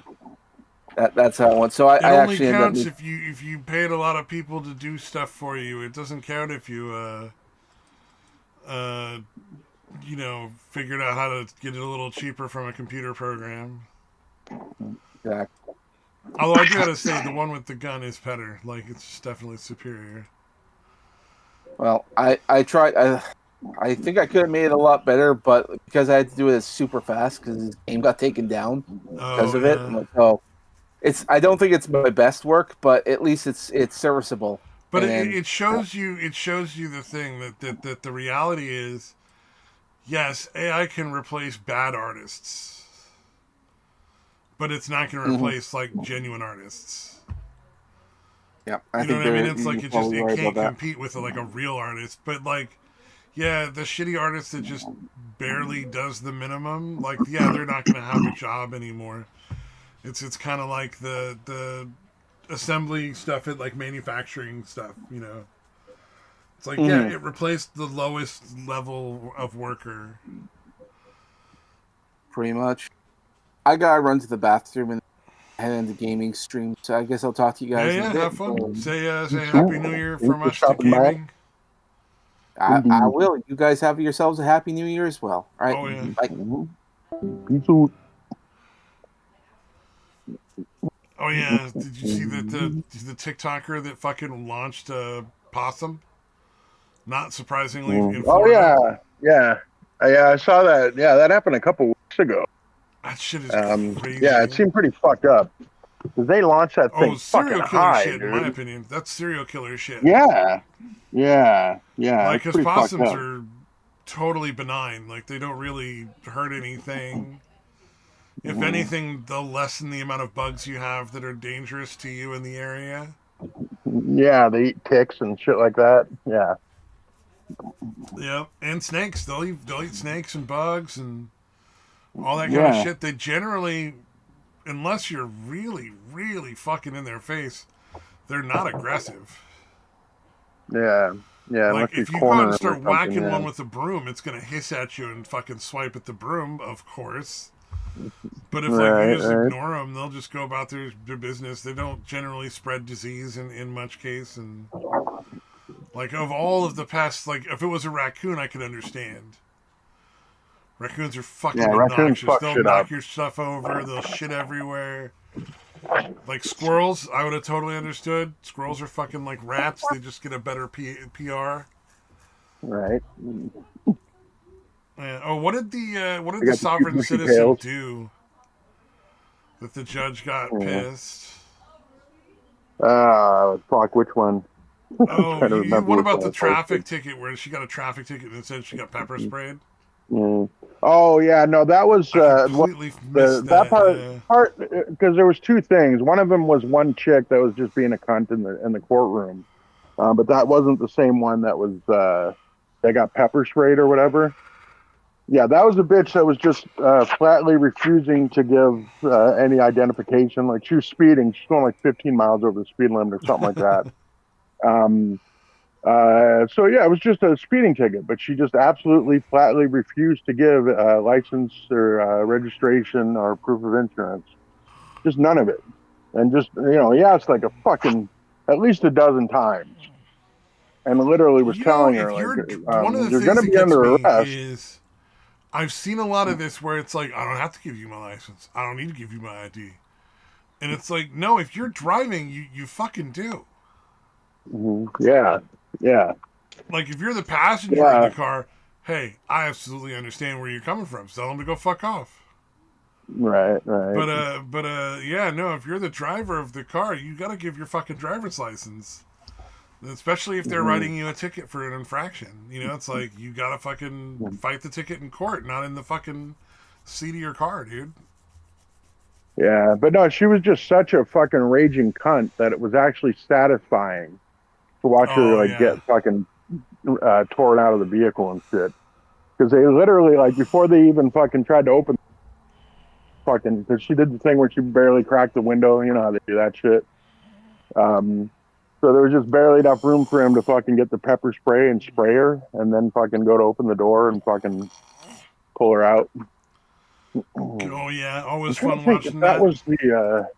that's how it went. So It I only actually ended up counts if you paid a lot of people to do stuff for you. It doesn't count if you uh figured out how to get it a little cheaper from a computer program. exactly. Although I do gotta say, the one with the gun is better. Like, it's just definitely superior. Well, I tried. I think I could have made it a lot better, but because I had to do it super fast because his game got taken down because Oh of it. yeah, I'm like, oh, it's. I don't think it's my best work, but at least it's serviceable. but And it shows you the thing that the reality is, yes, AI can replace bad artists, but it's not going to mhm. replace like genuine artists. Yeah, You know what I mean? It's like you're probably it right can't about that. compete with like a real artist. But like, yeah, the shitty artist that just barely does the minimum, like, yeah, they're not gonna have a job anymore. It's kind of like the assembly stuff at like manufacturing stuff. You know, it's like, yeah, Mhm. it replaced the lowest level of worker. Pretty much. I gotta run to the bathroom and head into gaming stream. So I guess I'll talk to you Yeah, guys in a yeah, bit. have fun. Say Sweet. Happy New Year Thanks from for us to stopping by. gaming. I Indeed. will. You guys have yourselves a happy new year as well. All right. Oh yeah. Bye. Mhm. Peace out. Oh yeah. Did you see that the TikToker that fucking launched a possum? Not surprisingly, in Oh Florida. yeah. Yeah, I saw that. Yeah, that happened a couple weeks ago. That shit is Yeah, crazy. it seemed pretty fucked up because they launched that Oh, thing fucking serial killer high, shit, in my dude. opinion. That's serial killer shit. Yeah. Like, It's because pretty fucked possums up. are totally benign. Like, they don't really hurt anything. If Mhm. anything, they'll lessen the amount of bugs you have that are dangerous to you in the area. Yeah, they eat ticks and shit like that. Yeah. Yep, and snakes. They'll eat snakes and bugs and all that kind of Yeah. shit. They generally, unless you're really, really fucking in their face, they're not aggressive. Yeah. Yeah. Like, Unless you if you go out and corner them or start something. whacking Yeah. one with a broom, it's gonna hiss at you and fucking swipe at the broom, of course. But if like you just Right. ignore them, they'll just go about their business. They don't generally spread disease in much case. And like, of all of the pests, like, if it was a raccoon, I could understand. Raccoons are Yeah. fucking Raccoons obnoxious. fuck They'll shit up. knock your stuff over. They'll shit everywhere. Like squirrels, I would have totally understood. Squirrels are fucking like rats. They just get a better PR. Right. Oh, what did They the got the cute sovereign bushy citizen tails. do that the judge got Yeah. pissed? Fuck. Which one? I'm Oh, trying to you remember what which about one the I posted. traffic ticket where she got a traffic ticket and said she got pepper sprayed? Mm. Oh yeah, no, that was I completely missed that that. Yeah. part because there was two things. One of them was one chick that was just being a cunt in the courtroom, but that wasn't the same one that was that got pepper sprayed or whatever. Yeah, that was a bitch that was just flatly refusing to give any identification. Like she was speeding, she's going like 15 miles over the speed limit or something like that. Um, so yeah, it was just a speeding ticket, but she just absolutely flatly refused to give license or registration or proof of insurance. Just none of it. And just he asked like a fucking at least a dozen times, and literally was You know, telling her if like, you're one of the "You're things gonna that be gets under me arrest." is I've seen a lot of this where it's like, I don't have to give you my license. I don't need to give you my ID. And it's like, no, if you're driving, you fucking do. Yeah, yeah, Like, if you're the passenger in the yeah. car, hey, I absolutely understand where you're coming from. Tell them to go fuck off. Right. Yeah, no, if you're the driver of the car, you gotta give your fucking driver's license. Especially if they're Mhm. writing you a ticket for an infraction. You know, it's like, you gotta fucking fight the ticket in court, not in the fucking seat of your car, dude. Yeah, but no, she was just such a fucking raging cunt that it was actually satisfying to watch her Oh, like get yeah. fucking torn out of the vehicle and shit. Because they literally like before they even fucking tried to open fucking because she did the thing where she barely cracked the window. You know how they do that shit. Um, so there was just barely enough room for him to fucking get the pepper spray and spray her, and then fucking go to open the door and fucking pull her out. Oh, yeah. Always I'm trying to fun think if watching that that. was the.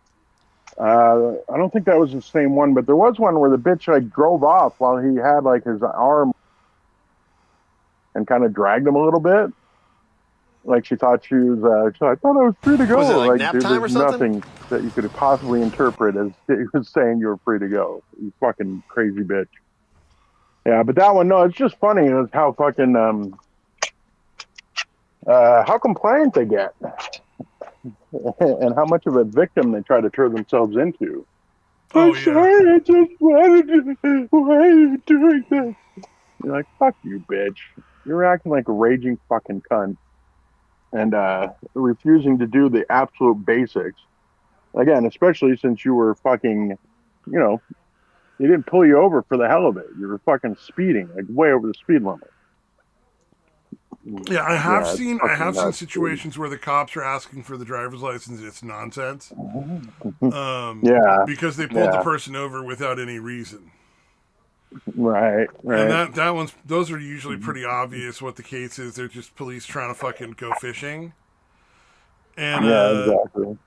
I don't think that was the same one, but there was one where the bitch like drove off while he had like his arm and kind of dragged him a little bit. Like she thought she was. I thought I was free to Was it go. like Like, nap dude, time there's or something? nothing that you could possibly interpret as he was saying you were free to go. You fucking crazy bitch. Yeah, but that one, no, it's just funny is how fucking how compliant they get and how much of a victim they try to turn themselves into. Oh, I'm yeah. sorry, I just wanted to. Why are you doing this? You're like, fuck you, bitch. You're acting like a raging fucking cunt and refusing to do the absolute basics. Again, especially since you were fucking, you know, He didn't pull you over for the hell of it. You were fucking speeding, like way over the speed limit. Yeah, I Yeah, it's seen fucking nuts, dude. situations where the cops are asking for the driver's license. It's nonsense. Yeah, Because they pulled the yeah, person over without any reason. right, And right. those are usually pretty obvious what the case is. They're just police trying to fucking go fishing. And Yeah, exactly.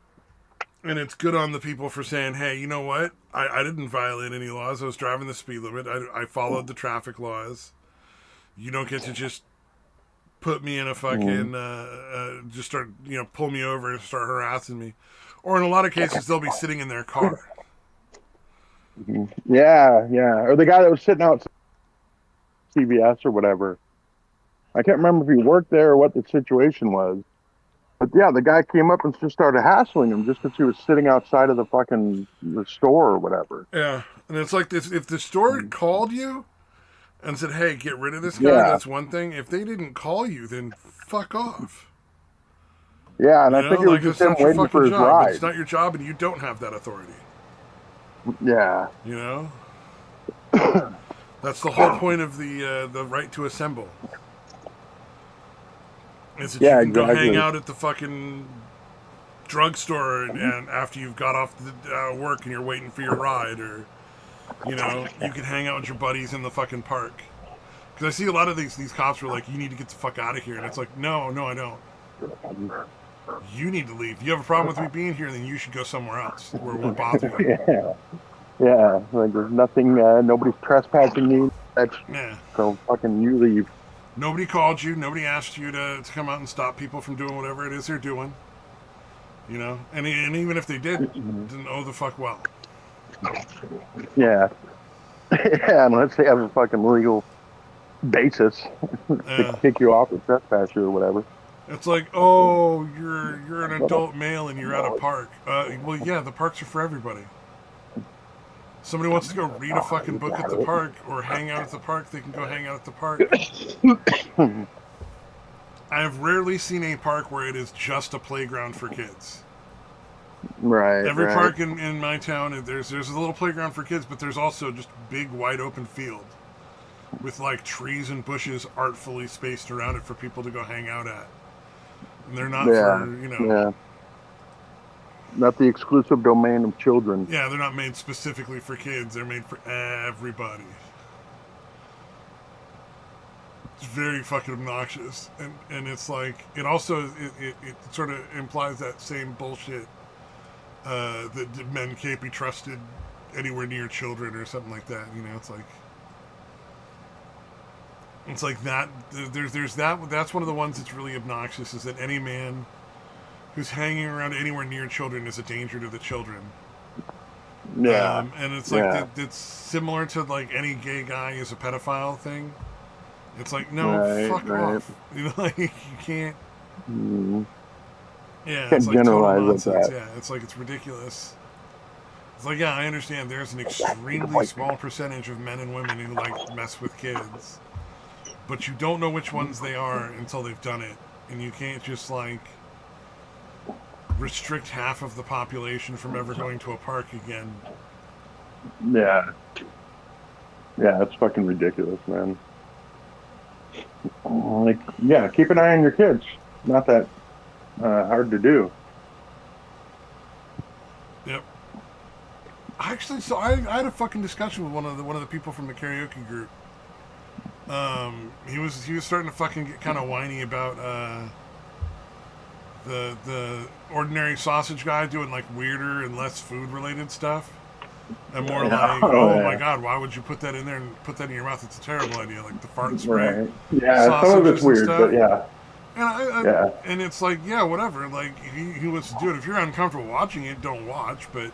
and it's good on the people for saying, hey, you know what? I didn't violate any laws. I was driving the speed limit. I followed the traffic laws. You don't get to just put me in a fucking, just start, pull me over and start harassing me. Or in a lot of cases, they'll be sitting in their car. Yeah, yeah. Or the guy that was sitting out CVS or whatever. I can't remember if he worked there or what the situation was. But yeah, the guy came up and just started hassling him just because he was sitting outside of the store or whatever. Yeah. And it's like this: if the store called you and said, hey, get rid of this guy, Yeah, that's one thing. If they didn't call you, then fuck off. yeah, and I think it was Like just it's him not your waiting fucking for his job. ride. It's not your job, and you don't have that authority. Yeah, You know, that's the whole point of the right to assemble. Is that you yeah, can go hang exactly. out at the fucking drugstore and after you've got off the work and you're waiting for your ride, or you can hang out with your buddies in the fucking park. Because I see a lot of these cops are like, you need to get the fuck out of here, and it's like, no, I don't. You need to leave. If you have a problem with me being here, then you should go somewhere else where it won't bother you. Yeah, yeah. Like there's nothing. Nobody's trespassing me. That's Yeah. so fucking you leave. Nobody called you. Nobody asked you to come out and stop people from doing whatever it is they're doing. And even if they did, then oh the fuck well. Yeah, yeah. Unless they have a fucking legal basis to Yeah. kick you off or trespass you or whatever. It's like, oh, you're an adult male and you're at a park. Well, yeah, the parks are for everybody. Somebody wants to go read a fucking book at the park or hang out at the park, they can go hang out at the park. I have rarely seen a park where it is just a playground for kids. Right, Every right. park in my town, there's a little playground for kids, but there's also just big wide open field with like trees and bushes artfully spaced around it for people to go hang out at. And they're not Yeah, for. yeah. Not the exclusive domain of children. Yeah, they're not made specifically for kids. They're made for everybody. It's very fucking obnoxious, and it's like it also it sort of implies that same bullshit that men can't be trusted anywhere near children or something like that. It's like that. There's that. That's one of the ones that's really obnoxious. Is that any man who's hanging around anywhere near children is a danger to the children. Yeah, And it's like yeah. it's similar to like any gay guy is a pedophile thing. It's like no, Right, fuck right. off. Like you can't. Mm. Yeah, Can't it's like total generalize like nonsense. that. Yeah, it's like it's ridiculous. It's like yeah, I understand. There's an extremely small percentage of men and women who like mess with kids, but you don't know which ones they are until they've done it, and you can't just like restrict half of the population from ever going to a park again. Yeah, yeah. It's fucking ridiculous, man. Like, yeah, keep an eye on your kids. Not that hard to do. Yep. Actually, so I had a fucking discussion with one of the people from the karaoke group. He was starting to fucking get kind of whiny about the ordinary sausage guy doing like weirder and less food related stuff, and more like, oh my Yeah. god, why would you put that in there and put that in your mouth? It's a terrible idea, like the fart and spray Right. Yeah, some of it's sausages and weird, but stuff. yeah, yeah, And it's like, yeah, whatever. Like he wants to do it. If you're uncomfortable watching it, don't watch. But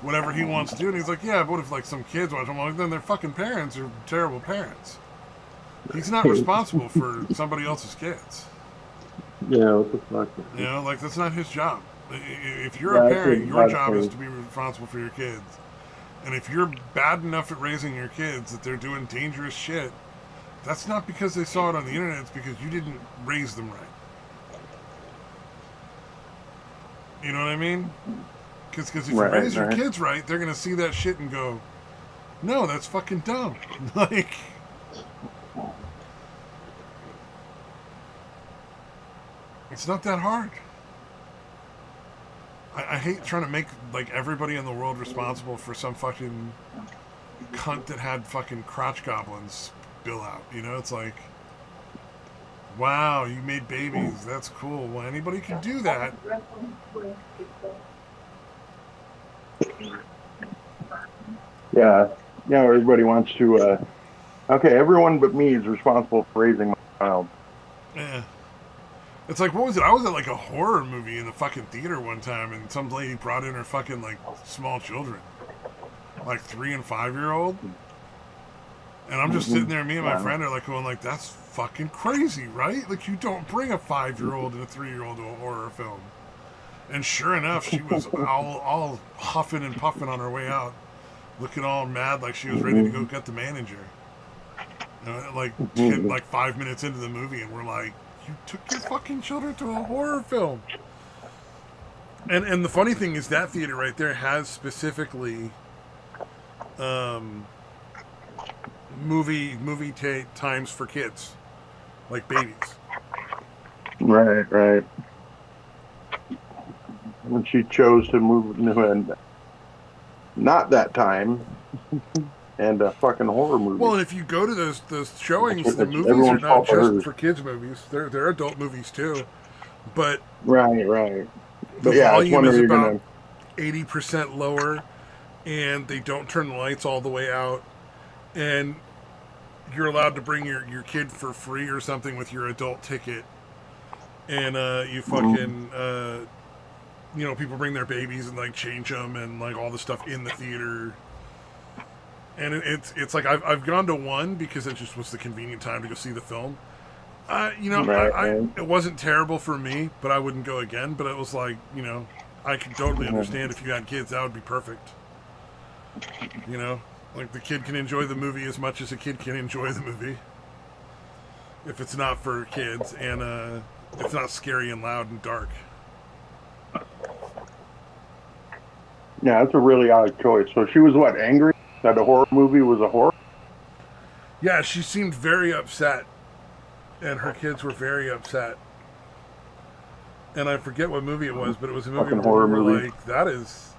whatever he wants to do. And he's like, yeah, but what if like some kids watch? I'm like, then their fucking parents are terrible parents. He's not responsible for somebody else's kids. yeah. What the fuck? Like that's not his job. If you're a Yeah, parent, it's your not job is safe. to be responsible for your kids. And if you're bad enough at raising your kids that they're doing dangerous shit, that's not because they saw it on the internet. It's because you didn't raise them right. You know what I mean? Because if you Right, raise your right. kids right, they're going to see that shit and go, No, that's fucking dumb. Like, it's not that hard. I hate trying to make like everybody in the world responsible for some fucking cunt that had fucking crotch goblins spill out. You know, it's like, wow, you made babies. That's cool. Well, anybody can do that. Yeah, yeah. Everybody wants to. Okay, everyone but me is responsible for raising my child. Yeah. It's like, what was it? I was at like a horror movie in the fucking theater one time, and some lady brought in her fucking like small children, like 3 and 5-year-old, and I'm just sitting there. Me and my friend are like going like, that's fucking crazy, right? Like, you don't bring a 5-year-old and a 3-year-old to a horror film. And sure enough, she was all huffing and puffing on her way out, looking all mad like she was ready to go get the manager. Like 5 minutes into the movie, and we're like, you took your fucking children to a horror film. And the funny thing is that theater right there has specifically movie times for kids, like babies. Right. And she chose to move into not that time and a fucking horror movie. Well, and if you go to those showings, the movies are not just for kids movies. They're adult movies too. But right. The yeah, volume is about 80% lower, and they don't turn the lights all the way out, and you're allowed to bring your kid for free or something with your adult ticket, and you fucking people bring their babies and like change them and like all the stuff in the theater. And it's like I've gone to one because it just was the convenient time to go see the film. It wasn't terrible for me, but I wouldn't go again. But it was like, I can totally understand if you had kids, that would be perfect. Like the kid can enjoy the movie as much as a kid can enjoy the movie. If it's not for kids and it's not scary and loud and dark. Yeah, that's a really odd choice. So she was what, angry that a horror movie was a horror? Yeah, she seemed very upset. And her kids were very upset. And I forget what movie it was, but it was a movie where we were like, that is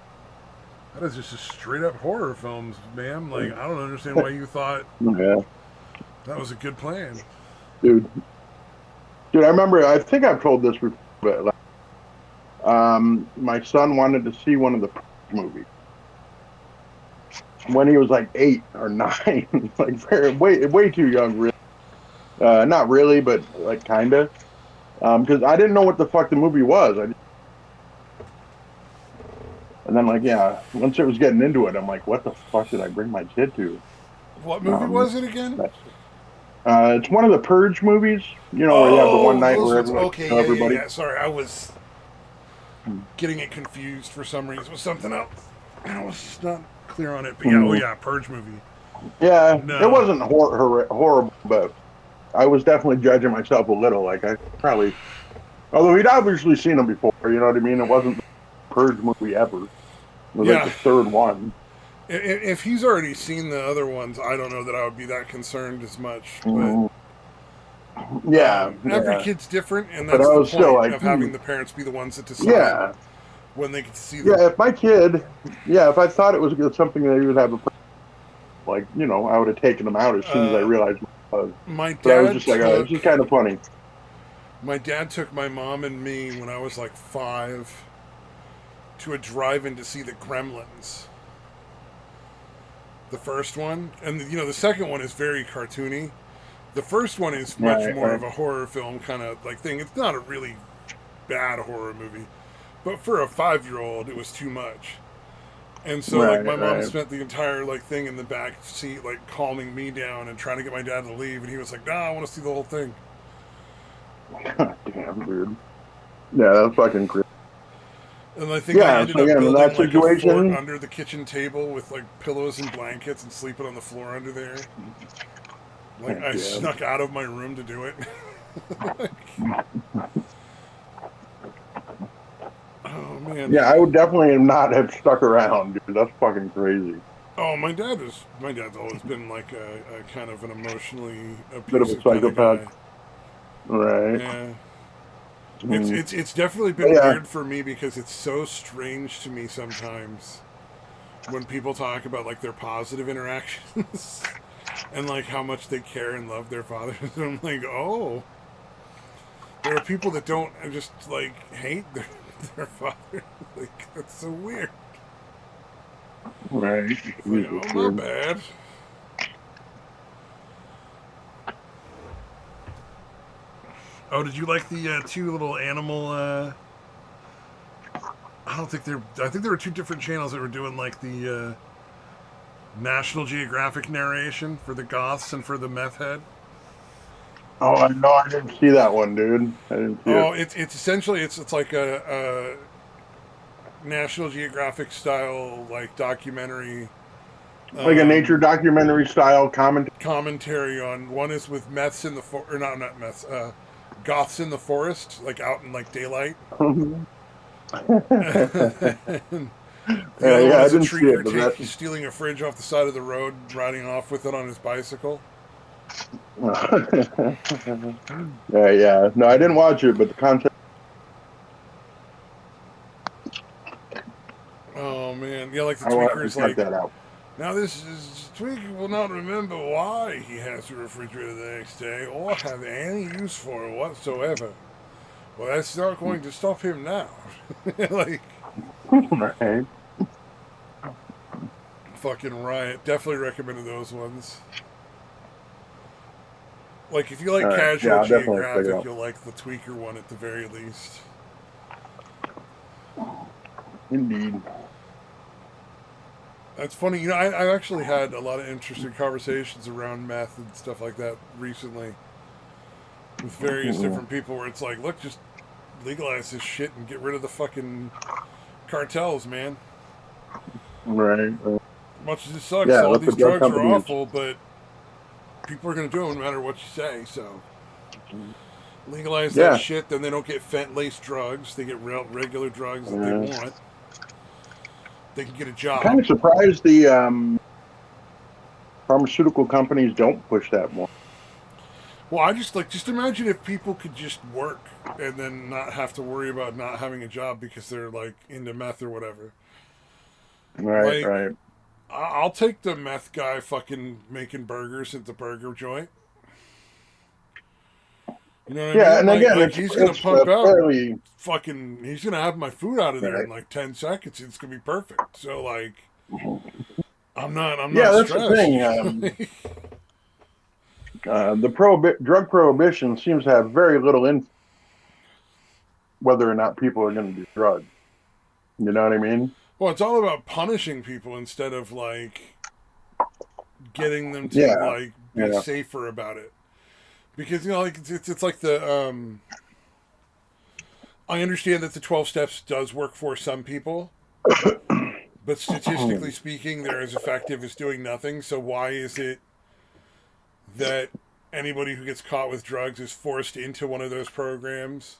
just a straight up horror film, ma'am. Like, I don't understand why you thought that was a good plan. Dude, I remember, I think I've told this before, but my son wanted to see one of the movies when he was like 8 or 9, like way too young, really. Not really, but like kinda, because I didn't know what the fuck the movie was. And then once it was getting into it, I'm like, what the fuck did I bring my kid to? What movie was it again? It's one of the Purge movies, where you have the one night where everybody. Yeah. Sorry, I was getting it confused for some reason with something else. I was not clear on it, but Purge movie. Yeah, no. It wasn't horrible, but I was definitely judging myself a little. Like I probably, although he'd obviously seen them before, you know what I mean? It wasn't the Purge movie ever. It was like the third one. If he's already seen the other ones, I don't know that I would be that concerned as much. But every kid's different, and that's the point of having the parents be the ones that decide when they get to see them. Yeah, if my kid, if I thought it was something that he would have I would have taken him out as soon as I realized what it was. My dad I was just it's just kind of funny. My dad took my mom and me when I was like 5 to a drive-in to see the Gremlins. The first one, and the second one is very cartoony. The first one is much more of a horror film kind of like thing. It's not a really bad horror movie, but for a 5-year-old, it was too much. And so, my mom spent the entire thing in the back seat, calming me down and trying to get my dad to leave. And he was like, "Nah, I want to see the whole thing." Damn, dude. Yeah, that's fucking crazy. And I think I ended up building a fort under the kitchen table with pillows and blankets and sleeping on the floor under there. I snuck out of my room to do it. Oh man. Yeah, I would definitely not have stuck around, dude. That's fucking crazy. Oh, my dad's always been like a kind of an emotionally Bit of a abusive kind of psychopath, guy. right? Yeah. Mm. It's definitely been Yeah, weird for me because it's so strange to me sometimes when people talk about like their positive interactions and like how much they care and love their fathers. I'm like, oh, there are people that don't just like hate their father. Like that's so weird. right. It's like, Jesus, oh, my dude. bad. Oh, did you like the two little animal? I don't think they're. I think there were two different channels that were doing like the National Geographic narration for the goths and for the meth head. Oh, I know. I didn't see that one, dude. I didn't see it. Oh, it's essentially it's like a National Geographic style like documentary Like a nature um, documentary style commentary. commentary on one is with meths in the or not meths goths in the forest like out in like daylight. And the other one Yeah, I is a didn't see it, tweaker but that. stealing a fridge off the side of the road, riding off with it on his bicycle. Yeah. No, I didn't watch it, but the content. Oh man, yeah, like the I will have tweaker to is check like, that out. now this is tweaker will not remember why he has the refrigerator the next day or have any use for it whatsoever. Well, that's not going to stop him now. Like Right. fucking riot. Definitely recommended those ones. Like if you like All right. Yeah, Casual I'll definitely check it Geographic, out. you'll like the tweaker one at the very least. Indeed. That's funny. You know, I actually had a lot of interesting conversations around meth and stuff like that recently with various different people where it's like, look, just legalize this shit and get rid of the fucking cartels, man. Right. Much as it sucks, Yeah, all let the these drug drugs are companies. awful, but people are going to do them no matter what you say, so legalize that Yeah. shit, then they don't get fent-laced drugs. They get regular drugs that they Uh, want. They can get a I'm kind job. of surprised the pharmaceutical companies don't push that more. Well, I just imagine if people could just work and then not have to worry about not having a job because they're like into meth or whatever. Right. Like, Right. I'll take the meth guy fucking making burgers at the burger joint. You know what I Yeah, mean? and again, Like he's gonna it's pump out fairly fucking. He's gonna have my food out of there right. in like 10 seconds. It's gonna be perfect. So like, I'm Yeah, not that's the stressed. thing. The drug prohibition seems to have very little influence whether or not people are going to do drugs. You know what I mean? Well, it's all about punishing people instead of like getting them to Yeah. like be Yeah. safer about it. Because you know, like it's like the I understand that the 12 steps does work for some people, but statistically speaking, they're as effective as doing nothing. So why is it that anybody who gets caught with drugs is forced into one of those programs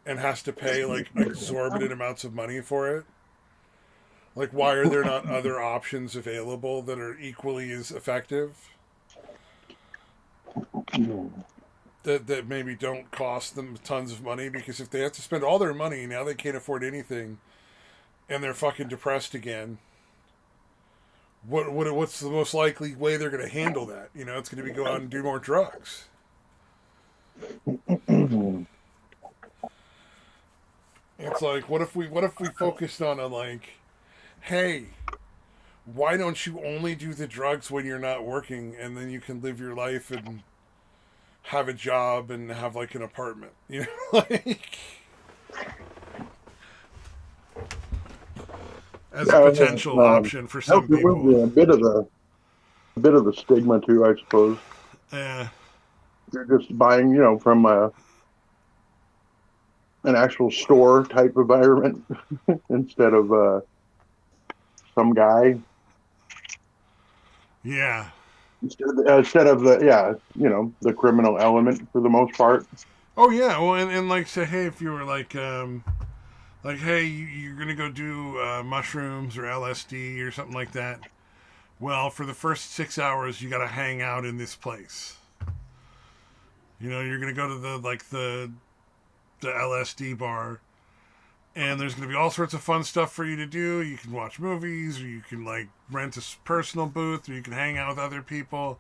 and has to pay like exorbitant amounts of money for it? Like, why are there not other options available that are equally as effective? That maybe don't cost them tons of money, because if they have to spend all their money now, they can't afford anything and they're fucking depressed again. What's the most likely way they're going to handle that? You know, it's going to be go out and do more drugs. It's like, what if we focused on a like, hey, why don't you only do the drugs when you're not working, and then you can live your life and have a job and have like an apartment, you know, like as a potential option for some Help people. remove a bit of the stigma too, I suppose. Yeah, You're just buying, from an actual store type environment instead of some guy. yeah. Instead of the criminal element for the most part. Oh yeah. Well, and like say, hey, if you were like, hey, you're gonna go do mushrooms or LSD or something like that. Well, for the first 6 hours, you got to hang out in this place. You're gonna go to the LSD bar, and there's gonna be all sorts of fun stuff for you to do. You can watch movies, or you can rent a personal booth, or you can hang out with other people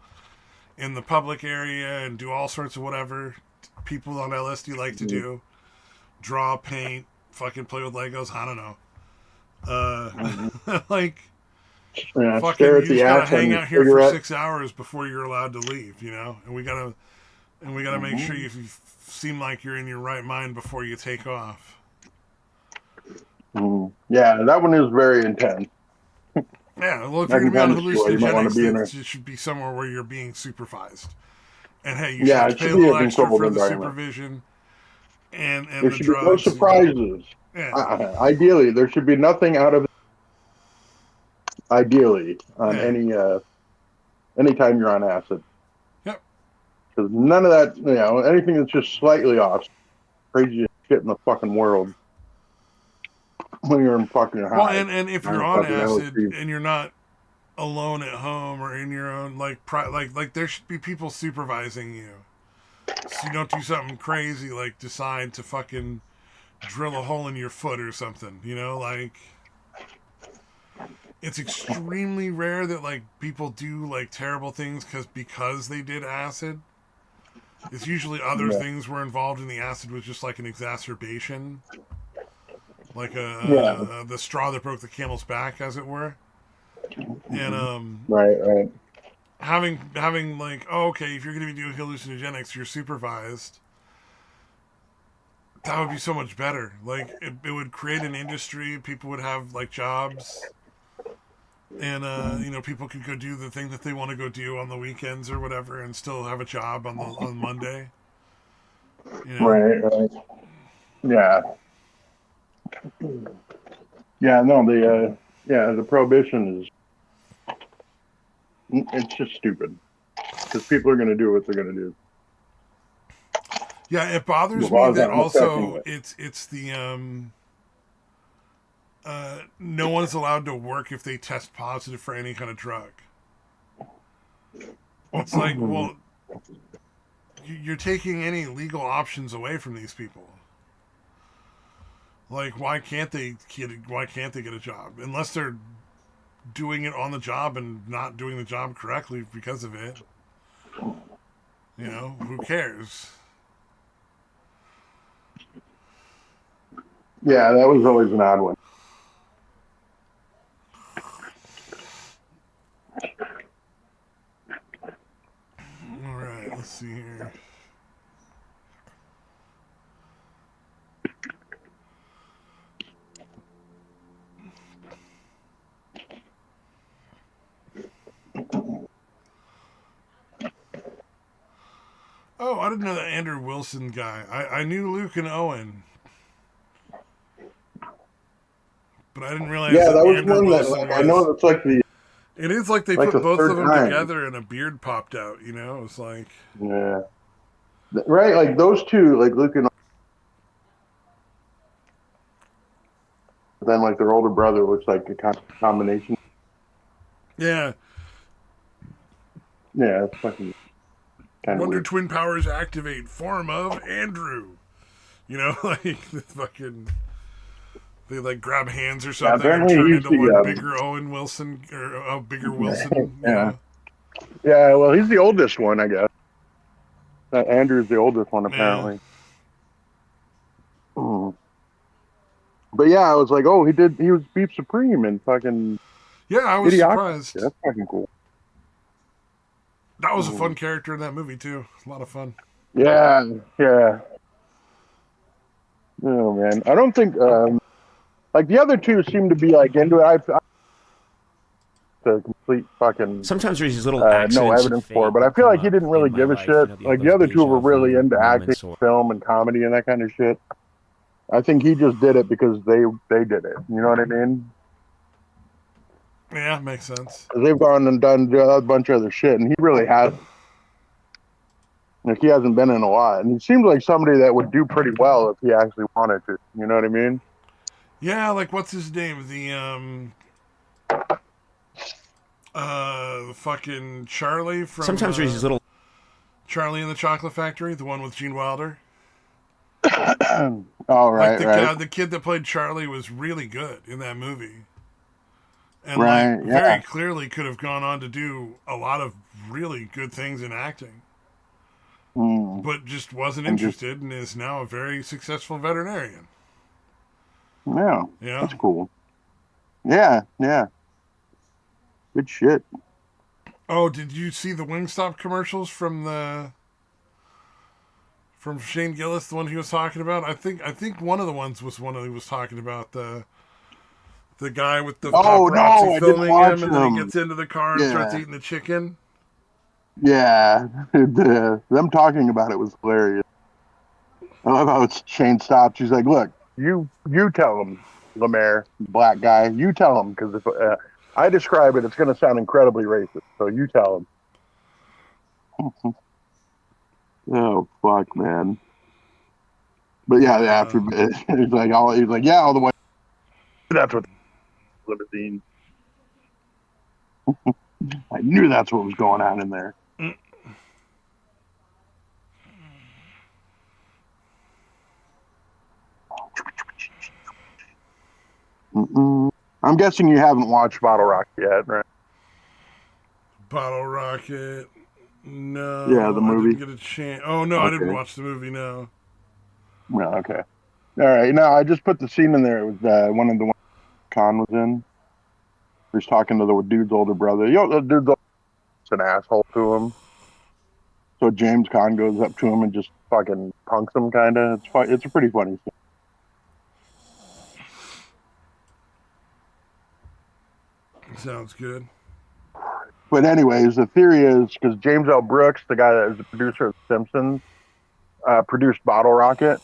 in the public area and do all sorts of whatever people on LSD like to do. Draw, paint, fucking play with Legos. I don't know. Fucking, stare you at the just gotta ass hang on out here for cigarette. 6 hours before you're allowed to leave. And we gotta make sure you seem like you're in your right mind before you take off. Yeah, that one is very intense. Yeah, well, if I you're can going to be on kind of see why you might want to be in hallucinogenics, there. it should be somewhere where you're being supervised. And hey, you should Yeah, have to it pay should a be a little extra controlled for the environment. supervision and There the should be no drugs. surprises. Yeah. Ideally, there should be nothing out of it. Ideally, on Yeah. any time you're on acid. Yep. Because none of that, anything that's just slightly off, craziest shit in the fucking world. When you're in fucking high. Well, and if you're on acid LSD. and you're not alone at home or in your own like there should be people supervising you, so you don't do something crazy like decide to fucking drill a hole in your foot or something. It's extremely rare that people do terrible things because they did acid. It's usually other things were involved, and the acid was just an exacerbation, the straw that broke the camel's back, as it were. And right. Having okay, if you're going to be doing hallucinogenics, you're supervised. That would be so much better. It would create an industry. People would have jobs. And people could go do the thing that they want to go do on the weekends or whatever, and still have a job on Monday. Right. Yeah. Yeah. No. The prohibition it's just stupid because people are going to do what they're going to do. Yeah, it bothers me that also it's the no one's allowed to work if they test positive for any kind of drug. It's well, you're taking any legal options away from these people. Why can't they get a job unless they're doing it on the job and not doing the job correctly because of it? Who cares? Yeah, that was always an odd one. All right, let's see here. Oh, I didn't know that Andrew Wilson guy. I knew Luke and Owen, but I didn't realize that was Andrew one Wilson that I know that's the. It is they put both of them together and a beard popped out. It's yeah, right. Those two, Luke and. Then their older brother looks like a combination. Yeah. Yeah, it's fucking. Wonder weird. Twin powers activate. Form of Andrew. Fucking. They grab hands or something and turn into one bigger Owen Wilson or a bigger Wilson. Yeah. Yeah. Well, he's the oldest one, I guess. Andrew's the oldest one, apparently. Yeah. But yeah, I was like, oh, he was Beef Supreme and fucking. Yeah, I was surprised. Yeah, that's fucking cool. That was a fun character in that movie too. A lot of fun. Yeah. Oh man, I don't think the other two seem to be into it. I the complete fucking. Sometimes there's these little no evidence for, but I feel like he didn't really give a shit. The other two were really into acting, film, and comedy and that kind of shit. I think he just did it because they did it. You know what I mean? Yeah, makes sense. They've gone and done a bunch of other shit, and he really hasn't. He hasn't been in a lot, and he seems like somebody that would do pretty well if he actually wanted to. You know what I mean? Yeah, what's his name? The Fucking Charlie from Sometimes there's these little. Charlie and the Chocolate Factory, the one with Gene Wilder. Oh, Like right, right. the kid that played Charlie was really good in that movie, and like Right, very yeah. clearly could have gone on to do a lot of really good things in acting, Mm. but just wasn't And just, interested and is now a very successful veterinarian. yeah, Yeah. that's cool. Yeah, yeah. Good shit. Oh, did you see the Wingstop commercials from Shane Gillis, the one he was talking about? I think one of the ones was one he was talking about the guy with the Oh, paparazzi no, I didn't filming him, watch and then he them. gets into the car and starts Yeah, eating the chicken. yeah. Them talking about it was hilarious. I love how Shane stops. She's like, "Look, you tell him, Lemaire, black guy. You tell him because if I describe it, it's going to sound incredibly racist. So you tell him." Oh fuck, man. But yeah, after he's like, yeah, all the way. That's what limousine. I knew that's what was going on in there. Mm-mm. I'm guessing you haven't watched Bottle Rock yet, right? Bottle Rocket. Yeah, the No, I didn't movie. get a chance. Oh no, I didn't Okay. watch the movie. No. Well, okay. All right. Now I just put the scene in there. It was one of the ones Khan was in. He's talking to the dude's older brother. The dude's an asshole to him. So James Caan goes up to him and just fucking punks him, kind of. It's fun. It's a pretty funny scene. Sounds good. But anyways, the theory is because James L. Brooks, the guy that was the producer of The Simpsons, produced Bottle Rocket,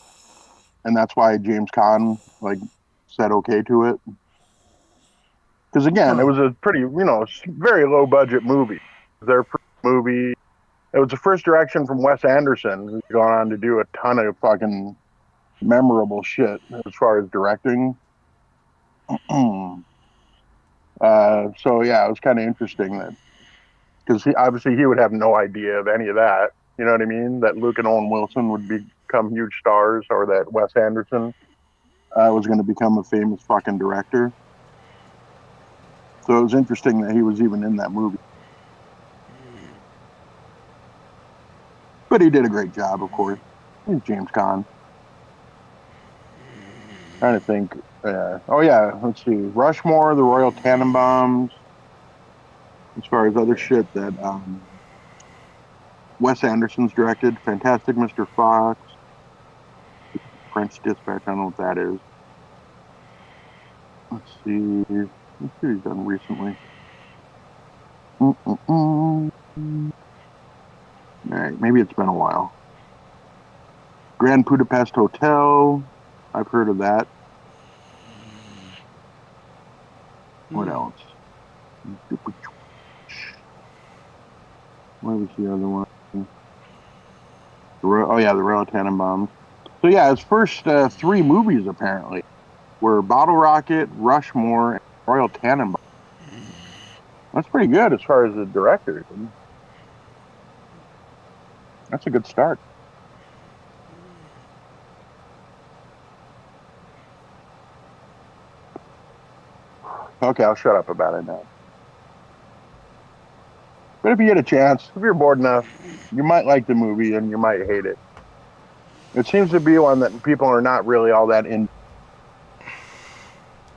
and that's why James Caan like said okay to it. Because again, it Huh. was a pretty, very low budget movie. Their first movie. It was the first direction from Wes Anderson, who's gone on to do a ton of fucking memorable shit as far as directing. So yeah, it was kind of interesting that because obviously he would have no idea of any of that. You know what I mean? That Luke and Owen Wilson would become huge stars, or that Wes Anderson was going to become a famous fucking director. So it was interesting that he was even in that movie. But he did a great job, of course. He's James Caan. Trying to think. Oh yeah, let's see. Rushmore, the Royal Tannenbaums. As far as other shit that Wes Anderson's directed, Fantastic Mr. Fox, French Dispatch. I don't know what that is. Let's see. Let's see what he's done recently. All right, maybe it's been a while. Grand Budapest Hotel. I've heard of that. What else? What was the other one? Oh yeah, the Royal Tannenbaums. So yeah, his first three movies apparently were Bottle Rocket, Rushmore, and Royal Tannenbaums. That's pretty good as far as the director. That's a good start. Okay, I'll shut up about it now. But if you get a chance, if you're bored enough, you might like the movie and you might hate it. It seems to be one that people are not really all that in.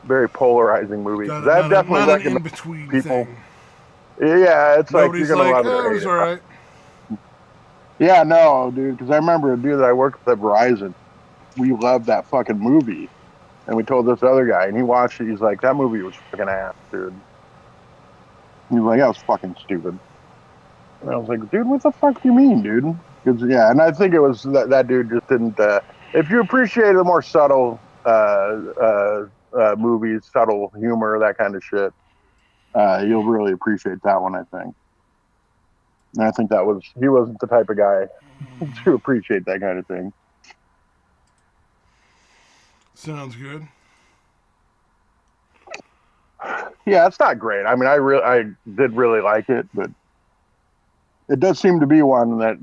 Very polarizing movie because I've definitely Not an recommended in between people. thing. Yeah, it's like you're Nobody's gonna like, love it oh, or it hate was it. all right. Yeah, no, dude, because I remember a dude that I worked with at Verizon. We loved that fucking movie, and we told this other guy, and he watched it. He's like, "That movie was fucking ass, dude." He's like, "That was fucking stupid." And I was like, "Dude, what the fuck do you mean, dude?" Because yeah, and I think it was that dude just didn't. If you appreciate the more subtle movies, subtle humor, that kind of shit, you'll really appreciate that one. I think. And I think he wasn't the type of guy to appreciate that kind of thing. Sounds good. Yeah, it's not great. I mean, I did really like it, but it does seem to be one that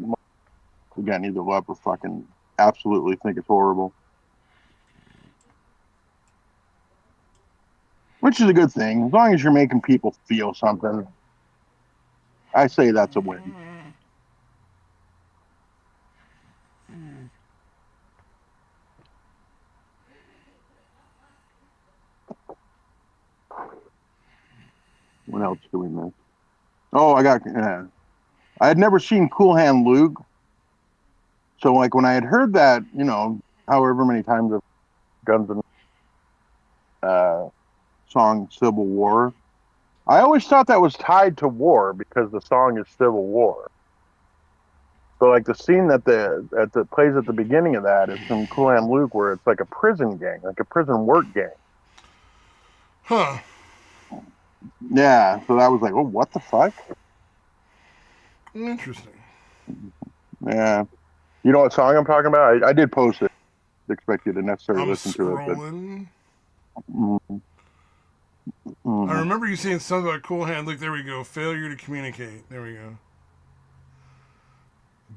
again either love or fucking absolutely think it's horrible, which is a good thing as long as you're making people feel something. I say that's a win. What else do we miss? Oh, I got. I had never seen Cool Hand Luke, so like when I had heard that, however many times of Guns and song Civil War, I always thought that was tied to war because the song is Civil War. So like the scene that plays at the beginning of that is from Cool Hand Luke, where it's like a prison gang, like a prison work gang. Huh. Yeah, so that was like, oh, what the fuck? Interesting. Yeah, you know what song I'm talking about? I did post it. Expect you to necessarily I'm listen to it, but scrolling. I mm, remember you saying something about Cool Hand. Look, there we go. Failure to communicate. There we go.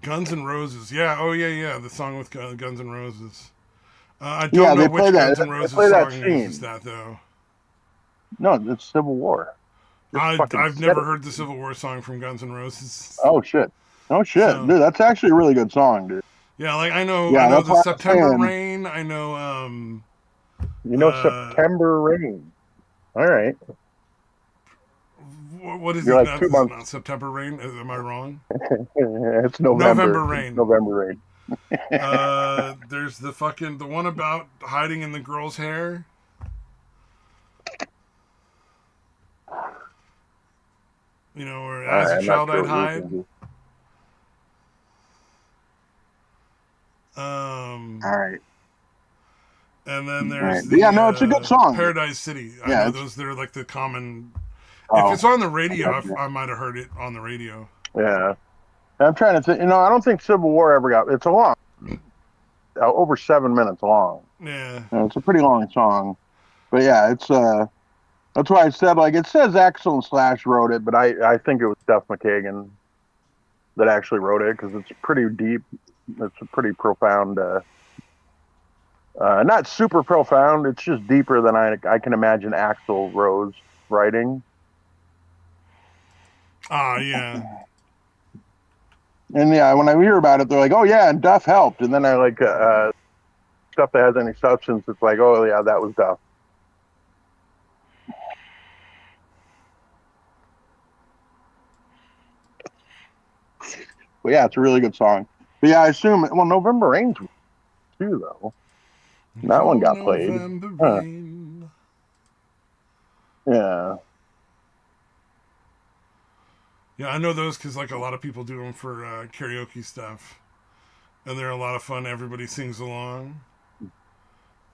Guns N' Roses. Yeah. Oh, yeah, yeah. The song with Guns N' Roses. I don't yeah, know they play which that. Guns N' They Roses play that song is scene. that, though. No, it's Civil War. Just fucking I've said never it. heard the Civil War song from Guns N' Roses. Oh shit. Oh shit, So, dude. That's actually a really good song, dude. yeah, like I Yeah, know that's the why I was September saying. Rain. I know, uh, September Rain. All right, what is you're it? like Not, 2 months. is it not September Rain? Am I wrong? It's November. November It's Rain. November Rain. There's the one about hiding in the girl's hair. Or All as right, a I'm not child sure I'd what you're hide. thinking. All right, And then all right. there's But yeah, the no, it's a good song. Paradise City. I Yeah, know it's. those. They're like the common. If Oh, it's on the radio, gotcha. I might have heard it on the radio. Yeah. I'm trying to think. I don't think Civil War ever got. It's a long, over 7 minutes long. Yeah. It's a pretty long song. But yeah, it's. That's why I said like it says Axel and Slash wrote it, but I think it was Duff McKagan that actually wrote it because it's pretty deep. It's a pretty profound. Not super profound. It's just deeper than I can imagine Axel Rose writing. Ah, yeah. And yeah, when I hear about it, they're like, "Oh yeah, and Duff helped." And then I like stuff that has any substance. It's like, "Oh yeah, that was Duff." But yeah, it's a really good song. But yeah, I assume. Well, November Rain's too though. That one Cold got played. November Huh. rain. Yeah. Yeah, I know those because like a lot of people do them for karaoke stuff, and they're a lot of fun. Everybody sings along.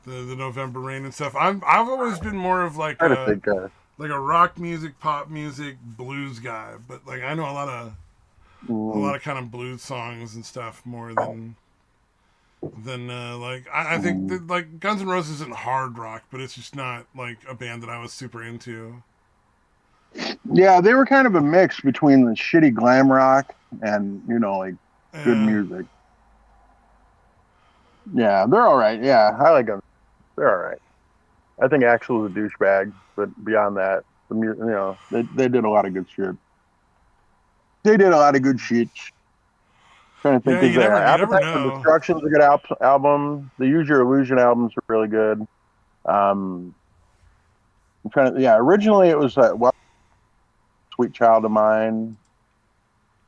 The November Rain and stuff. I've always been more of like Trying to a think. rock music, pop music, blues guy. But like I know a lot Mm, of kind of blues songs and stuff more than like I think that like Guns N' Roses isn't hard rock, but it's just not like a band that I was super into. yeah, they were kind of a mix between the shitty glam rock and like good Yeah, music. Yeah, they're all right. Yeah, I like them. They're all right. I think Axel's a douchebag, but beyond that, they did a lot of good shit. They did a lot of good shit. Trying to think, yeah. is there You never Appetite for know. Destruction's a good album. The Use Your Illusion albums are really good. Um, I'm trying to, yeah. Originally, it was Sweet Child of Mine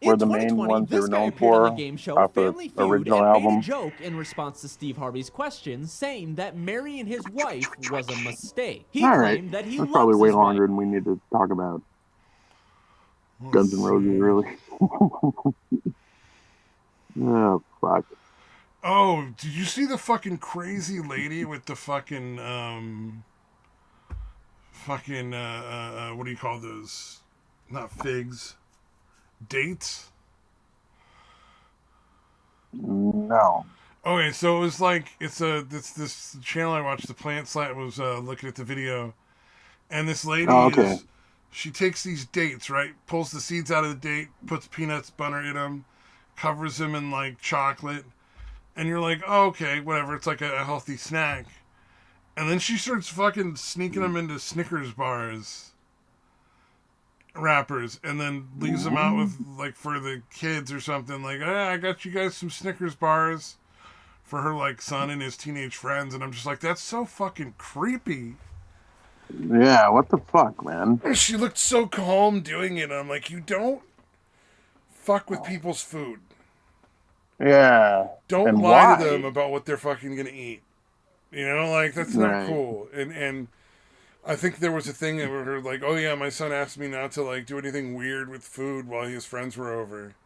were In the main 2020, ones they this were guy known appeared on the for game show off the Family Feud original and made a album. joke in response to Steve Harvey's question, saying that marrying his wife was a mistake. He All right, claimed that he that's probably loves way his wife. longer than we need to talk about Let's Guns N' Roses, see. really. Oh fuck. Oh, did you see the fucking crazy lady with the fucking what do you call those? Not figs, dates. No. Okay, so it was like it's this channel I watched. The Plant Slat was looking at the video, And this lady Oh, okay. she takes these dates, right? Pulls the seeds out of the date, puts peanuts, butter in them, covers them in like chocolate. And you're like, oh, okay, whatever. It's like a healthy snack. And then she starts fucking sneaking them into Snickers bars wrappers, and then leaves them out with like for the kids or something. Like, I got you guys some Snickers bars for her like son and his teenage friends. And I'm just like, that's so fucking creepy. Yeah, what the fuck, man? She looked so calm doing it. And I'm like, you don't fuck with people's food. Yeah. Don't And lie why? to them about what they're fucking gonna eat. You know, like that's not Right. cool. And I think there was a thing that were like, oh yeah, my son asked me not to like do anything weird with food while his friends were over.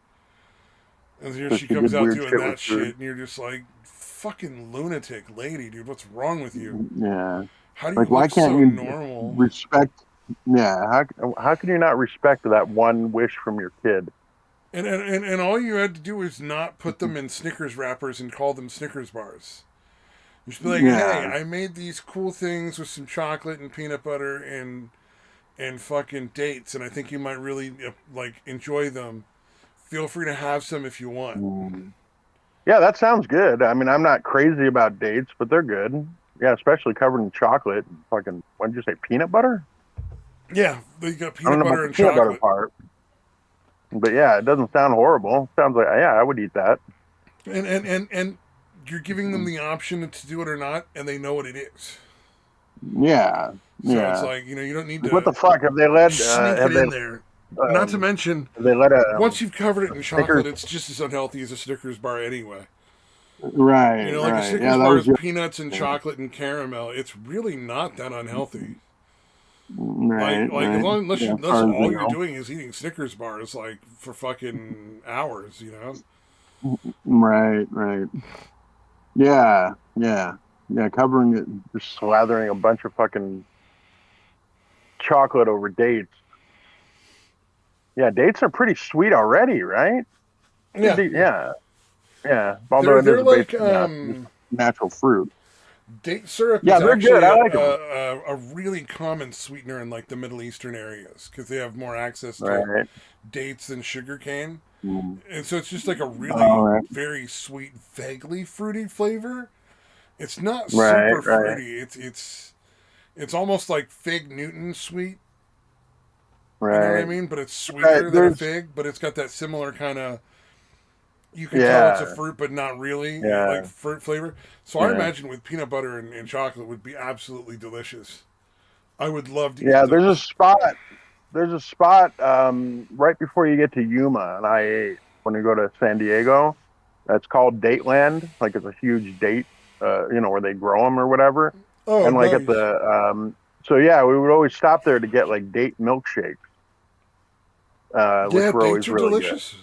And here So she she comes did out weird doing shit that with food. shit, and you're just like, fucking lunatic lady, dude. What's wrong with you? Yeah. How do you Like, why look can't so you normal? respect? Yeah. How can you not respect that one wish from your kid? And all you had to do was not put them in Snickers wrappers and call them Snickers bars. You should be like, hey, Yeah. I made these cool things with some chocolate and peanut butter and fucking dates, and I think you might really like enjoy them. Feel free to have some if you want. Yeah, that sounds good. I mean, I'm not crazy about dates, but they're good. Yeah, especially covered in chocolate. Fucking, what did you say, peanut butter? Yeah, you got I don't peanut know about butter the and peanut butter chocolate. part. But yeah, it doesn't sound horrible. Sounds like, yeah, I would eat that. And you're giving them the option to do it or not, and they know what it is. Yeah. So it's Yeah. like, you don't need Like, what the to fuck? Have they let, sneak it in there. Not to mention, have they let once you've covered it in chocolate, Snickers? it's just as unhealthy as a Snickers bar anyway. Right, Like a right. Snickers Yeah, that bar was is peanuts and chocolate and caramel. It's really not that unhealthy. right, Like right. unless Yeah, as unless far as all we you're know. doing is eating Snickers bars like for fucking hours, Right, right. Yeah, yeah, yeah. Covering it, just slathering a bunch of fucking chocolate over dates. Yeah, dates are pretty sweet already, right? Yeah, Yeah, yeah. Although they're it is they're like basically not just natural fruit. date syrup Yeah, is they're good. actually I like them. a really common sweetener in like the Middle Eastern areas because they have more access to Right. dates than sugar cane, Mm. and so it's just like a All really right. very sweet, vaguely fruity flavor. It's not Right, super right. fruity. It's almost like Fig Newton sweet. You know what I Right. mean? But it's Right. sweeter than a There's fig, but it's got that similar kind of. You can tell it's a yeah, fruit, but not really like yeah, fruit flavor. So I yeah. imagine with peanut butter and chocolate would be absolutely delicious. I would love to eat Yeah, there's a those. spot. There's a spot right before you get to Yuma on I-8 when you go to San Diego. That's called Dateland. Like it's a huge date, where they grow them or whatever. Oh, And like at nice. the so yeah, we would always stop there to get like date milkshakes, which Yeah, were dates always are really good. delicious.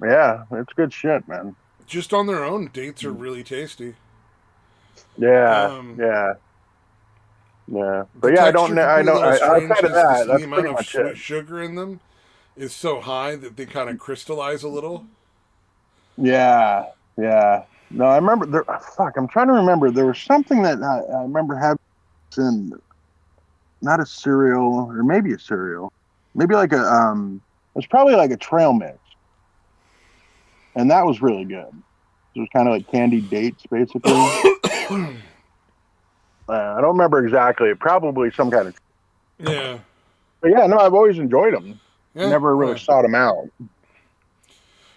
Yeah, it's good shit, man. Just on their own, dates are really tasty. Yeah, Um, yeah, yeah. But the yeah, I don't texture know. can be I a don't. little strange Outside of because that, the that's amount pretty of much it. sugar in them is so high that they kind of crystallize a little. Yeah, yeah. No, I remember there. Fuck, I'm trying to remember. There was something that I remember having in not a cereal or maybe a cereal, maybe like a it was probably like a trail mix, and that was really good. It was kind of like candied dates, basically. I don't remember exactly. Probably some kind of. Yeah, But yeah, no, I've always enjoyed them. yeah, Never really yeah. sought them out.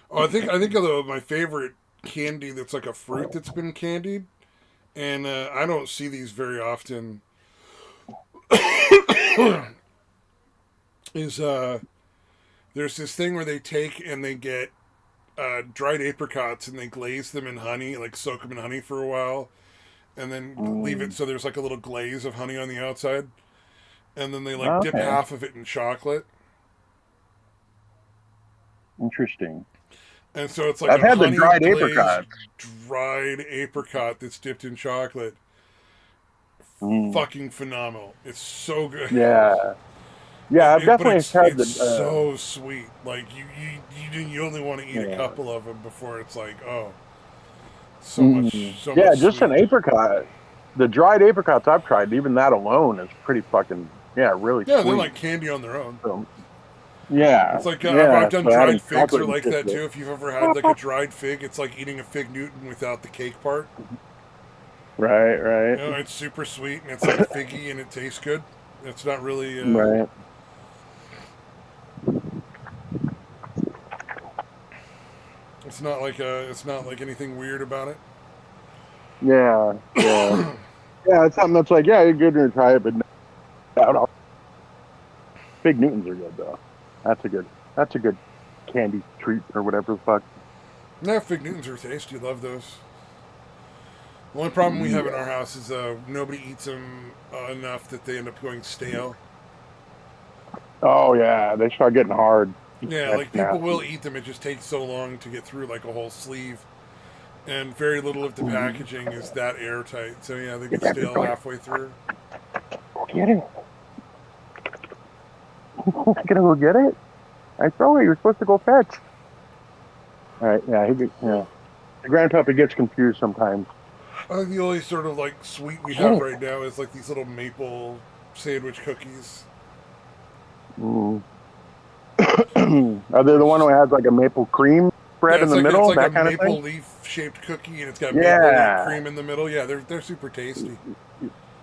Oh, I think of my favorite candy that's like a fruit that's been candied, and I don't see these very often. Is there's this thing where they take and they get dried apricots and they glaze them in honey, like soak them in honey for a while, and then leave it so there's like a little glaze of honey on the outside, and then they like dip Okay, half of it in chocolate, interesting. and so it's like I've a had the honey dried glazed apricot. dried apricot that's dipped in chocolate. Mm, Fucking phenomenal! It's so good. yeah, yeah. I've But definitely it's had it's the. so sweet. Like you only want to eat a Yeah. couple of them before it's like, oh, so Mm. much Yeah, just an sweet. apricot. the dried apricots I've tried, even that alone is pretty fucking really Yeah, sweet. they're like candy on their own. So, yeah, It's like yeah. I've done so adding dried figs chocolate are and like shit that to it. too. If you've ever had like a dried fig, it's like eating a fig Newton without the cake part. Right, You know, it's super sweet and it's like figgy and it tastes good. It's not really. right. It's not like It's not like anything weird about it. Yeah, yeah, yeah. It's something that's like, yeah, you're good to try it, but no, Fig Newtons are good though. That's a good candy treat or whatever the fuck. No, fig Newtons are tasty. Love those. The only problem we have in our house is nobody eats them enough that they end up going stale. Oh yeah, they start getting hard. Yeah, That's like people nasty. will eat them. It just takes so long to get through like a whole sleeve, and very little of the packaging is that airtight. So yeah, they get stale halfway through. Get it. I'm gonna go get it. I throw it. You're supposed to go fetch. All right. Yeah. The grandpuppy gets confused sometimes. I think the only sort of like sweet we have right now is like these little maple sandwich cookies. Mm. Are they the one who has like a maple cream spread in the like, middle? It's like that a kind of maple thing. leaf shaped cookie, and it's got maple leaf cream in the middle. Yeah, they're super tasty.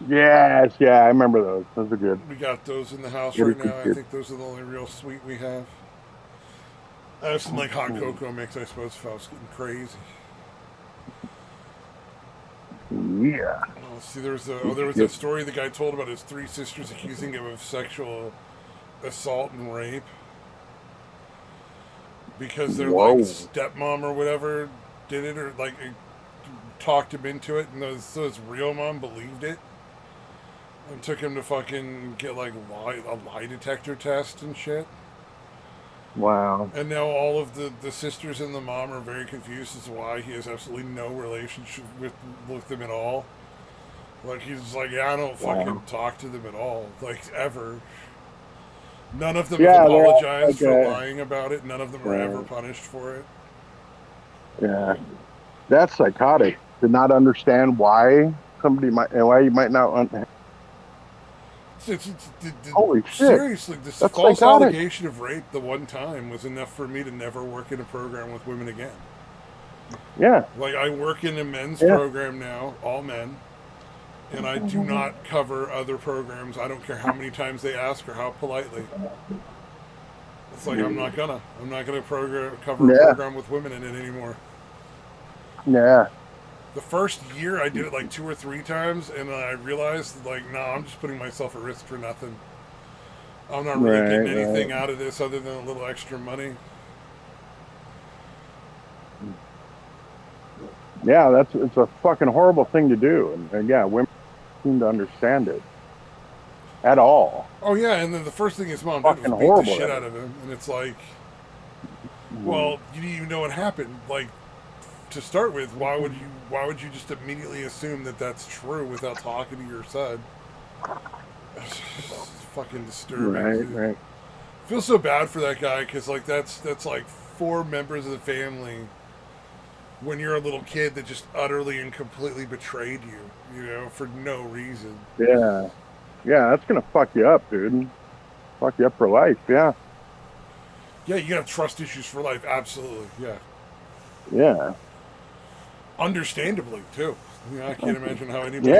Yes. Yeah. I remember those. Those are good. We got those in the house Good, right good, now. I good. think those are the only real sweet we have. I have some like hot cocoa mix, I suppose, if I was getting crazy. Yeah. Oh, see, there was a story the guy told about his three sisters accusing him of sexual assault and rape because their like stepmom or whatever did it, or like talked him into it, and his real mom believed it and took him to fucking get like a lie detector test and shit. Wow. And now all of the sisters and the mom are very confused as to why he has absolutely no relationship with them at all. Like, he's like, yeah, I don't fucking talk to them at all. Like, ever. None of them have apologized for lying about it. None of them were ever punished for it. Yeah. That's psychotic. To not understand why why you might not. Holy shit. Seriously, this That's false psychotic. allegation of rape the one time was enough for me to never work in a program with women again. Yeah. Like, I work in a men's program now, all men, and I do not cover other programs. I don't care how many times they ask or how politely. It's like, I'm not gonna cover a program with women in it anymore. Yeah. The first year I did it like 2 or 3 times, and I realized, like, no, I'm just putting myself at risk for nothing. I'm not really getting anything out of this other than a little extra money. Yeah, it's a fucking horrible thing to do, and yeah, women seem to understand it at all. Oh yeah, and then the first thing his mom did was beat the shit out of him, and it's like, well, you didn't even know what happened. Like, to start with, why would you just immediately assume that that's true without talking to your son? It's fucking disturbing. Right. I feel so bad for that guy, because like that's like 4 members of the family when you're a little kid that just utterly and completely betrayed you, for no reason. Yeah, that's gonna fuck you up, dude. Fuck you up for life. Yeah, you have trust issues for life. Absolutely. Yeah. Understandably too. I can't imagine how anybody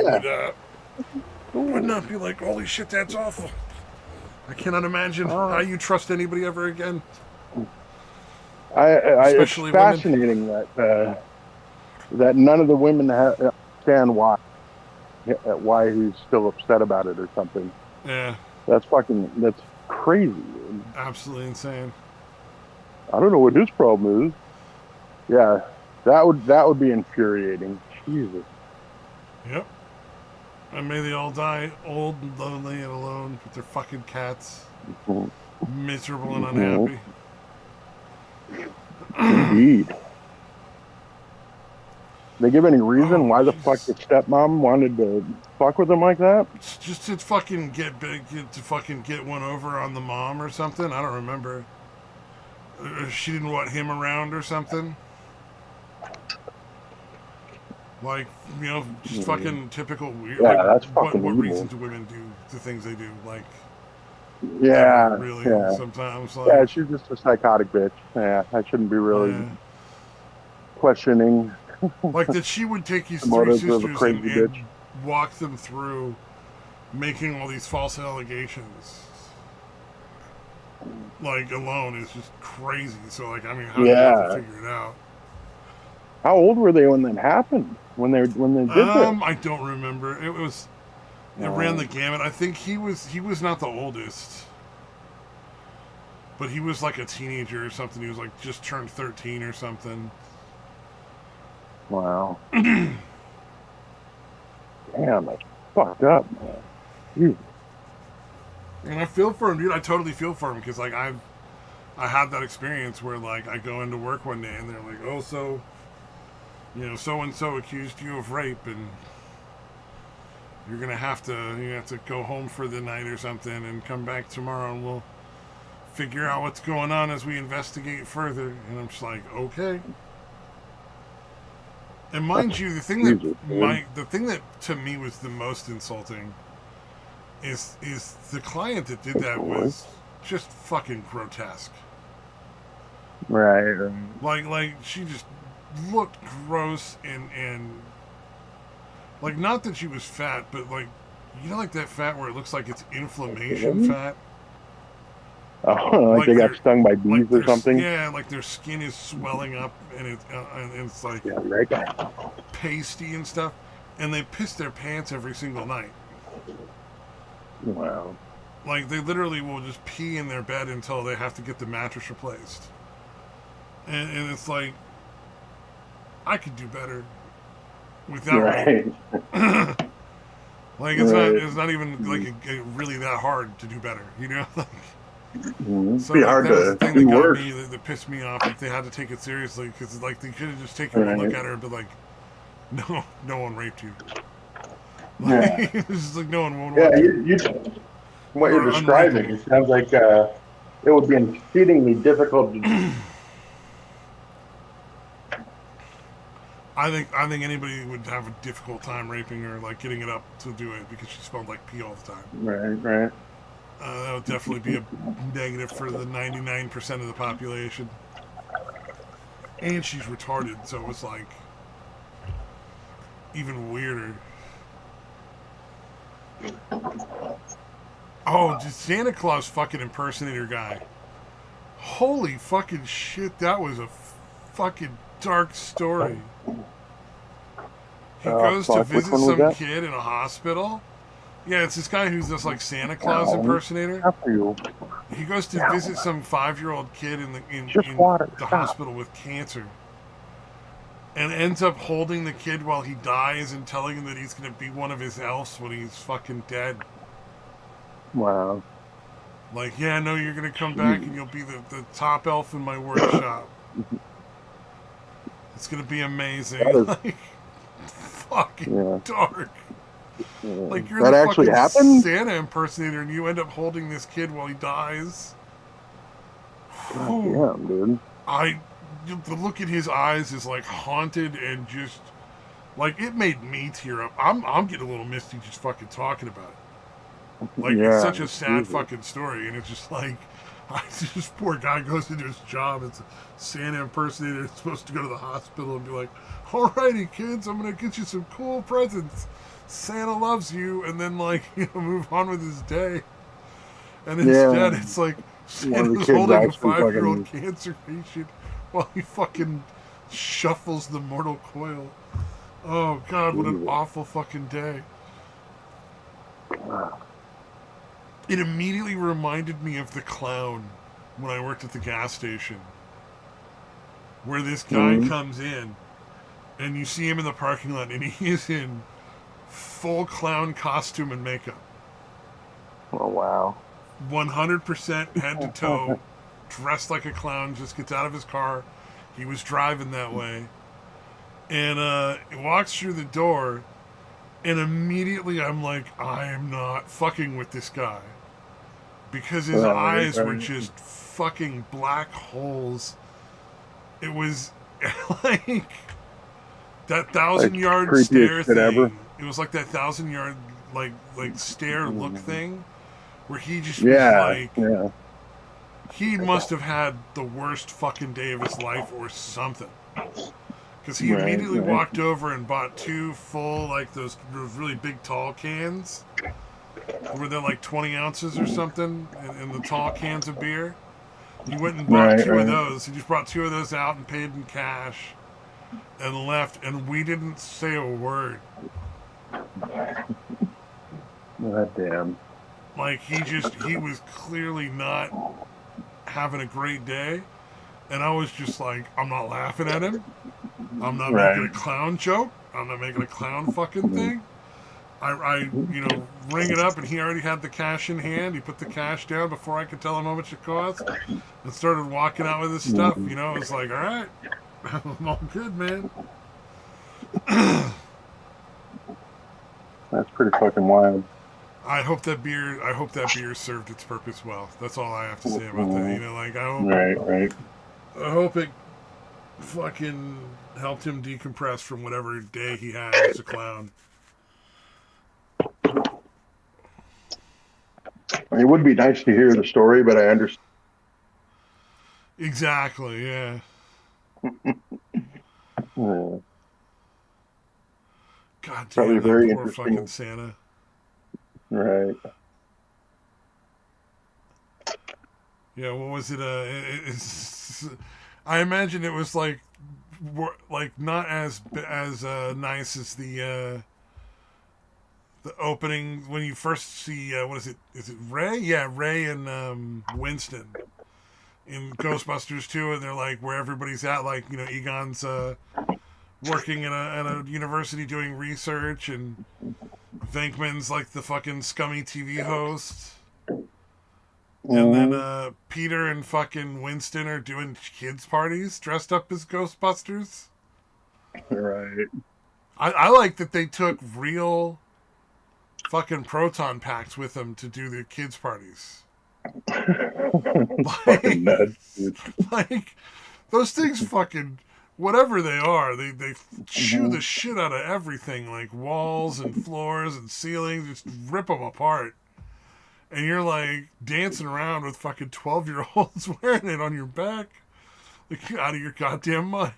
would not be like, holy shit, that's awful. I cannot imagine how you trust anybody ever again. It's fascinating that none of the women understand why he's still upset about it or something. Yeah, that's crazy, dude. Absolutely insane. I don't know what his problem is. Yeah, that would be infuriating. Jesus. Yep. And may they all die old and lonely and alone with their fucking cats. Miserable and unhappy. Indeed. They give any reason why the fuck the stepmom wanted to fuck with him like that? Just to fucking get big, to fucking get one over on the mom or something. I don't remember. She didn't want him around or something. Like, just fucking typical weird. Yeah, like, that's what fucking evil. reasons do women do the things they do? Like, Yeah, never really. yeah. Sometimes, like, Yeah, she's just a psychotic bitch. Yeah, I shouldn't be really yeah. questioning Like that she would take his the three motives of a sisters crazy and bitch. walk them through making all these false allegations. Like, alone is just crazy. So, like, I mean, how do you ever figure it out? How old were they when that happened? When they did this? I don't remember. It ran the gamut. I think he was not the oldest, but he was like a teenager or something. He was like just turned 13 or something. Wow. Damn, that's fucked up, man. Jeez. And I feel for him, dude. I totally feel for him because, like, I had that experience where, like, I go into work one day and they're like, "Oh, so, so and so accused you of rape, and you're gonna have to go home for the night or something, and come back tomorrow, and we'll figure out what's going on as we investigate further." And I'm just like, okay. And mind you, the thing that to me was the most insulting is the client that did that was just fucking grotesque. Right. Like she just looked gross and like, not that she was fat, but like, like that fat where it looks like it's inflammation fat. Oh, like they got stung by bees or something? Yeah, like their skin is swelling up and it's like pasty and stuff. And they piss their pants every single night. Wow. Like, they literally will just pee in their bed until they have to get the mattress replaced. And it's like, I could do better without right. Like, it's not even like really that hard to do better, Like, so be hard that was to the thing do that got worse. me, that pissed me off. That they had to take it seriously, because like they could have just taken a look at her and be like, no one raped you. Like, it's just like no one won't. Yeah, what you're describing, it sounds like it would be exceedingly difficult to. I think anybody would have a difficult time raping her, like getting it up to do it, because she smelled like pee all the time. Right. That would definitely be a negative for the 99% of the population. And she's retarded, so it's like even weirder. Oh, just Santa Claus fucking impersonator guy. Holy fucking shit, that was a fucking dark story. He goes to visit some kid in a hospital. Yeah, it's this guy who's this like Santa Claus impersonator. He goes to visit some 5-year-old kid in the hospital with cancer, and ends up holding the kid while he dies and telling him that he's going to be one of his elves when he's fucking dead. Wow. Like, yeah, no, you're going to come back and you'll be the top elf in my workshop. It's going to be amazing. Like, fucking dark. Like, you're that the actually fucking happened? Santa impersonator, and you end up holding this kid while he dies. God damn, dude. The look in his eyes is like haunted, and just like, it made me tear up. I'm getting a little misty just fucking talking about it. Like, it's such a sad fucking story, and it's just like, this poor guy goes into his job. It's a Santa impersonator. It's supposed to go to the hospital and be like, "Alrighty, kids, I'm gonna get you some cool presents. Santa loves you," and then, like, move on with his day. And instead, it's like Santa's holding a 5-year-old cancer patient while he fucking shuffles the mortal coil. Oh God, what an awful fucking day. It immediately reminded me of The Clown when I worked at the gas station, where this guy comes in and you see him in the parking lot and he is in full clown costume and makeup. Oh, wow. 100% head to toe, dressed like a clown, just gets out of his car. He was driving that way. And he walks through the door, and immediately I'm like, I am not fucking with this guy. Because his eyes were just fucking black holes. It was like, That 1,000-yard creepiest stare shit thing. ever. It was like that 1,000-yard like stare look thing, where he just was Yeah, like, yeah. he must have had the worst fucking day of his life or something. Because he Right, immediately right. walked over and bought 2 full, like those really big tall cans, where they're like 20 ounces or something, in the tall cans of beer. He went and bought Right, 2 of right. those. He just brought 2 of those out and paid in cash, and left. And we didn't say a word. God damn. Like he was clearly not having a great day, and I was just like, I'm not laughing at him. I'm not making a Right. clown joke. I'm not making a clown fucking thing. I ring it up, and he already had the cash in hand. He put the cash down before I could tell him how much it cost, and started walking out with his stuff. You know, it was like, all right, I'm all good, man. That's pretty fucking wild. I hope that beer served its purpose well. That's all I have to say about that. You know, like Right. I hope it fucking helped him decompress from whatever day he had as a clown. It would be nice to hear the story, but I understand. Exactly, yeah. Yeah. God Probably damn, that very poor interesting. fucking Santa. Right. Yeah, what was it? I imagine it was like not as nice as the opening when you first see what is it? Is it Ray? Yeah, Ray and Winston in Ghostbusters 2, and they're like where everybody's at. Like, you know, Egon's working at a university doing research, and Venkman's like the fucking scummy TV host. And then Peter and fucking Winston are doing kids' parties dressed up as Ghostbusters. Right. I like that they took real fucking proton packs with them to do the kids' parties. Fucking nuts, dude. Like, those things fucking, whatever they are, they chew the shit out of everything, like walls and floors and ceilings, just rip them apart. And you're like dancing around with fucking 12-year-olds wearing it on your back. Like, out of your goddamn mind.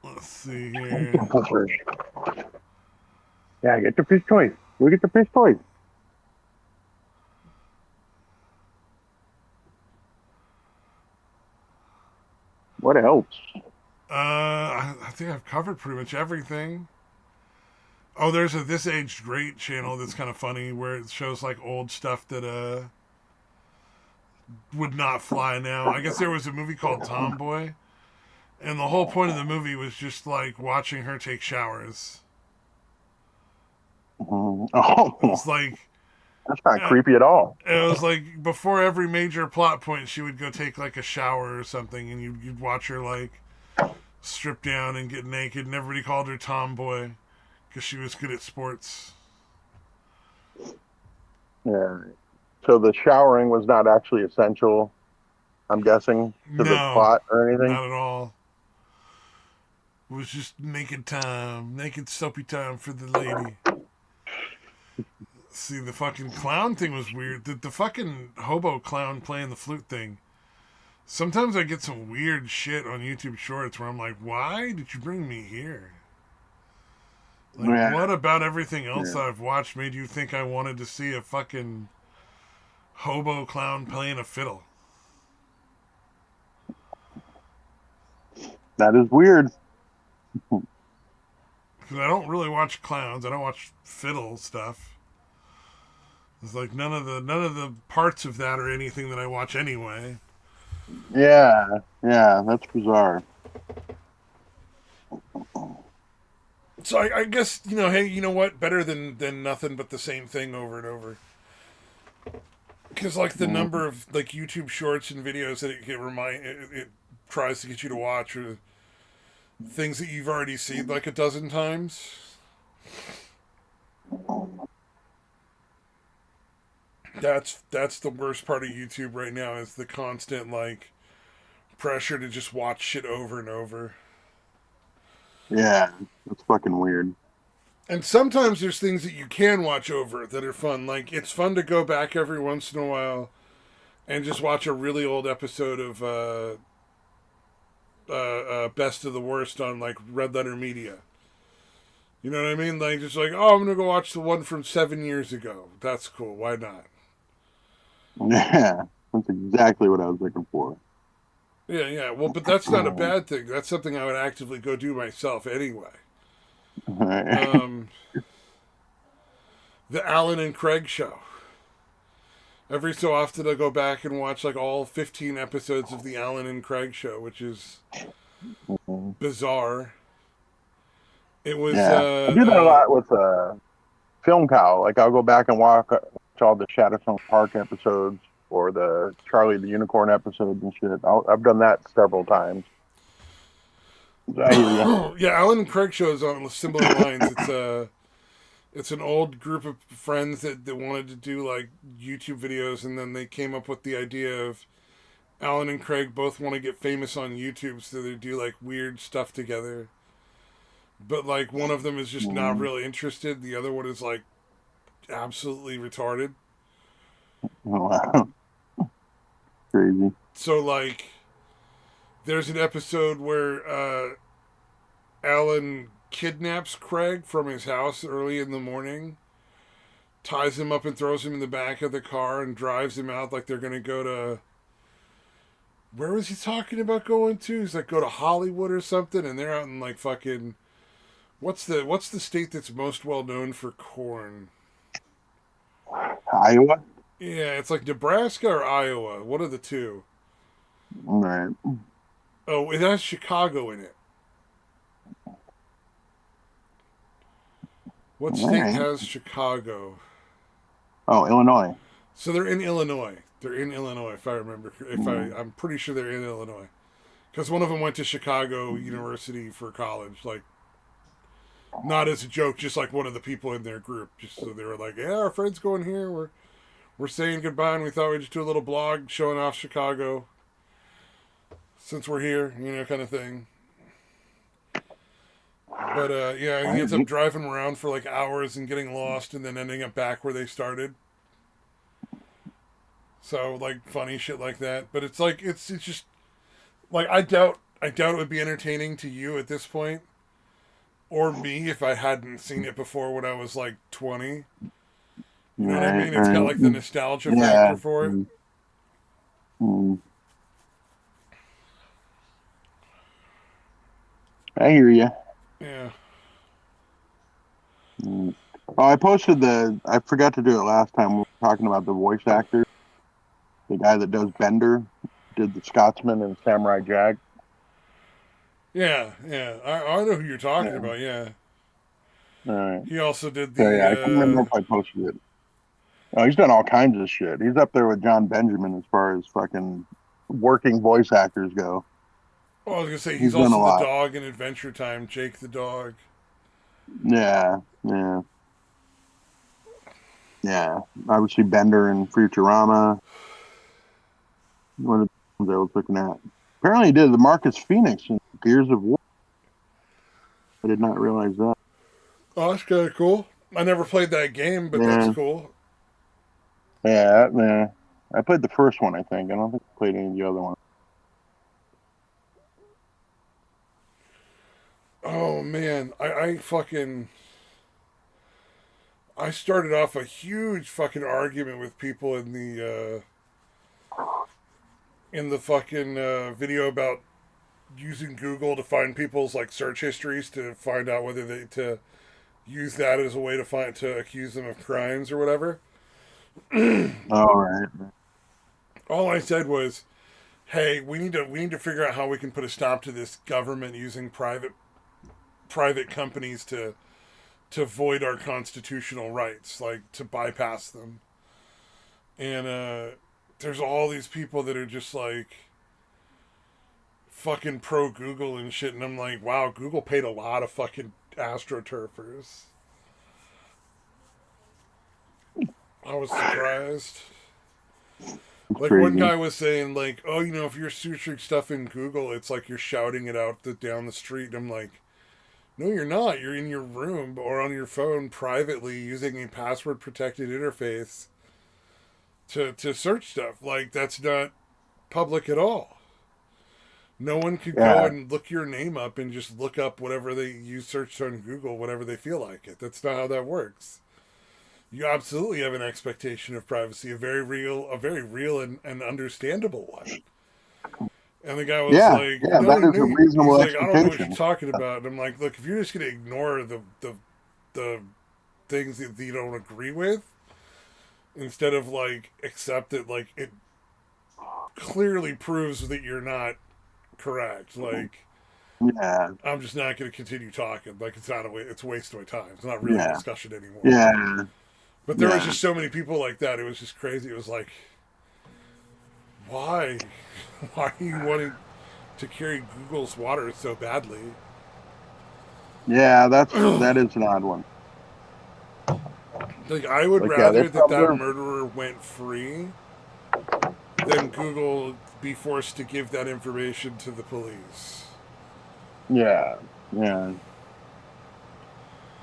Let's see here. Yeah, get your fish toys. Look at the fish toys. What else? I think I've covered pretty much everything. Oh, there's a This Aged Great channel that's kind of funny where it shows like old stuff that would not fly now. I guess there was a movie called Tomboy, and the whole point of the movie was just like watching her take showers. Oh, It was like, that's not creepy at all. it was like before every major plot point, she would go take like a shower or something, and you'd watch her like strip down and get naked, and everybody called her Tomboy because she was good at sports. Yeah. So the showering was not actually essential, I'm guessing, to the No, plot or anything? not at all. It was just naked time, naked soapy time for the lady. See, the fucking clown thing was weird. The fucking hobo clown playing the flute thing. Sometimes I get some weird shit on YouTube Shorts where I'm like, why did you bring me here? Like, Yeah. what about everything else Yeah. I've watched made you think I wanted to see a fucking hobo clown playing a fiddle? That is weird. Because I don't really watch clowns. I don't watch fiddle stuff. It's like none of the parts of that are anything that I watch anyway. Yeah, that's bizarre. So I guess, you know, hey, you know what? Better than nothing but the same thing over and over. Because like the number of like YouTube shorts and videos that it tries to get you to watch are things that you've already seen like a dozen times. That's the worst part of YouTube right now is the constant like pressure to just watch shit over and over. Yeah, it's fucking weird. And sometimes there's things that you can watch over that are fun. Like it's fun to go back every once in a while and just watch a really old episode of Best of the Worst on like Red Letter Media. You know what I mean? Like just like, oh, I'm gonna go watch the one from 7 years ago. That's cool. Why not? Yeah, that's exactly what I was looking for. Yeah, yeah. Well, but that's not a bad thing. That's something I would actively go do myself anyway. Um, the Alan and Craig show. Every so often I go back and watch like all 15 episodes of the Alan and Craig show, which is bizarre. It was Yeah, I do that a lot with Film Cow. Like I'll go back and watch all the Shadowstone Park episodes or the Charlie the Unicorn episodes and shit. I've done that several times. I hear you. Yeah, Alan and Craig shows on similar lines. It's an old group of friends that wanted to do like YouTube videos, and then they came up with the idea of Alan and Craig both want to get famous on YouTube, so they do like weird stuff together. But like one of them is just not really interested. The other one is like absolutely retarded. Oh, wow. Crazy. So like there's an episode where Alan kidnaps Craig from his house early in the morning, ties him up and throws him in the back of the car and drives him out like they're gonna go to, where was he talking about going to? He's like go to Hollywood or something, and they're out in like fucking what's the state that's most well known for corn? Iowa? Yeah, it's like Nebraska or Iowa. One of the two. All right. Oh, it has Chicago in it. What state has Chicago? Oh, Illinois. So they're in Illinois. They're in Illinois, if I remember. I'm pretty sure they're in Illinois, because one of them went to Chicago University for college. Like, not as a joke, just like one of the people in their group. Just so they were like, yeah, our friend's going here. We're saying goodbye, and we thought we'd just do a little blog showing off Chicago since we're here, kind of thing. But yeah, he ends up driving around for like hours and getting lost, and then ending up back where they started. So like funny shit like that. But it's like it's just like I doubt it would be entertaining to you at this point, or me if I hadn't seen it before when I was like 20. You know what I mean? It's got like the nostalgia factor for it. I hear you. Yeah. Oh, I posted I forgot to do it last time. We were talking about the voice actor. The guy that does Bender did the Scotsman and Samurai Jack. Yeah, yeah. I know who you're talking about, yeah. All right. He also did the... So, yeah, I can't remember if I posted it. Oh, he's done all kinds of shit. He's up there with John Benjamin as far as fucking working voice actors go. Oh, I was going to say, he's also the dog in Adventure Time, Jake the dog. Yeah, yeah. Yeah, obviously Bender and Futurama. One of the ones I was looking at. Apparently he did the Marcus Phoenix in Gears of War. I did not realize that. Oh, that's kind of cool. I never played that game, but that's cool. Yeah, I played the first one, I think. I don't think I played any of the other ones. Oh, man. I started off a huge fucking argument with people in the fucking video about using Google to find people's like search histories to find out whether to use that as a way to accuse them of crimes or whatever. All right. All I said was, hey, we need to figure out how we can put a stop to this government using private companies to void our constitutional rights, like to bypass them. And there's all these people that are just like fucking pro Google and shit, and I'm like, wow, Google paid a lot of fucking astroturfers. I was surprised. It's Like one crazy. guy was saying, like, oh, you know, if you're searching stuff in Google, it's like you're shouting it out down the street. And I'm like, no, you're not. You're in your room or on your phone privately using a password protected interface to search stuff. Like that's not public at all. No one could go Yeah, and look your name up and just look up whatever you searched on Google whenever they feel like it. That's not how that works. You absolutely have an expectation of privacy, a very real and understandable one. And the guy was yeah, like, yeah. "No, That is no." a He's reasonable like, "I don't know what you're expectation. talking about." And I'm like, "Look, if you're just gonna ignore the things that you don't agree with, instead of like accept it, like it clearly proves that you're not correct. Like Yeah, I'm just not going to continue talking. Like it's not it's a waste of my time. It's not really a yeah, discussion anymore." yeah, But there was yeah, just so many people like that. It was just crazy. It was like, why? Why are you wanting to carry Google's water so badly? yeah. That is an odd one. Like I would Like, yeah, rather that murderer went free than Google be forced to give that information to the police. yeah, yeah.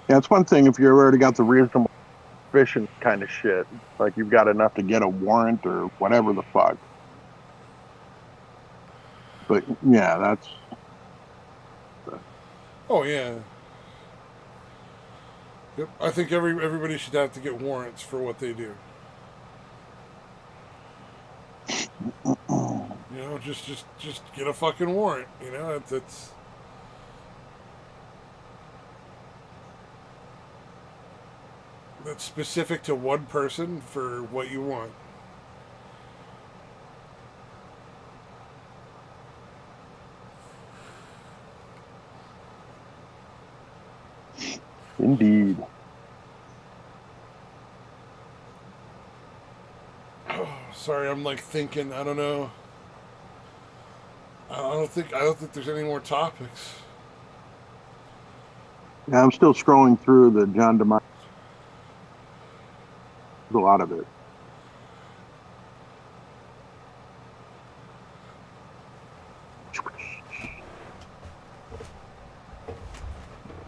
Yeah, it's one thing if you've already got the reasonable suspicion kind of shit, like you've got enough to get a warrant or whatever the fuck. But yeah, that's Oh yeah. Yep. I think everybody should have to get warrants for what they do. You know, just get a fucking warrant. You know, that's specific to one person for what you want. indeed. Oh, sorry, I'm like thinking. I don't know. I don't think there's any more topics. Yeah, I'm still scrolling through the John DeMar. There's a lot of it.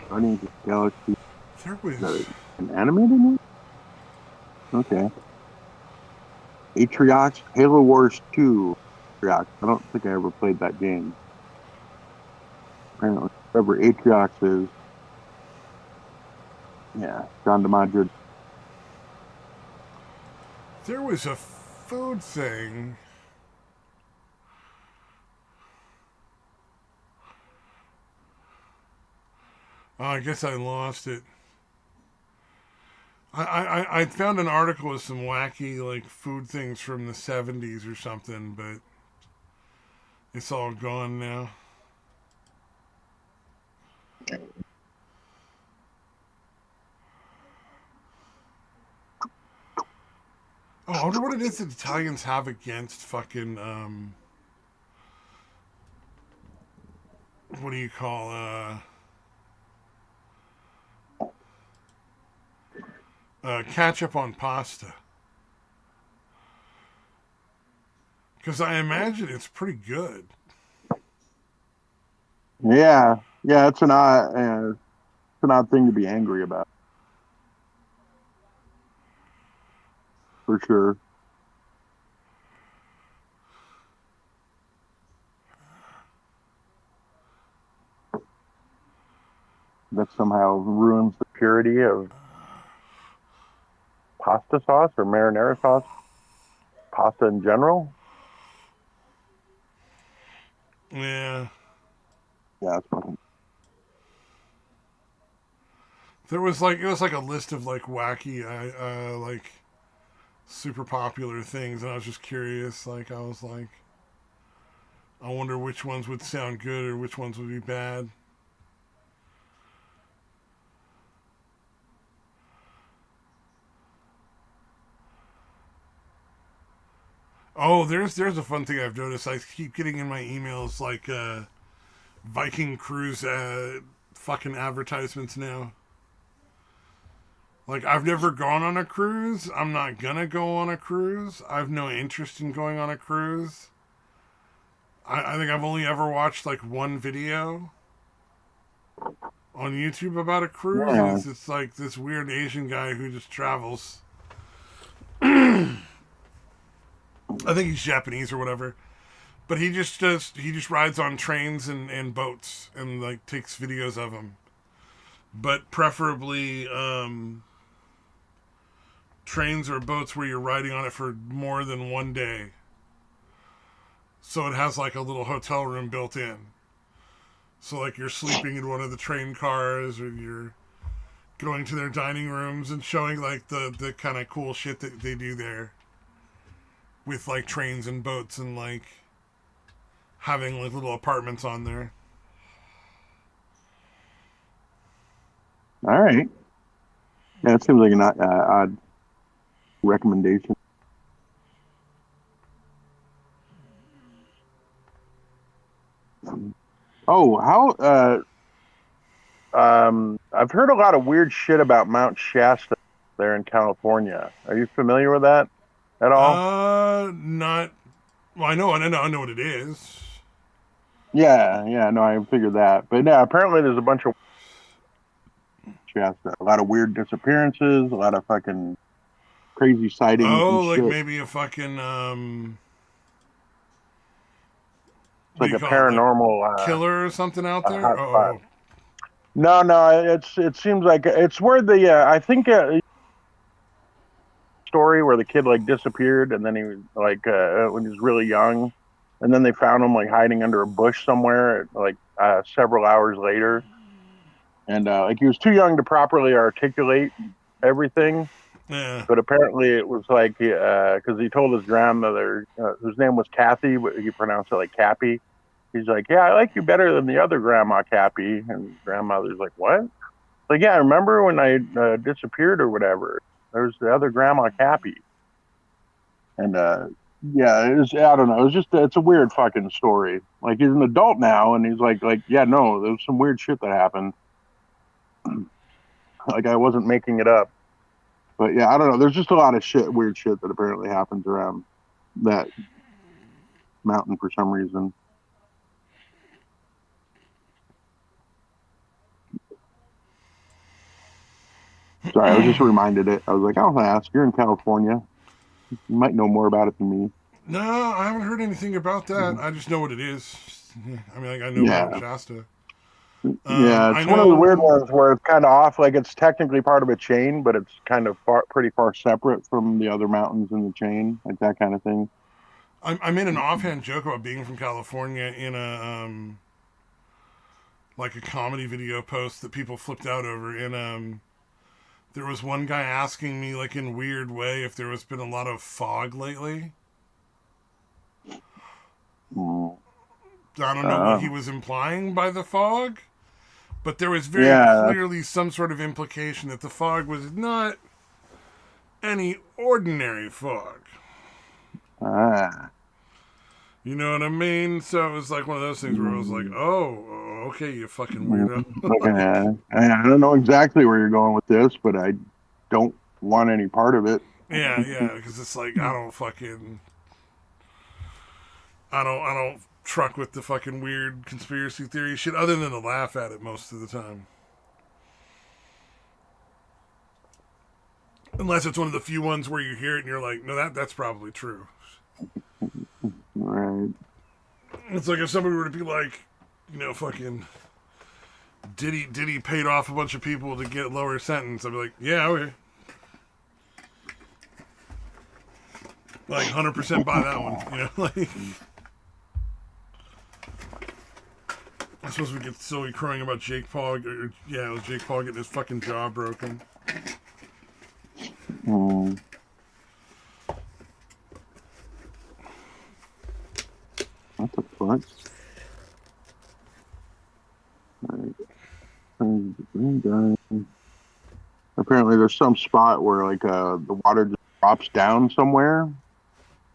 Guardians of the Galaxy. There Is that was. an animated one? Okay. Atriox, Halo Wars 2. Atriox. I don't think I ever played that game. Apparently, whoever Atriox is, yeah, John DiMaggio. There was a food thing. Oh, I guess I lost it. I found an article with some wacky like food things from the 70s or something, but it's all gone now. Oh, I wonder what it is that Italians have against fucking what do you call ketchup on pasta? Because I imagine it's pretty good. Yeah, yeah, it's an odd thing to be angry about, for sure. That somehow ruins the purity of pasta sauce or marinara sauce, pasta in general. Yeah. Yeah, it's fucking. There was like it was like a list of like wacky like super popular things, and I was just curious. Like I was like, I wonder which ones would sound good or which ones would be bad. Oh, there's a fun thing I've noticed. I keep getting in my emails like Viking cruise fucking advertisements now. Like, I've never gone on a cruise. I'm not gonna go on a cruise. I've no interest in going on a cruise. I think I've only ever watched like one video on YouTube about a cruise, and Yeah. it's like this weird Asian guy who just travels. I think he's Japanese or whatever. But he just rides on trains and boats and like takes videos of them. But preferably trains or boats where you're riding on it for more than one day. So it has like a little hotel room built in. So like you're sleeping in one of the train cars, or you're going to their dining rooms and showing like the kind of cool shit that they do there. With like trains and boats and like having like little apartments on there. All right. Yeah, it seems like an odd recommendation. Oh, I've heard a lot of weird shit about Mount Shasta there in California. Are you familiar with that at all? Not. Well, I know what it is. Yeah, no, I figured that. But yeah, apparently there's a bunch of Shasta, a lot of weird disappearances, a lot of fucking crazy sightings and Oh, like shit. maybe a fucking It's what do like you a call it? Like paranormal killer or something out there? hot spot. Oh, No, it seems like it's where the I think story where the kid like disappeared and then he was like when he was really young, and then they found him like hiding under a bush somewhere like several hours later, and like he was too young to properly articulate everything, yeah. but apparently it was like because he told his grandmother whose name was Kathy, but he pronounced it like Cappy. He's like, yeah, I like you better than the other grandma Cappy, and grandmother's like, what? Like, yeah, remember when I disappeared or whatever? There's the other grandma Cappy, and yeah, it was. I don't know. It was just it's a weird fucking story. Like he's an adult now, and he's like, yeah, no, there was some weird shit that happened. Like I wasn't making it up, but yeah, I don't know. There's just a lot of weird shit that apparently happens around that mountain for some reason. Sorry, I was just reminded it. I was like, I'll ask. You're in California. You might know more about it than me. No, I haven't heard anything about that. I just know what it is. I mean, like I know Mount Yeah. Shasta. Yeah, I it's one of the weird know. ones where it's kind of off. Like it's technically part of a chain, but it's kind of pretty far separate from the other mountains in the chain, like that kind of thing. I made an offhand joke about being from California in a like a comedy video post that people flipped out over. And there was one guy asking me like in a weird way if there has been a lot of fog lately. Mm. I don't know what he was implying by the fog, but there was very Yeah, clearly some sort of implication that the fog was not any ordinary fog. ah, You know what I mean? So it was like one of those things where I was like, oh, okay, you fucking weirdo. okay. I don't know exactly where you're going with this, but I don't want any part of it. Yeah, because it's like, I don't truck with the fucking weird conspiracy theory shit other than to laugh at it most of the time. Unless it's one of the few ones where you hear it and you're like, no, that's probably true. Right. It's like if somebody were to be like, you know, fucking Diddy paid off a bunch of people to get lower sentence. I'd be like, yeah, okay. Like 100% buy that one, you know, like. I suppose we get silly crying about Jake Paul. Yeah, it was Jake Paul getting his fucking jaw broken. Mm. What the fuck? Right. Apparently, there's some spot where like the water just drops down somewhere,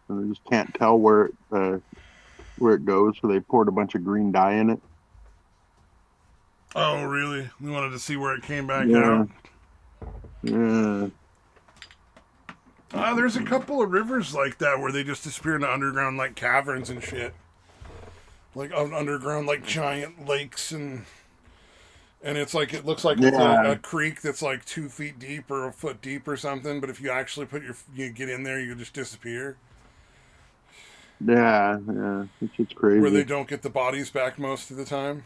and and they just can't tell where it goes, so they poured a bunch of green dye in it. Oh, really? We wanted to see where it came back Yeah. out. Yeah. There's a couple of rivers like that where they just disappear into underground like caverns and shit. Like underground like giant lakes and it's like it looks like it's a creek that's like 2 feet deep or a foot deep or something. But if you actually you get in there, you just disappear. Yeah. It's crazy. Where they don't get the bodies back most of the time.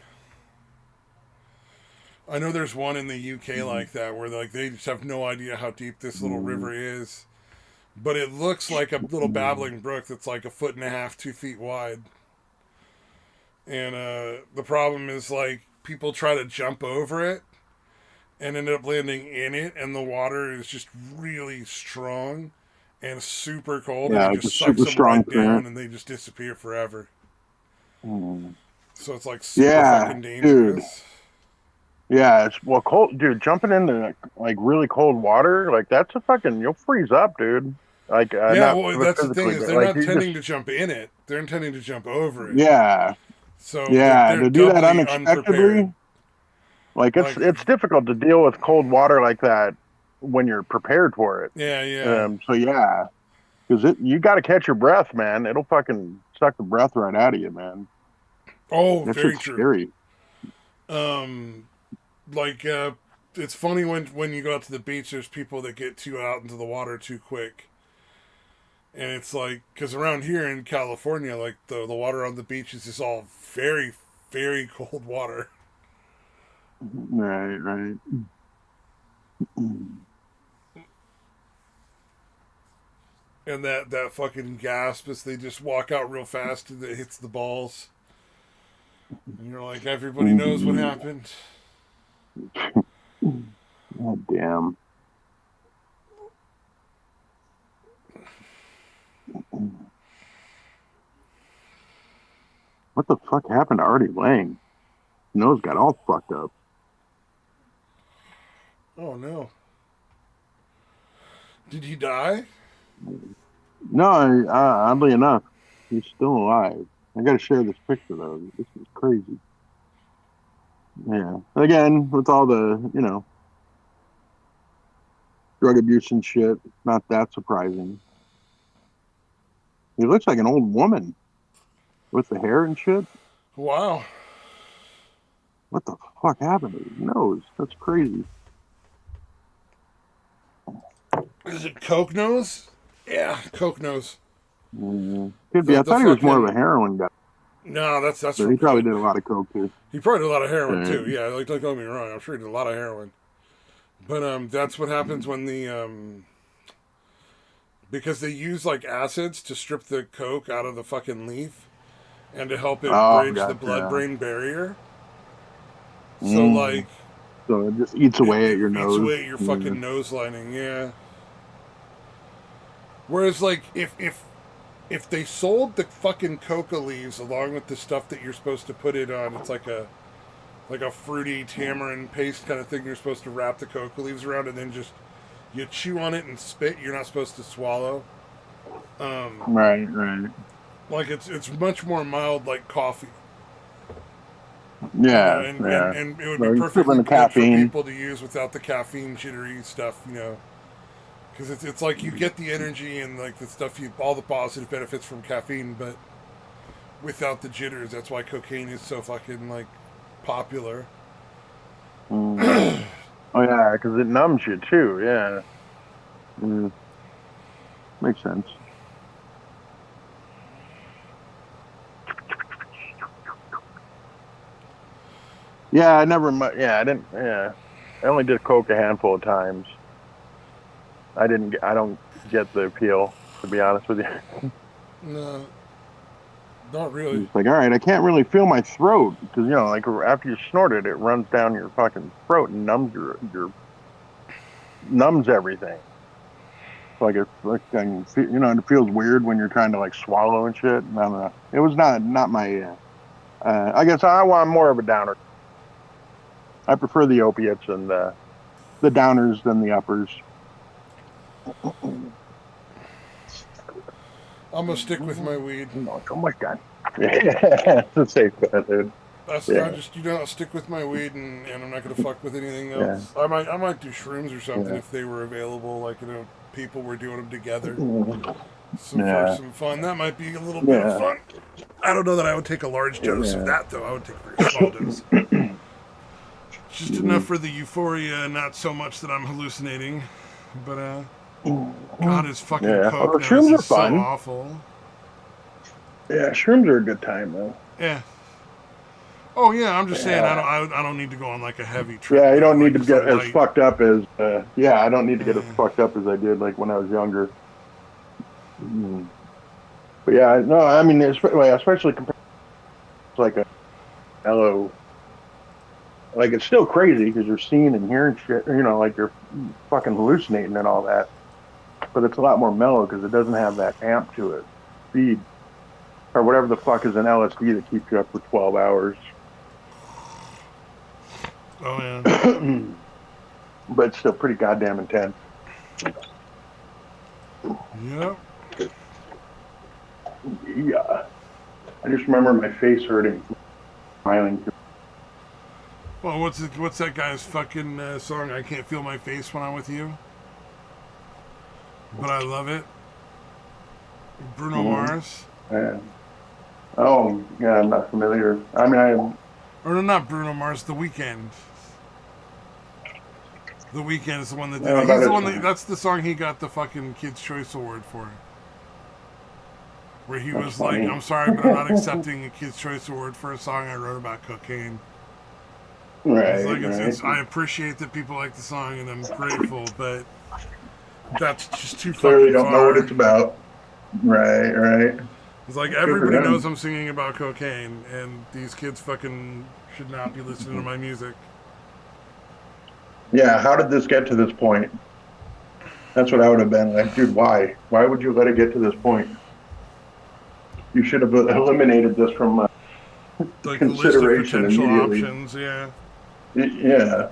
I know there's one in the UK like that where like they just have no idea how deep this little river is, but it looks like a little babbling brook that's like 1.5 feet, 2 feet wide. And the problem is like people try to jump over it and end up landing in it, and the water is just really strong and super cold, and it just sucks them right down, and they just disappear forever. So it's like super fucking dangerous. Dude. Yeah, it's cold, dude. Jumping into like really cold water, like that's you'll freeze up, dude. Like that's the thing is they're not intending to jump in it; they're intending to jump over it. Yeah. So they're to do that unexpectedly, unprepared. like it's difficult to deal with cold water like that when you're prepared for it. Yeah. So yeah, because you got to catch your breath, man. It'll fucking suck the breath right out of you, man. Oh, that's very true. Scary. It's funny when you go out to the beach, there's people that get too out into the water too quick. And it's like, because around here in California, like the water on the beach is just all very, very cold water. Right. And that fucking gasp as they just walk out real fast and it hits the balls. And you're like, everybody knows what happened. Oh, damn. What the fuck happened to Artie Lang? His nose got all fucked up. Oh, no. Did he die? No, oddly enough, he's still alive. I gotta share this picture, though. This is crazy. Yeah. Again, with all the, drug abuse and shit, not that surprising. He looks like an old woman with the hair and shit. Wow. What the fuck happened to his nose? That's crazy. Is it Coke nose? Yeah, Coke nose. Could be. I thought he was more of a heroin guy. No, that's But he probably did a lot of coke too. He probably did a lot of heroin too. Yeah, like don't get me wrong. I'm sure he did a lot of heroin. But that's what happens when because they use like acids to strip the coke out of the fucking leaf and to help it bridge the blood-brain barrier. So so it just eats away at your nose. Eats away at your fucking nose lining, yeah. Whereas like if they sold the fucking coca leaves along with the stuff that you're supposed to put it on, it's like a fruity tamarind paste kind of thing you're supposed to wrap the coca leaves around and then just you chew on it and spit. You're not supposed to swallow. Right. Like it's much more mild, like coffee. Yeah, and it would be perfectly good for people to use without the caffeine jittery stuff, because it's like you get the energy and like the stuff all the positive benefits from caffeine, but without the jitters. That's why cocaine is so fucking like popular. Oh yeah, because it numbs you too. Yeah, makes sense. Yeah, I didn't. Yeah, I only did coke a handful of times. I don't get the appeal, to be honest with you. No, not really. It's like, all right, I can't really feel my throat because like after you snort it, it runs down your fucking throat and numbs numbs everything. Like it feels weird when you're trying to like swallow and shit. I don't know. It was not my. I guess I want more of a downer. I prefer the opiates and the downers than the uppers. I'm gonna stick with my weed. No, so much done. Yeah, it's a safe bet, dude. I Yeah. just I'll stick with my weed and I'm not gonna fuck with anything Yeah. else. I might do shrooms or something Yeah. if they were available. Like people were doing them together. Mm. For Yeah. some fun. That might be a little bit of Yeah. fun. I don't know that I would take a large dose of Yeah. that though. I would take a very small dose. Just enough for the euphoria, not so much that I'm hallucinating. But God, his fucking Yeah. coke Well, nose shrooms are is so fun. awful. Yeah, shrooms are a good time though. Yeah. Oh yeah, I'm just saying Yeah. I don't need to go on like a heavy trip. Yeah, you don't like need to just a get as light- fucked up as. Yeah, I don't need to get as Yeah. fucked up as I did like when I was younger. But yeah, no, I mean, especially compared to like a mellow, like it's still crazy because you're seeing and hearing shit, like you're fucking hallucinating and all that. But it's a lot more mellow because it doesn't have that amp to it, speed, or whatever the fuck is an LSD that keeps you up for 12 hours. Oh yeah. But it's still pretty goddamn intense. Yep. Yeah. I just remember my face hurting, smiling. Well, what's that guy's fucking song? I can't feel my face when I'm with you, but I love it. Bruno Mars. Yeah. Oh, yeah, I'm not familiar. I mean, Or no, not Bruno Mars. The Weeknd. The Weeknd is the one that did Yeah, it. that He's the is one fine. that's the song he got the fucking Kids' Choice Award for. Where he That's was funny. like, I'm sorry, but I'm not accepting a Kids' Choice Award for a song I wrote about cocaine. right, It's like, right. I appreciate that people like the song and I'm grateful, but that's just too Clearly fucking don't far. know what it's about. Right, right. It's like for everybody them. knows I'm singing about cocaine, and these kids fucking should not be listening to my music. Yeah, how did this get to this point? That's what I would have been like, dude, why? Why would you let it get to this point? You should have eliminated this from Like the list of consideration potential immediately. options, yeah. Yeah.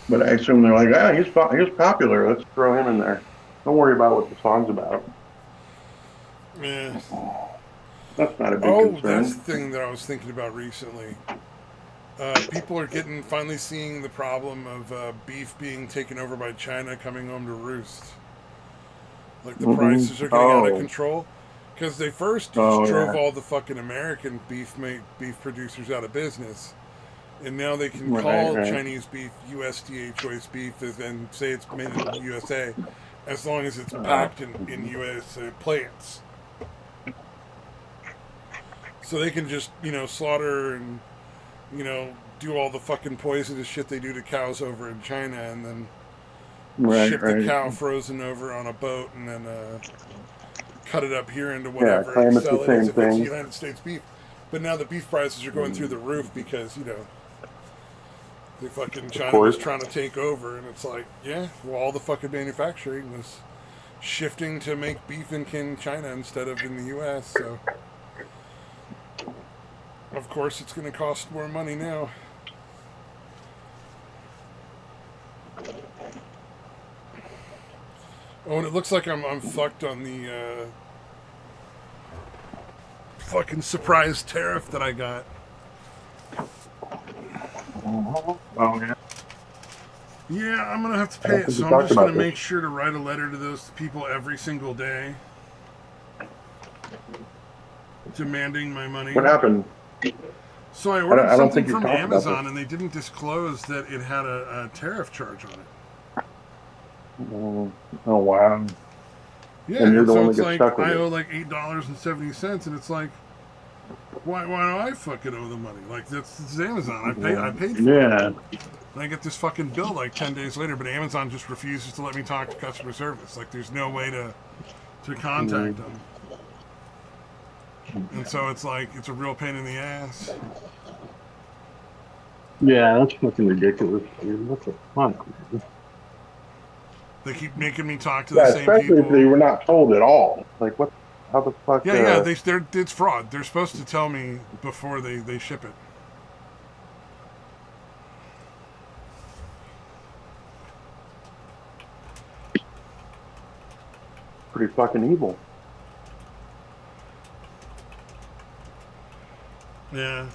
But I assume they're like, he's popular. Let's throw him in there. Don't worry about what the song's about. Yeah. That's not a big Oh, concern. that's the thing that I was thinking about recently. People are finally seeing the problem of beef being taken over by China coming home to roost. Like the prices are getting out of control. Because they first drove all the fucking American beef producers out of business. And now they can call Chinese beef USDA choice beef and say it's made in the USA as long as it's packed in US plants. So they can just, slaughter and, do all the fucking poisonous shit they do to cows over in China and then ship the cow frozen over on a boat and then cut it up here into whatever claim and it's sell the it as same if thing. it's United States beef. But now the beef prices are going through the roof because, the fucking China was trying to take over, and it's like, all the fucking manufacturing was shifting to make beef in China instead of in the U.S., so of course it's going to cost more money now. Oh, and it looks like I'm fucked on the fucking surprise tariff that I got. Oh, yeah. Yeah, I'm going to have to pay it, so I'm just going to make sure to write a letter to those people every single day demanding my money. What happened? So I ordered something from talked about Amazon, and they didn't disclose that it had a tariff charge on it. Oh, wow. Yeah, And you're the so one that it's gets like, stuck with I it. owe like $8.70, and it's like, why do I fucking owe the money? Like, this is Amazon. I paid for it. Yeah. And I get this fucking bill like 10 days later, but Amazon just refuses to let me talk to customer service. Like, there's no way to contact them. And so it's like, it's a real pain in the ass. Yeah, that's fucking ridiculous, dude. What the fuck? They keep making me talk to the same especially people. if they were not told at all. Like, what? How the fuck? Yeah, it's fraud. They're supposed to tell me before they ship it. pretty fucking evil. Yeah.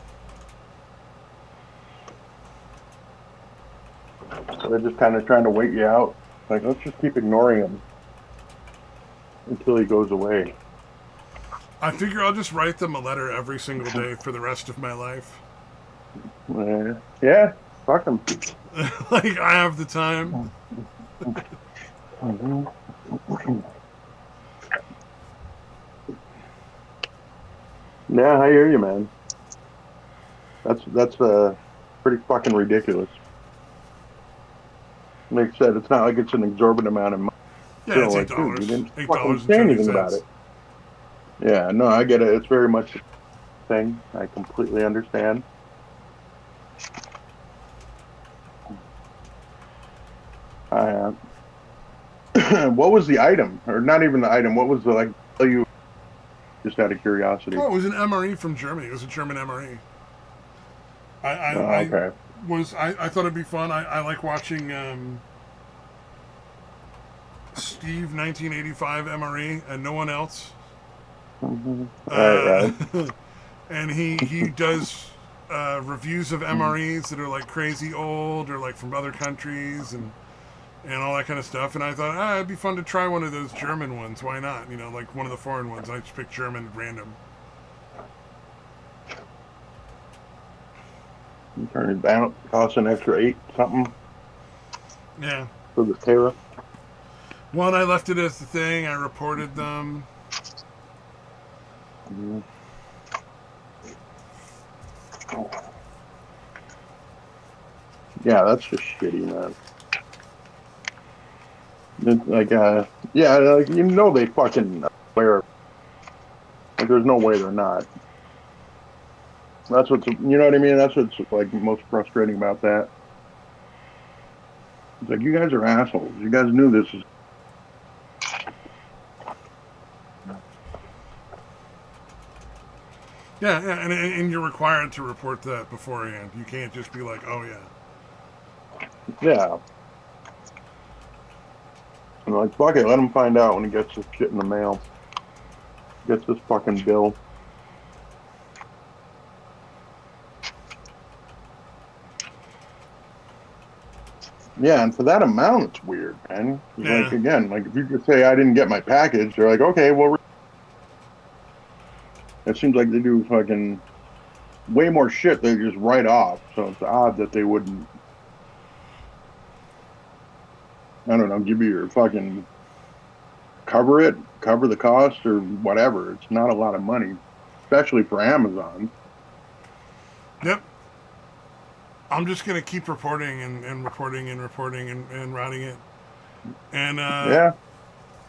So they're just kind of trying to wait you out. Like, let's just keep ignoring him until he goes away. I figure I'll just write them a letter every single day for the rest of my life. Yeah, fuck him. Like, I have the time. Yeah, I hear you, man. That's pretty fucking ridiculous. Like I said, it's not like it's an exorbitant amount of money. Yeah, Still, it's like, $8. dude, you didn't fucking say anything about $8.70. it. Yeah, no, I get it. It's very much a thing. I completely understand. What was the item, or not even the item? What was the like value? Just out of curiosity. Oh, it was an MRE from Germany. It was a German MRE. Okay. I thought it'd be fun. I like watching Steve 1985 MRE and no one else. Right. And he does reviews of MREs that are like crazy old or like from other countries and all that kind of stuff. And I thought, it'd be fun to try one of those German ones. Why not? You know, like one of the foreign ones. I just picked German at random. You turn it down. Costs an extra 8 something Yeah. for the tariff. Well, and I left it as the thing. I reported them. Mm-hmm. Yeah, that's just shitty, man. It's like, yeah, like, you know they fucking wear. Like, there's no way they're not. That's what's, you know what I mean? That's what's like most frustrating about that. It's like, you guys are assholes. You guys knew this is. Yeah, and you're required to report that beforehand. You can't just be like, oh yeah. Yeah. And like, fuck it, let him find out when he gets this shit in the mail. Gets this fucking bill. Yeah, and for that amount, it's weird, man. Yeah. Like, again, like, if you could say I didn't get my package, they're like, okay, well, it seems like they do fucking way more shit they just write off. So it's odd that they wouldn't, I don't know, give you your fucking, cover the cost or whatever. It's not a lot of money, especially for Amazon. Yep. I'm just going to keep reporting and reporting and reporting and routing it. And Yeah.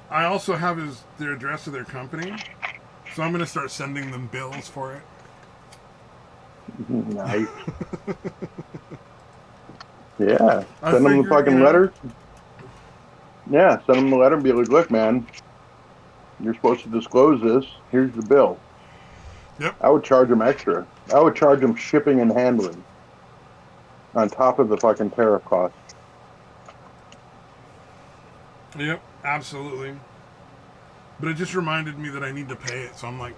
I also have their address of their company. So I'm going to start sending them bills for it. Nice. Yeah. I Send them the figured, fucking letter. Yeah, send them the letter and be like, look, man, you're supposed to disclose this. Here's the bill. Yep. I would charge them extra. I would charge them shipping and handling on top of the fucking tariff cost. Yep, absolutely. But it just reminded me that I need to pay it, so I'm like,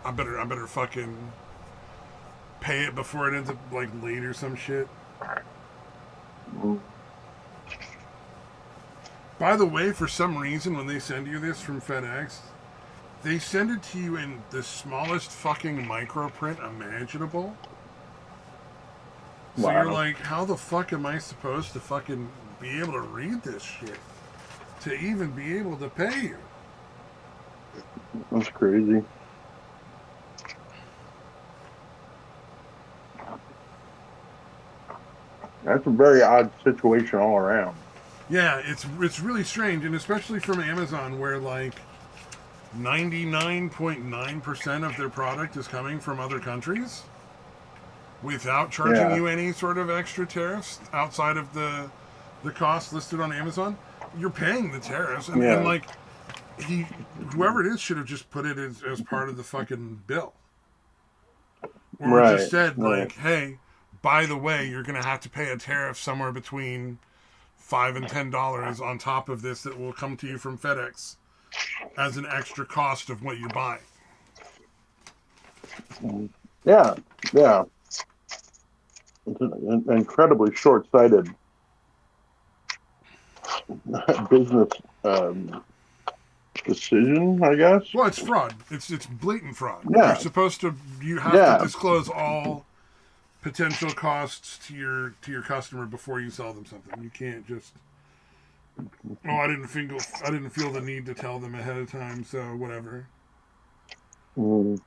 I better fucking pay it before it ends up like late or some shit. Mm. By the way, for some reason, when they send you this from FedEx, they send it to you in the smallest fucking micro print imaginable. So Wow. you're like, how the fuck am I supposed to fucking be able to read this shit? To even be able to pay you? That's crazy. That's a very odd situation all around. Yeah, it's really strange, and especially from Amazon, where like 99.9% of their product is coming from other countries without charging you any sort of extra tariffs outside of the cost listed on Amazon. You're paying the tariffs, and like whoever it is should have just put it as part of the fucking bill, or just said like, hey, by the way, you're gonna have to pay a tariff somewhere between $5 and $10 on top of this that will come to you from FedEx. as an extra cost of what you buy. Yeah, yeah. It's an incredibly short-sighted business decision, I guess. Well, it's fraud. It's blatant fraud. Yeah, You have to yeah. disclose all potential costs to your customer before you sell them something. You can't just, oh, I didn't feel the need to tell them ahead of time, so whatever. Mm.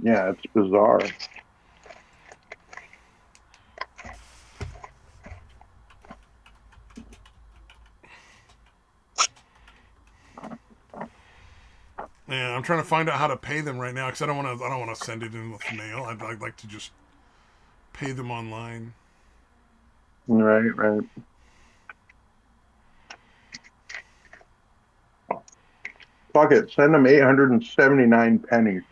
Yeah, it's bizarre. And I'm trying to find out how to pay them right now because I don't want to send it in with mail. I'd like to just pay them online. Right, right. Fuck it, send them 879 pennies.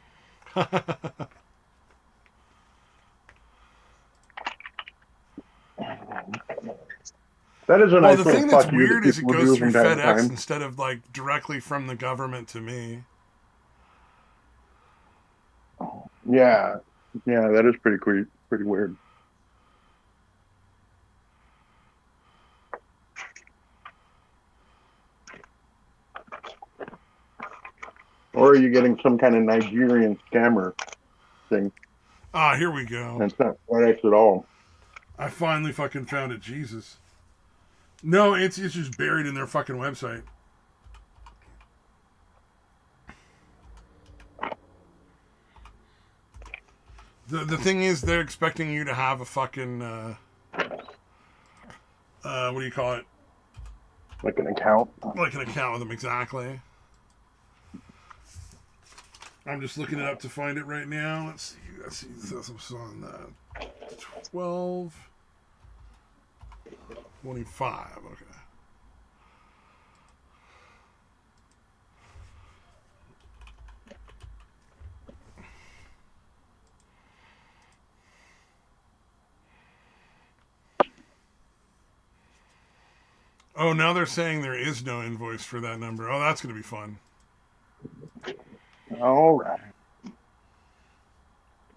That is a Well, nice the little thing that's fuck you that weird is it people goes do through from time to FedEx time. instead of like directly from the government to me. Yeah, yeah, that is pretty weird. Or are you getting some kind of Nigerian scammer thing? Ah, here we go. And it's not FedEx at all. I finally fucking found it. Jesus. No, it's just buried in their fucking website. The thing is, they're expecting you to have a fucking what do you call it? Like an account. Like an account with them, exactly. I'm just looking it up to find it right now. Let's see. This was on 12/25. Okay. Oh, now they're saying there is no invoice for that number. Oh, that's going to be fun. All right.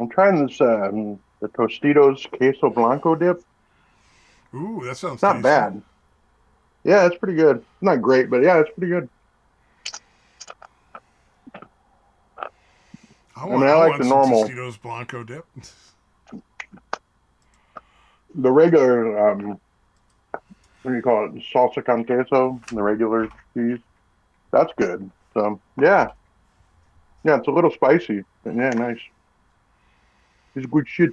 I'm trying this the Tostitos Queso Blanco dip. Ooh, that sounds It's not tasty. bad. Yeah, it's pretty good. Not great, but yeah, it's pretty good. I I like want the some normal, Tostitos Blanco dip. the regular, what do you call it? Salsa con queso, the regular cheese. That's good. So yeah, yeah, it's a little spicy, but yeah, nice. It's good shit.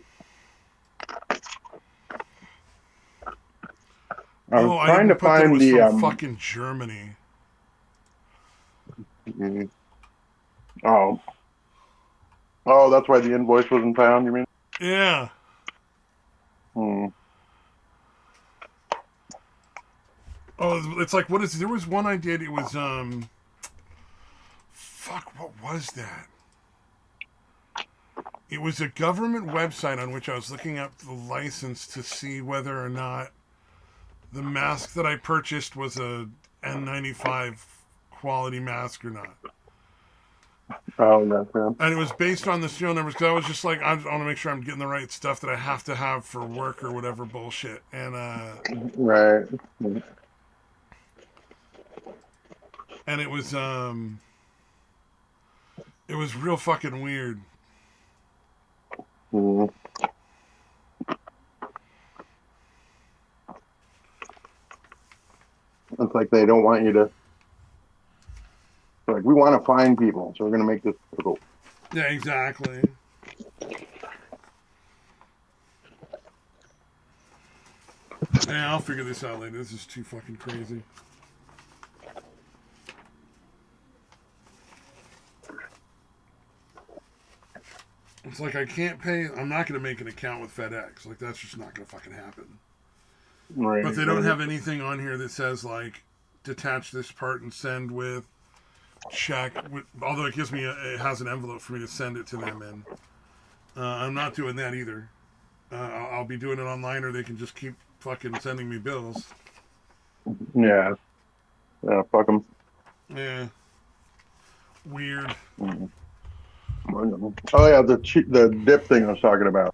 I was I trying to didn't put that it find was the from fucking Germany. mm, oh, oh, that's why the invoice wasn't found. You mean? Yeah. Hmm. Oh, it's like, what is, there was one I did, it was, fuck, what was that? It was a government website on which I was looking up the license to see whether or not the mask that I purchased was a N95 quality mask or not. Oh, that's good. And it was based on the serial numbers because I was just like, I want to make sure I'm getting the right stuff that I have to have for work or whatever bullshit. And Right. it was real fucking weird. Hmm. It's like they don't want you to. Like, we want to find people, so we're going to make this difficult. Yeah, exactly. Yeah, I'll figure this out later. This is too fucking crazy. It's like I can't pay. I'm not going to make an account with FedEx. Like, that's just not going to fucking happen. Right. But they don't have anything on here that says, like, detach this part and send with check. Although it gives me it has an envelope for me to send it to them in. I'm not doing that either. I'll be doing it online, or they can just keep fucking sending me bills. Yeah. Yeah, fuck them. Yeah. Weird. Oh yeah, the dip thing I was talking about.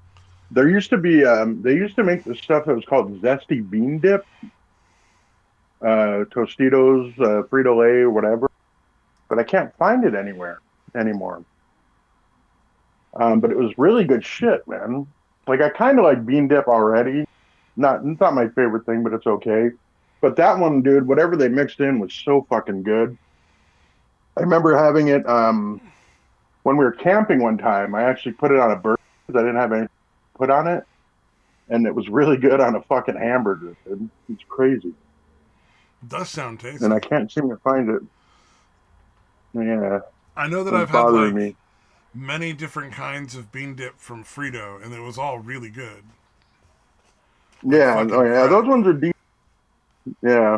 There used to be they used to make this stuff that was called zesty bean dip, Tostitos, Frito Lay, whatever. But I can't find it anywhere anymore. But it was really good shit, man. Like I kind of like bean dip already. It's not my favorite thing, but it's okay. But that one, dude, whatever they mixed in was so fucking good. I remember having it when we were camping one time. I actually put it on a burger because I didn't have anything to put on it, and it was really good on a fucking hamburger, dude. It's crazy. It does sound tasty. And I can't seem to find it. Yeah, I know that it's I've had bothering like me. many different kinds of bean dip from Frito, and it was all really good. Like Yeah, fucking oh yeah, those crack. ones are deep. Yeah,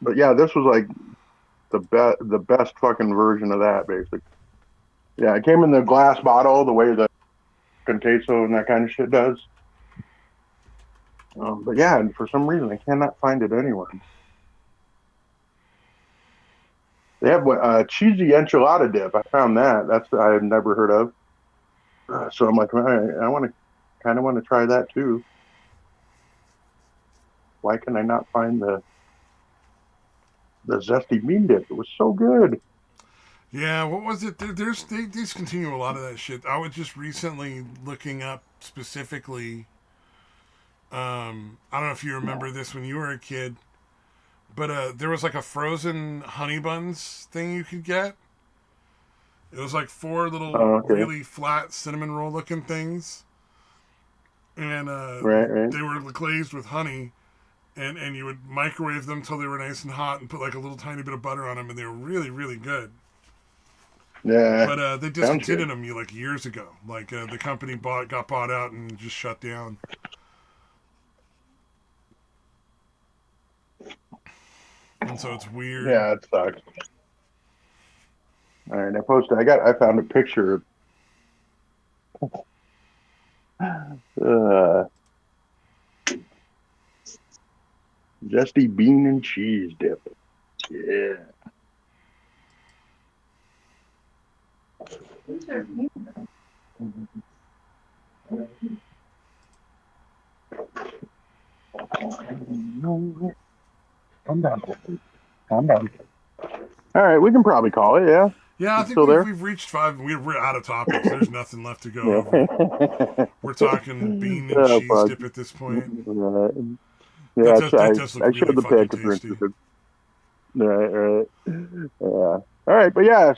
but yeah, this was like the best fucking version of that, basically. Yeah, it came in the glass bottle, the way the Conteso and that kind of shit does. But yeah, and for some reason I cannot find it anywhere. They have cheesy enchilada dip. I found that. That's I had never heard of. So I'm like, I want to kind of want to try that too. Why can I not find the zesty bean dip? It was so good. Yeah, what was it? They discontinue a lot of that shit. I was just recently looking up specifically. I don't know if you remember this when you were a kid, but there was like a frozen honey buns thing you could get. It was like four little Oh, okay, really flat cinnamon roll looking things, and right. they were glazed with honey. And you would microwave them until they were nice and hot, and put like a little tiny bit of butter on them, and they were really really good. Yeah, But they sounds discontinued good. them like years ago. Like the company got bought out and just shut down. And so it's weird. Yeah, it sucks. All right, I posted. I found a picture. Uh, zesty bean and cheese dip. Yeah. Calm down. Calm down. All right, we can probably call it. Yeah, Yeah, I it's think still there. we've reached 5. We're out of topics. There's nothing left to go over. Yeah. We're talking bean and Oh, cheese fuck. dip at this point. Yeah, That does look I really showed the fucking picture. tasty. Right. Yeah. All right, but yeah,